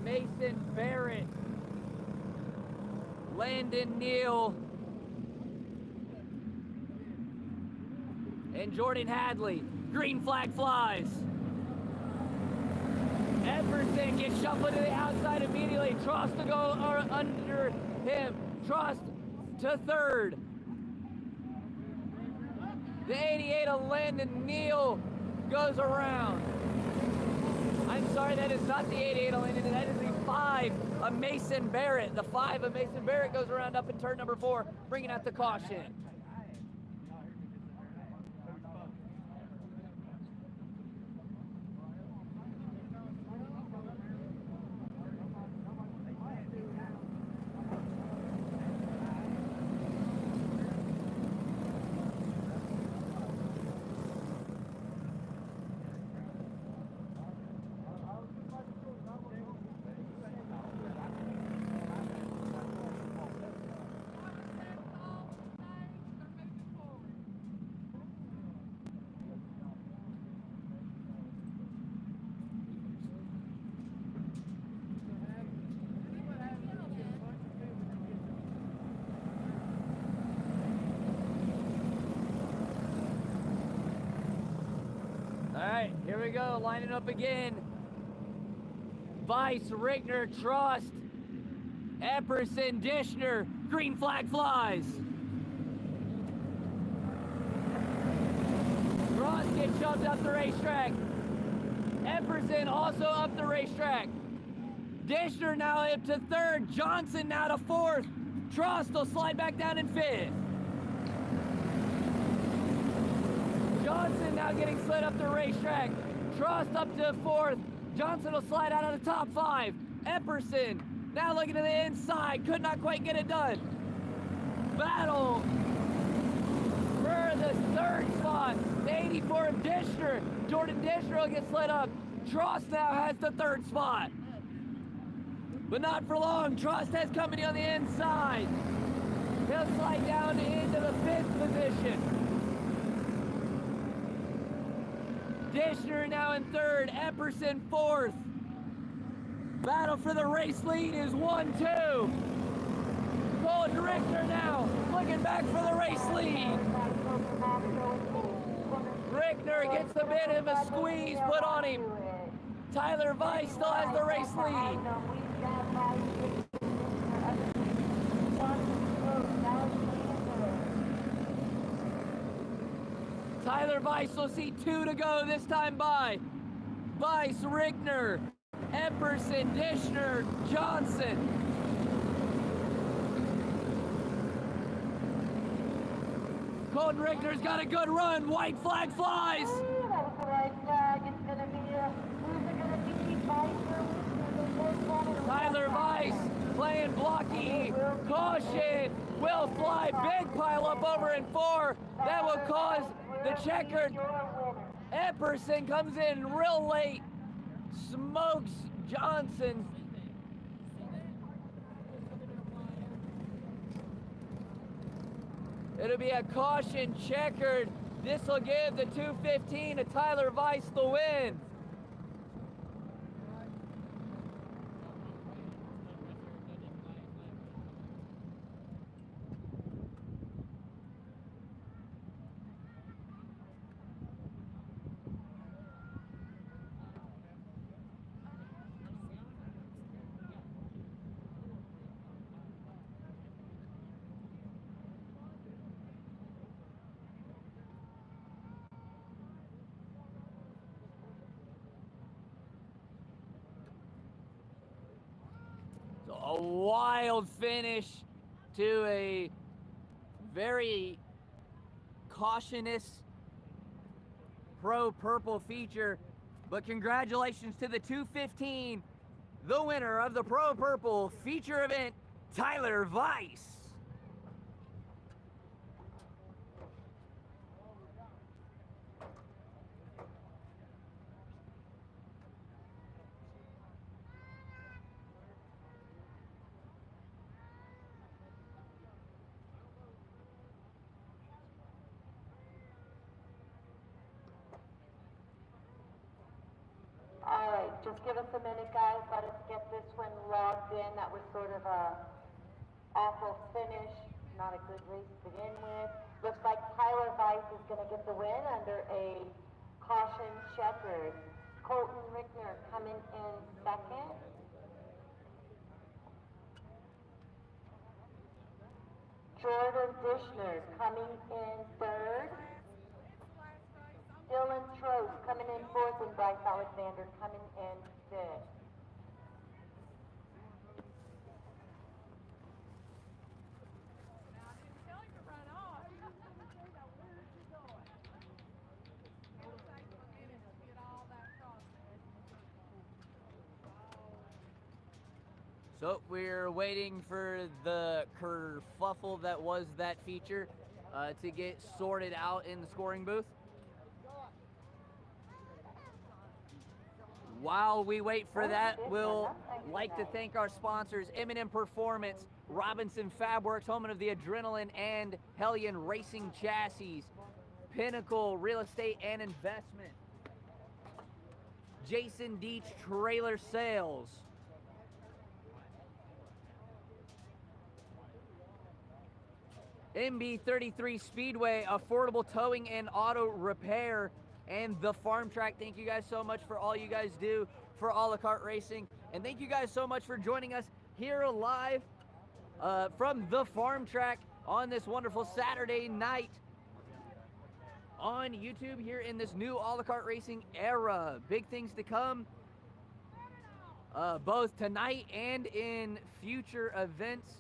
Mason Barrett, Landon Neal, and Jordan Hadley. Green flag flies. Epperson gets shuffled to the outside immediately. Trost to go under him. Trost to third. The 88 of Landon Neal goes around. I'm sorry, that is not the 88 of Landon, that is the 5 of Mason Barrett. The 5 of Mason Barrett goes around up in turn number 4, bringing out the caution. Alright, here we go, lining up again. Vice, Rickner, Trost, Epperson, Dishner, green flag flies. Trost gets shoved up the racetrack. Epperson also up the racetrack. Dishner now up to third, Johnson now to fourth. Trost will slide back down in fifth. Johnson now getting slid up the racetrack. Trost up to fourth. Johnson will slide out of the top 5. Epperson now looking to the inside. Could not quite get it done. Battle for the third spot. The 84 of Dishner. Jordan Dishner will get slid up. Trost now has the third spot. But not for long. Trost has company on the inside. He'll slide down into the 5th position. Dishner now in third, Epperson fourth. Battle for the race lead is 1-2. Colin Richter now looking back for the race lead. Richter gets a bit of a squeeze put on him. Tyler Weiss still has the race lead. Tyler Weiss will see 2 to go this time by. Weiss, Rickner, Epperson, Dishner, Johnson. Colton Rickner's got a good run. White flag flies. Tyler Weiss playing blocky. Caution will fly. Big pile up over in 4. That will cause the checkered. Epperson comes in real late. Smokes Johnson. It'll be a caution checkered. This will give the 215 to Tyler Weiss the win. A wild finish to a very cautious Pro Purple feature. But congratulations to the 215, the winner of the Pro Purple feature event, Tyler Weiss. All right, just give us a minute, guys. Let us get this one logged in. That was sort of a awful finish, not a good race to begin with. Looks like Tyler Weiss is going to get the win under a caution checkered. Colton Rickner coming in second. Jordan Dishner coming in third. Dylan Trost coming in fourth, and Bryce Alexander coming in fifth. Now, I didn't tell you to run off. Where's he going? It'll take him a minute to get all that processed. So we're waiting for the kerfuffle that was that feature to get sorted out in the scoring booth. While we wait for that, we'll like to thank our sponsors, M&M Performance, Robinson Fabworks, home of the Adrenaline and Hellion Racing Chassis, Pinnacle Real Estate and Investment, Jason Deach Trailer Sales, MB33 Speedway, Affordable Towing and Auto Repair, and the Farm Track. Thank you guys so much for all you guys do for a la carte racing, and thank you guys so much for joining us here live from the Farm Track on this wonderful Saturday night on YouTube here in this new a la carte racing era. Big things to come both tonight and in future events.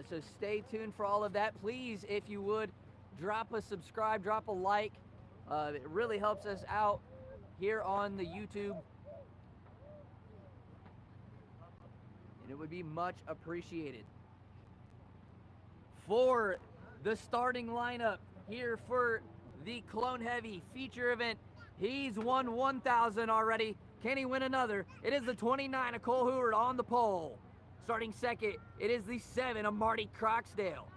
So stay tuned for all of that. Please, if you would, drop a subscribe, drop a like. It really helps us out here on the YouTube. And it would be much appreciated. For the starting lineup here for the Clone Heavy feature event, he's won 1,000 already. Can he win another? It is the 29 of Cole Heward on the pole. Starting second, it is the 7 of Marty Croxdale.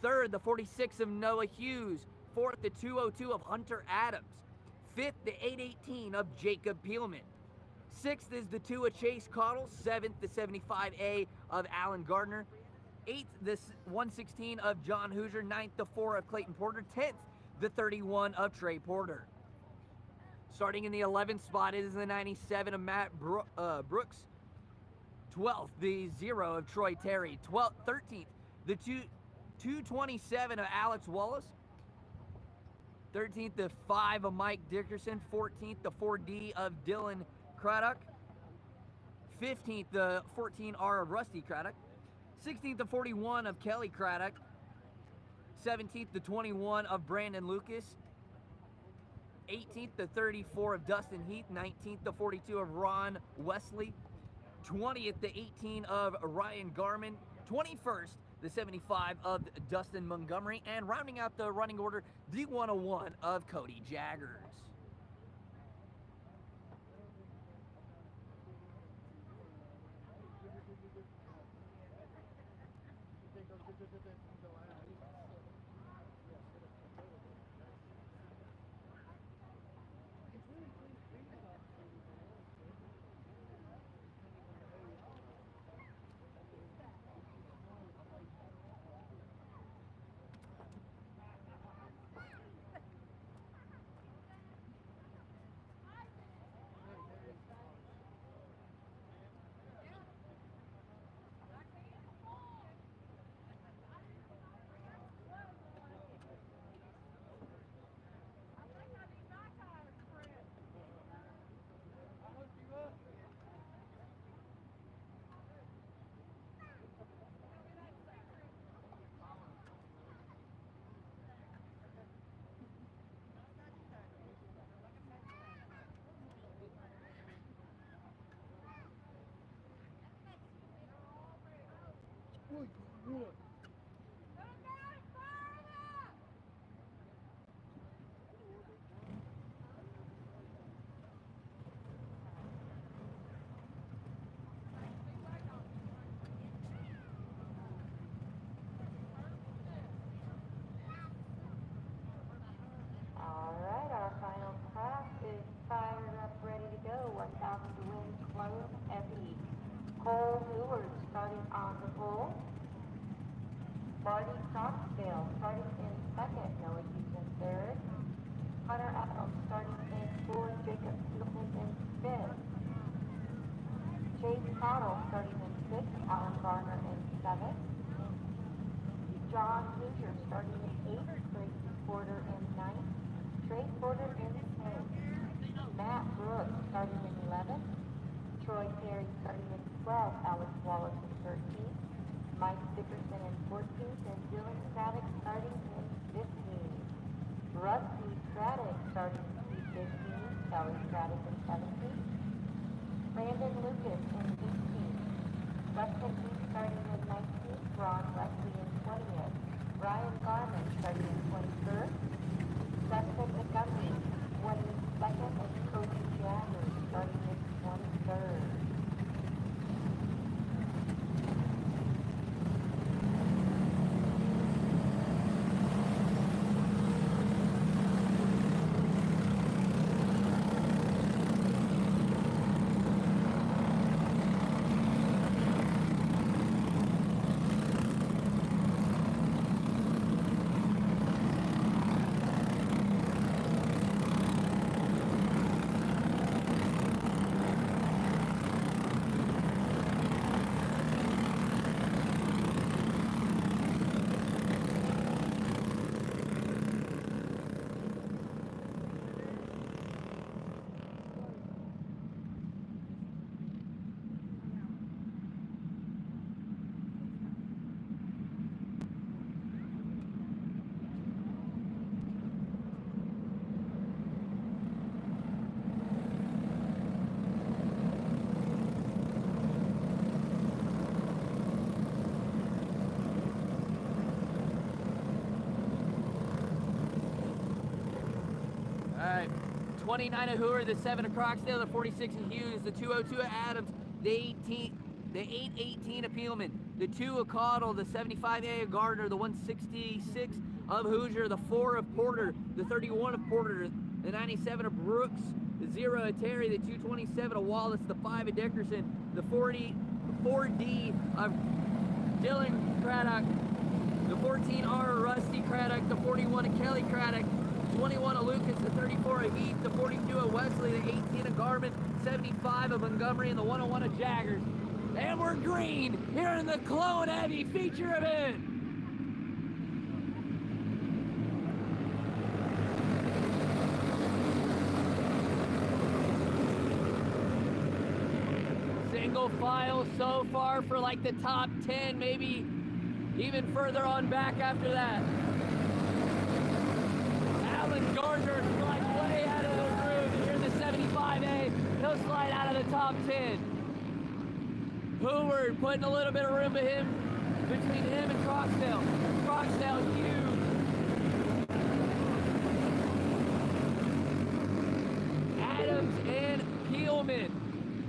Third, the 46 of Noah Hughes. Fourth, the 202 of Hunter Adams. Fifth, the 818 of Jacob Peelman. Sixth is the 2 of Chase Cottle. Seventh, the 75A of Alan Gardner. Eighth, the 116 of John Hoosier. Ninth, the 4 of Clayton Porter. 10th, the 31 of Trey Porter. Starting in the 11th spot is the 97 of Matt Brooks. 12th, the 0 of Troy Terry. 13th, the 227 of Alex Wallace. 13th, the 5 of Mike Dickerson. 14th, the 4D of Dylan Craddock. 15th, the 14R of Rusty Craddock. 16th, the 41 of Kelly Craddock. 17th, the 21 of Brandon Lucas. 18th, the 34 of Dustin Heath. 19th, the 42 of Ron Wesley. 20th, the 18 of Ryan Garman. 21st, the 75 of Dustin Montgomery. And rounding out the running order, the 101 of Cody Jaggers. Cole Heward starting on the pole. Marty Stockdale starting in second. Noah Houston third. Hunter Adams starting in fourth. Jacob Steelman in fifth. Chase Cottle starting in sixth. Alan Garner in seventh. John Hoosier starting in eighth. Tracy Porter in ninth. Trey Porter in tenth. Matt Brooks starting in 11th. Troy Perry starting in 12th. Alex Wallace in 13th. Mike Dickerson in 14th. And Dylan Craddock starting in 15th. Rusty Craddock starting in 15th. Kelly Craddock in 17th. Brandon Lucas in 18th. Dustin Heath starting in 19th. Ron Leslie in 20th. Ryan Garman starting in 21st. Dustin Montgomery 22nd. And Cody Jaggers starting in 23rd. All right, 29 of Hoover, the 7 of Croxdale, the 46 of Hughes, the 202 of Adams, the 818 of Peelman, the 2 of Caudle, the 75A of Gardner, the 166 of Hoosier, the 4 of Porter, the 31 of Porter, the 97 of Brooks, the 0 of Terry, the 227 of Wallace, the 5 of Dickerson, the 4D of Dylan Craddock, the 14R of Rusty Craddock, the 41 of Kelly Craddock, 21 of Lucas, the 34 of Heath, the 42 of Wesley, the 18 of Garmin, 75 of Montgomery, and the 101 of Jaggers. And we're green here in the Clone Heavy feature event. Single file so far for like the top 10, maybe even further on back after that. Alan Gardner slides way out of the groove. Here in the 75A, he'll slide out of the top 10. Hoover putting a little bit of room between him and Croxdale. Croxdale huge. Adams and Peelman.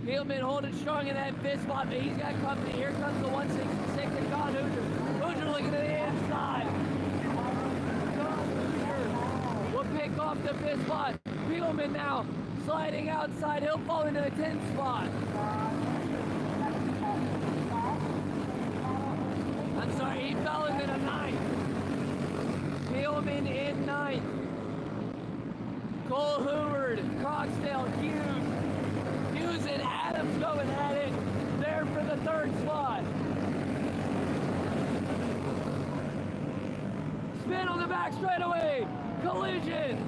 Peelman holding strong in that fifth spot, but he's got company. Here comes the 166 and John Hoosier. Hoosier looking to the inside. Will pick off the fifth spot. Peelman now sliding outside. He'll fall into the 10th spot. I'm sorry, he fell into the 9th. Peelman in 9th. Cole Hoover, Croxdale, Hughes and Adams going at it there for the 3rd spot. Spin on the back straightaway. Collision.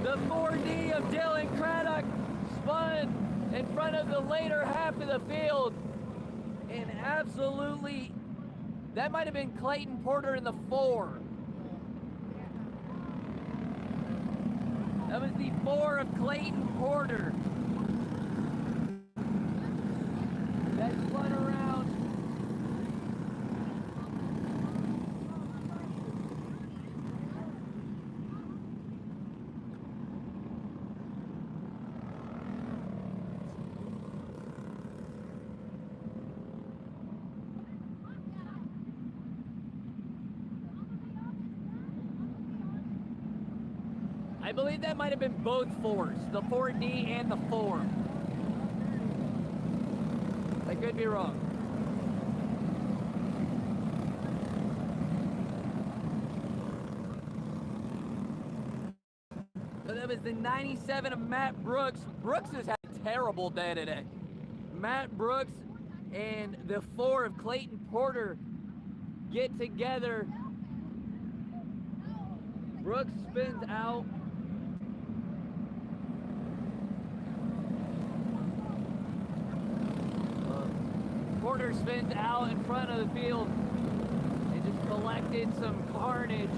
The 4D of Dylan Craddock spun in front of the later half of the field. And absolutely, that might have been Clayton Porter in the 4. That was the 4 of Clayton Porter. That spun around. I I believe that might have been both 4s, the 4D and the 4. I could be wrong. So that was the 97 of Matt Brooks. Brooks has had a terrible day today. Matt Brooks and the 4 of Clayton Porter get together. Brooks spins out. Porter spins out in front of the field and just collected some carnage.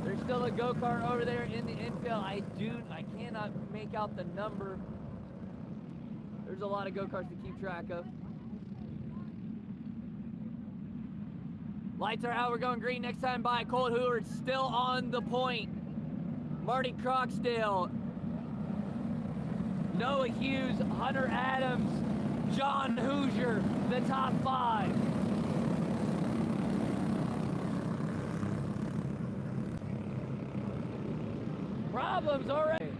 There's still a go-kart over there in the infield. I cannot make out the number. There's a lot of go-karts to keep track of. Lights are out, we're going green next time by. Colt Heward still on the point. Marty Croxdale, Noah Hughes, Hunter Adams, John Hoosier, the top 5. Problems already.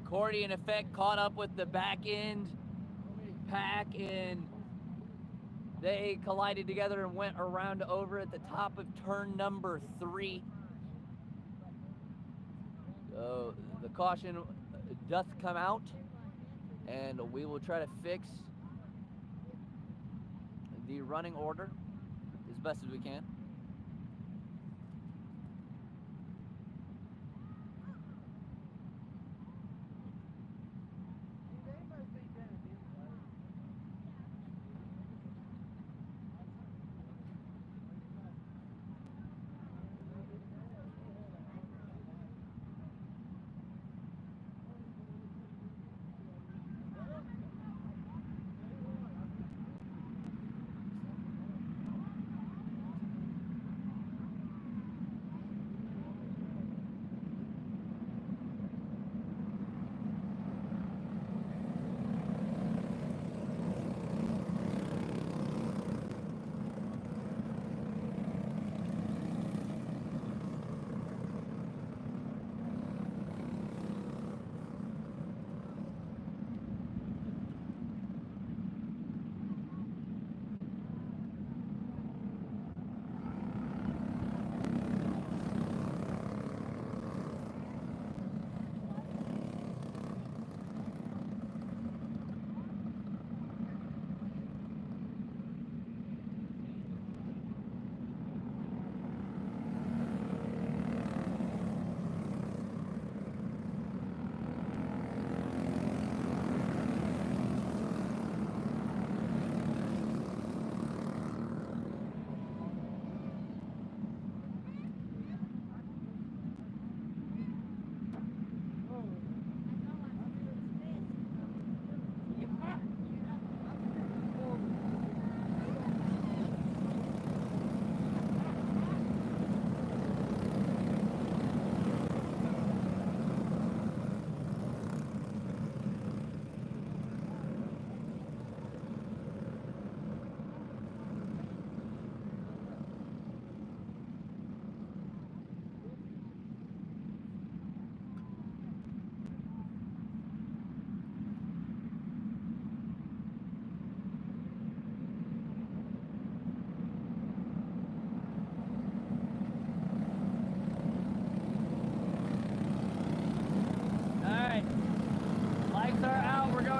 Accordion effect caught up with the back end pack, and they collided together and went around over at the top of turn number 3. So the caution doth come out, and we will try to fix the running order as best as we can.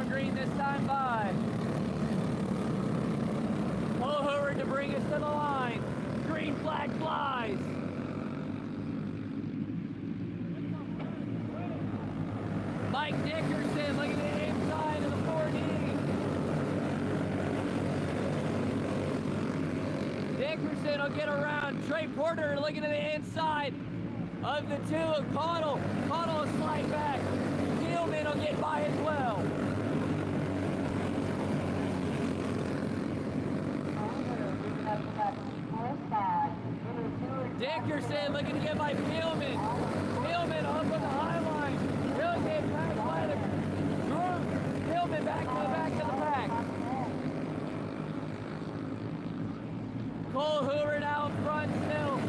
Green this time by. Cole Hoover to bring us to the line. Green flag flies. Mike Dickerson looking at the inside of the 4D. Dickerson will get around. Trey Porter looking at the inside of the 2 of Connell. Connell will slide back. Gilman will get by as well. Dickerson looking to get by Peelman. Peelman up on the high line. He'll get passed by the group. Peelman back to the back of the pack. Cole Hoover now in front still.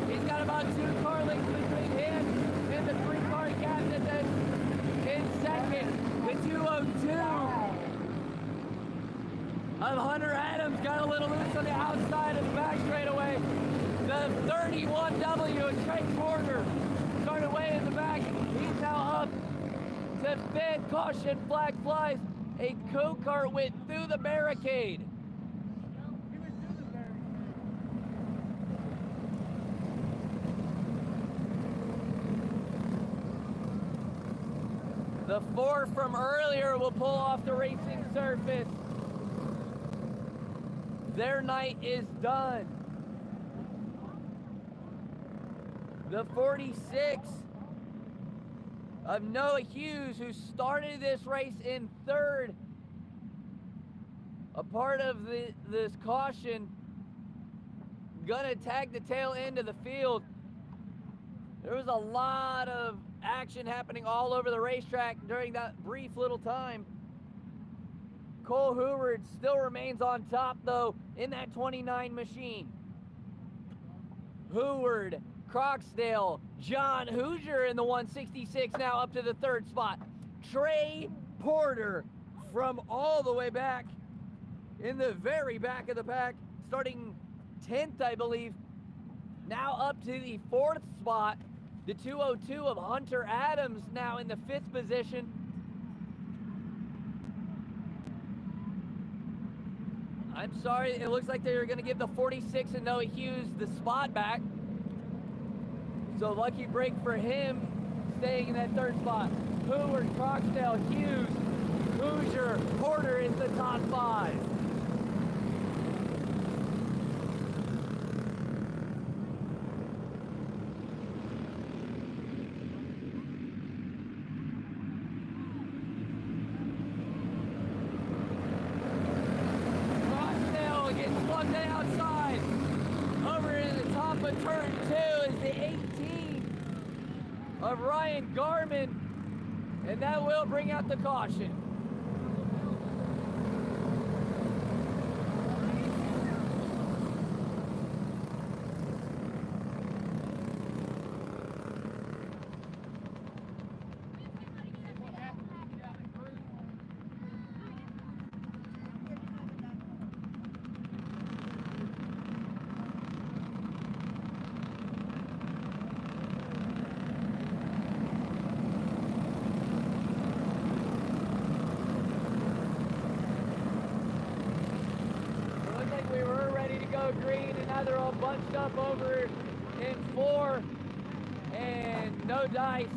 He's got about 2 car lengths between him and the 3-car captain that's in second. The 202 of Hunter Adams got a little loose on the outside of the back straightaway. The 31W of Trey Porter started way in the back. He's now up to 5th. Caution flag flies. A go-kart went through the barricade. The 4 from earlier will pull off the racing surface. Their night is done. The 46 of Noah Hughes, who started this race in 3rd, a part of this caution, gonna tag the tail end of the field. There was a lot of action happening all over the racetrack during that brief little time. Cole Hoover still remains on top though in that 29 machine. Hoover, Croxdale, John Hoosier in the 166 now up to the 3rd spot. Trey Porter from all the way back in the very back of the pack, starting 10th I believe, now up to the 4th spot. The 202 of Hunter Adams now in the 5th position. I'm sorry, it looks like they're going to give the 46 and Noah Hughes the spot back. So lucky break for him, staying in that 3rd spot. Hoover, Croxdale, Hughes, Hoosier, Porter is the top 5. Turn 2 is the 18 of Ryan Garman, and that will bring out the caution. Green, and now they're all bunched up over in 4 and no dice.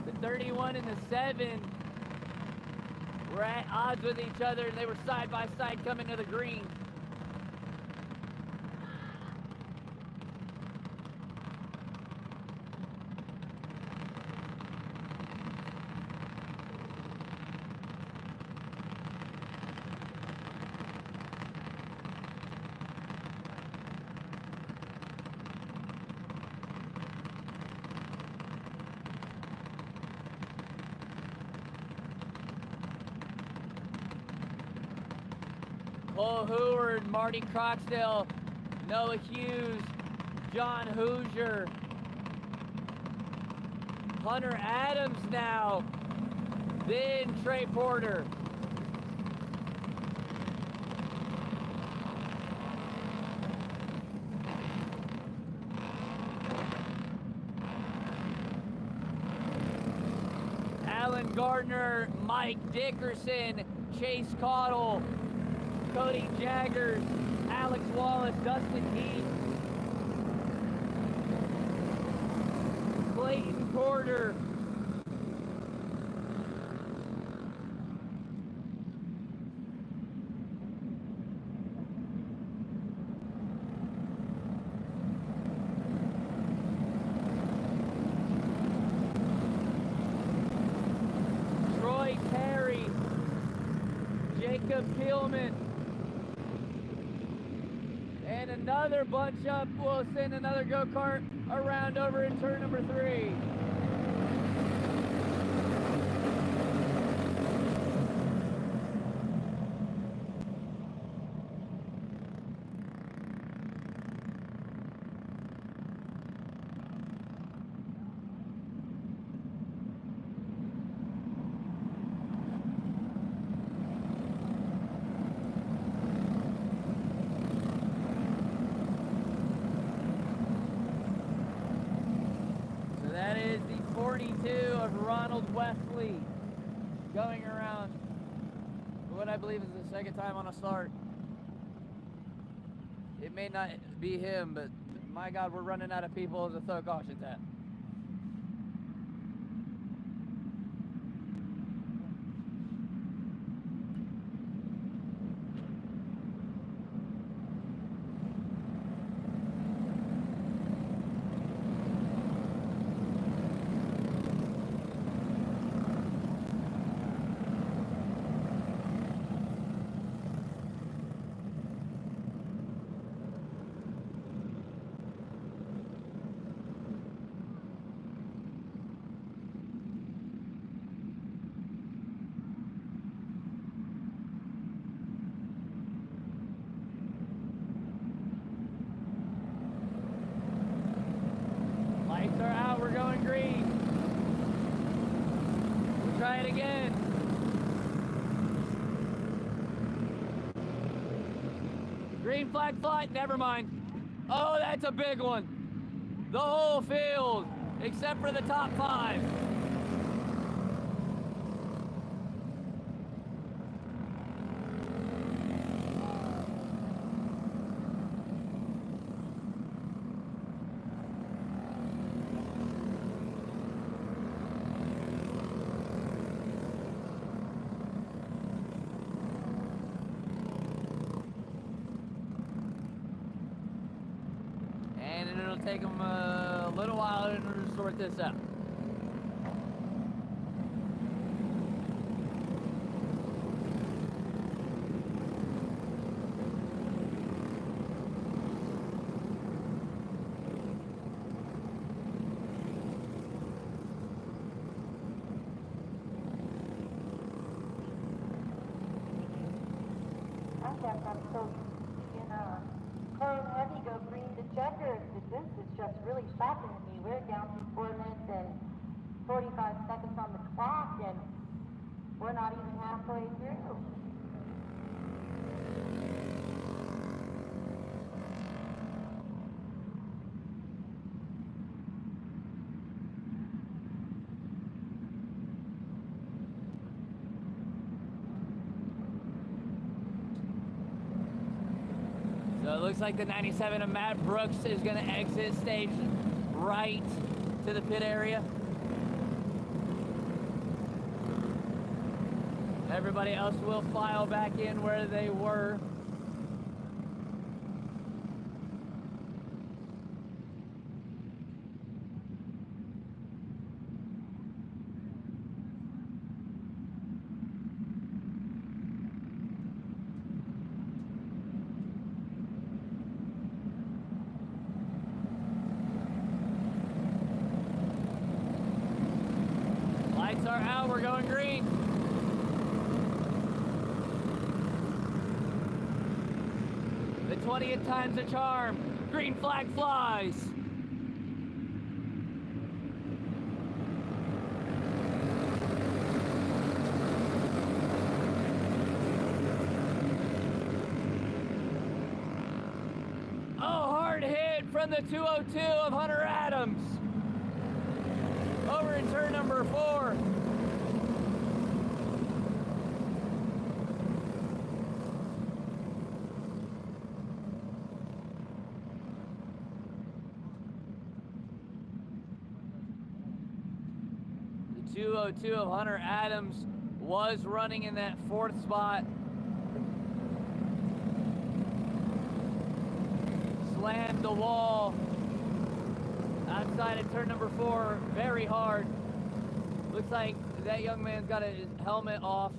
The 31 and the 7 were at odds with each other, and they were side by side coming to the green. Cole Hoover, Marty Croxdale, Noah Hughes, John Hoosier, Hunter Adams now, then Trey Porter. Alan Gardner, Mike Dickerson, Chase Cottle, Cody Jaggers, Alex Wallace, Dustin Heath, Clayton Porter, of Peelman. And another bunch up will send another go-kart around over in turn number 3. That is the 42 of Ronald Wesley going around what I believe is the second time on a start. It may not be him, but my God, we're running out of people to throw cautions at. Lights are out, we're going green. We'll try it again. Green flag flight, never mind. Oh, that's a big one. The whole field, except for the top 5. And it'll take them a little while in order to sort this out. I guess I'm so in Clone Heavy go green to checkers. This is just really shocking to me. We're down to 4 minutes and 45 seconds on the clock, and we're not even halfway through. So it looks like the 97 of Matt Brooks is going to exit stage right to the pit area. Everybody else will file back in where they were. Lights are out, we're going green. The 20th time's a charm. Green flag flies. Oh, hard hit from the 202 of Hunter Adams. Over in turn number 4. The 202 of Hunter Adams was running in that 4th spot. Slammed the wall outside of turn number 4 very hard. Looks like that young man's got his helmet off.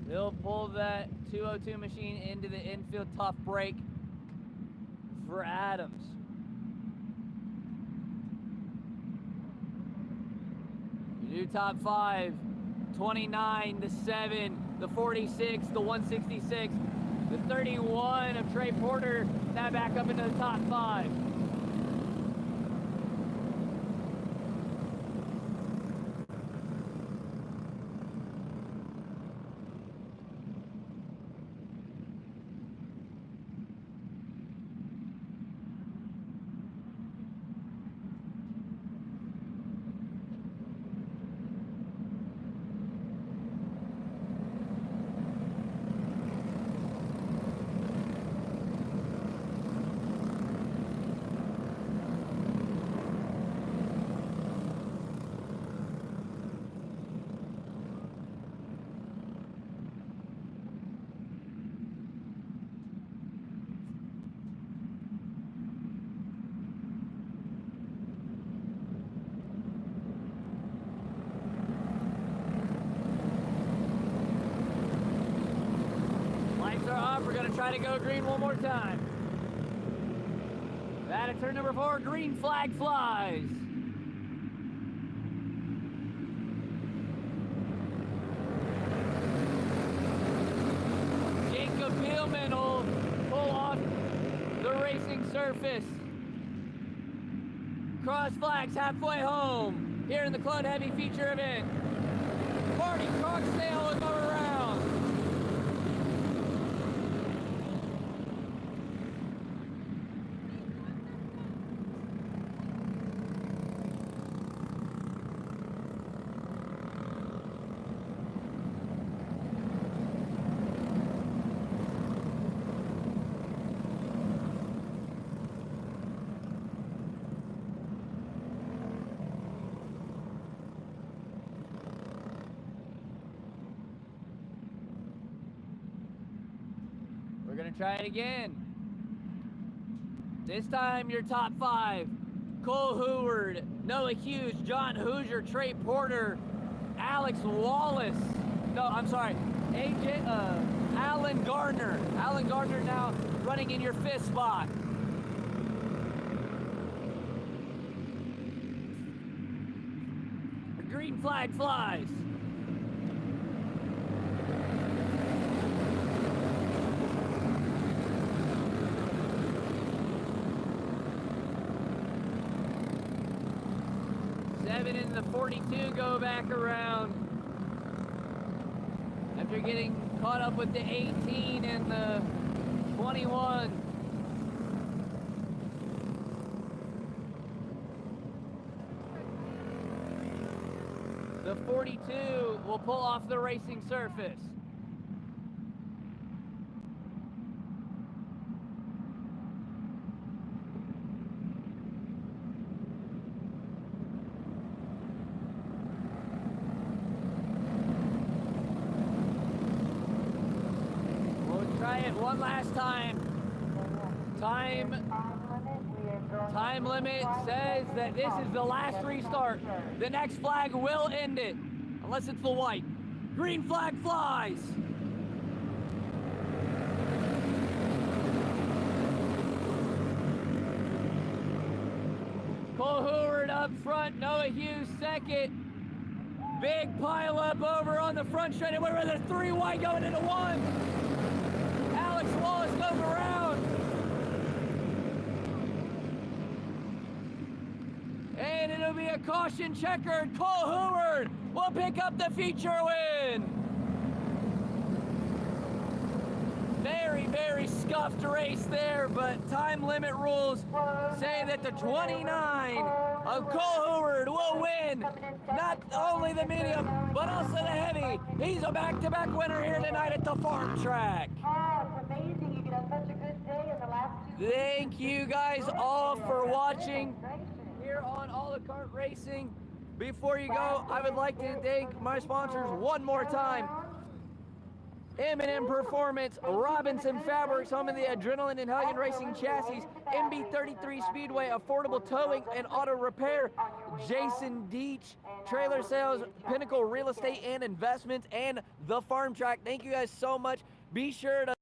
He'll pull that 202 machine into the infield tough break for Adams. New top 5, 29, the 7, the 46, the 166, the 31 of Trey Porter, now back up into the top 5. We're gonna try to go green one more time. That at turn number 4, green flag flies. Jacob Peelman will pull off the racing surface. Cross flags halfway home here in the Club Heavy feature event. Marty Croxdale is over around. We're gonna try it again. This time your top 5. Cole Heward, Noah Hughes, John Hoosier, Trey Porter, Alex Wallace. No, I'm sorry. Alan Gardner. Alan Gardner now running in your 5th spot. The green flag flies. And the 42 go back around after getting caught up with the 18 and the 21. The 42 will pull off the racing surface. One last time. Time limit says that this is the last restart. The next flag will end it, unless it's the white. Green flag flies. Cole Heward up front, Noah Hughes second. Big pile up over on the front straight away where there's 3 white going into 1. Alex Wallace goes around. And it'll be a caution checkered. Cole Heward will pick up the feature win. Very, very scuffed race there, but time limit rules say that the 29 of Cole Heward will win not only the medium, but also the heavy. He's a back-to-back winner here tonight at the farm track. Amazing. You could have such a good day in the last 2 weeks. Thank you guys all for watching here on A La Carte Racing. Before you go, I would like to thank my sponsors one more time. M&M Performance, Robinson Fabrics, home of the Adrenaline and Hellion Racing Chassis, MB33 Speedway, Affordable Towing and Auto Repair, Jason Deach, Trailer Sales, Pinnacle Real Estate and Investments, and The Farm Track. Thank you guys so much. Be sure to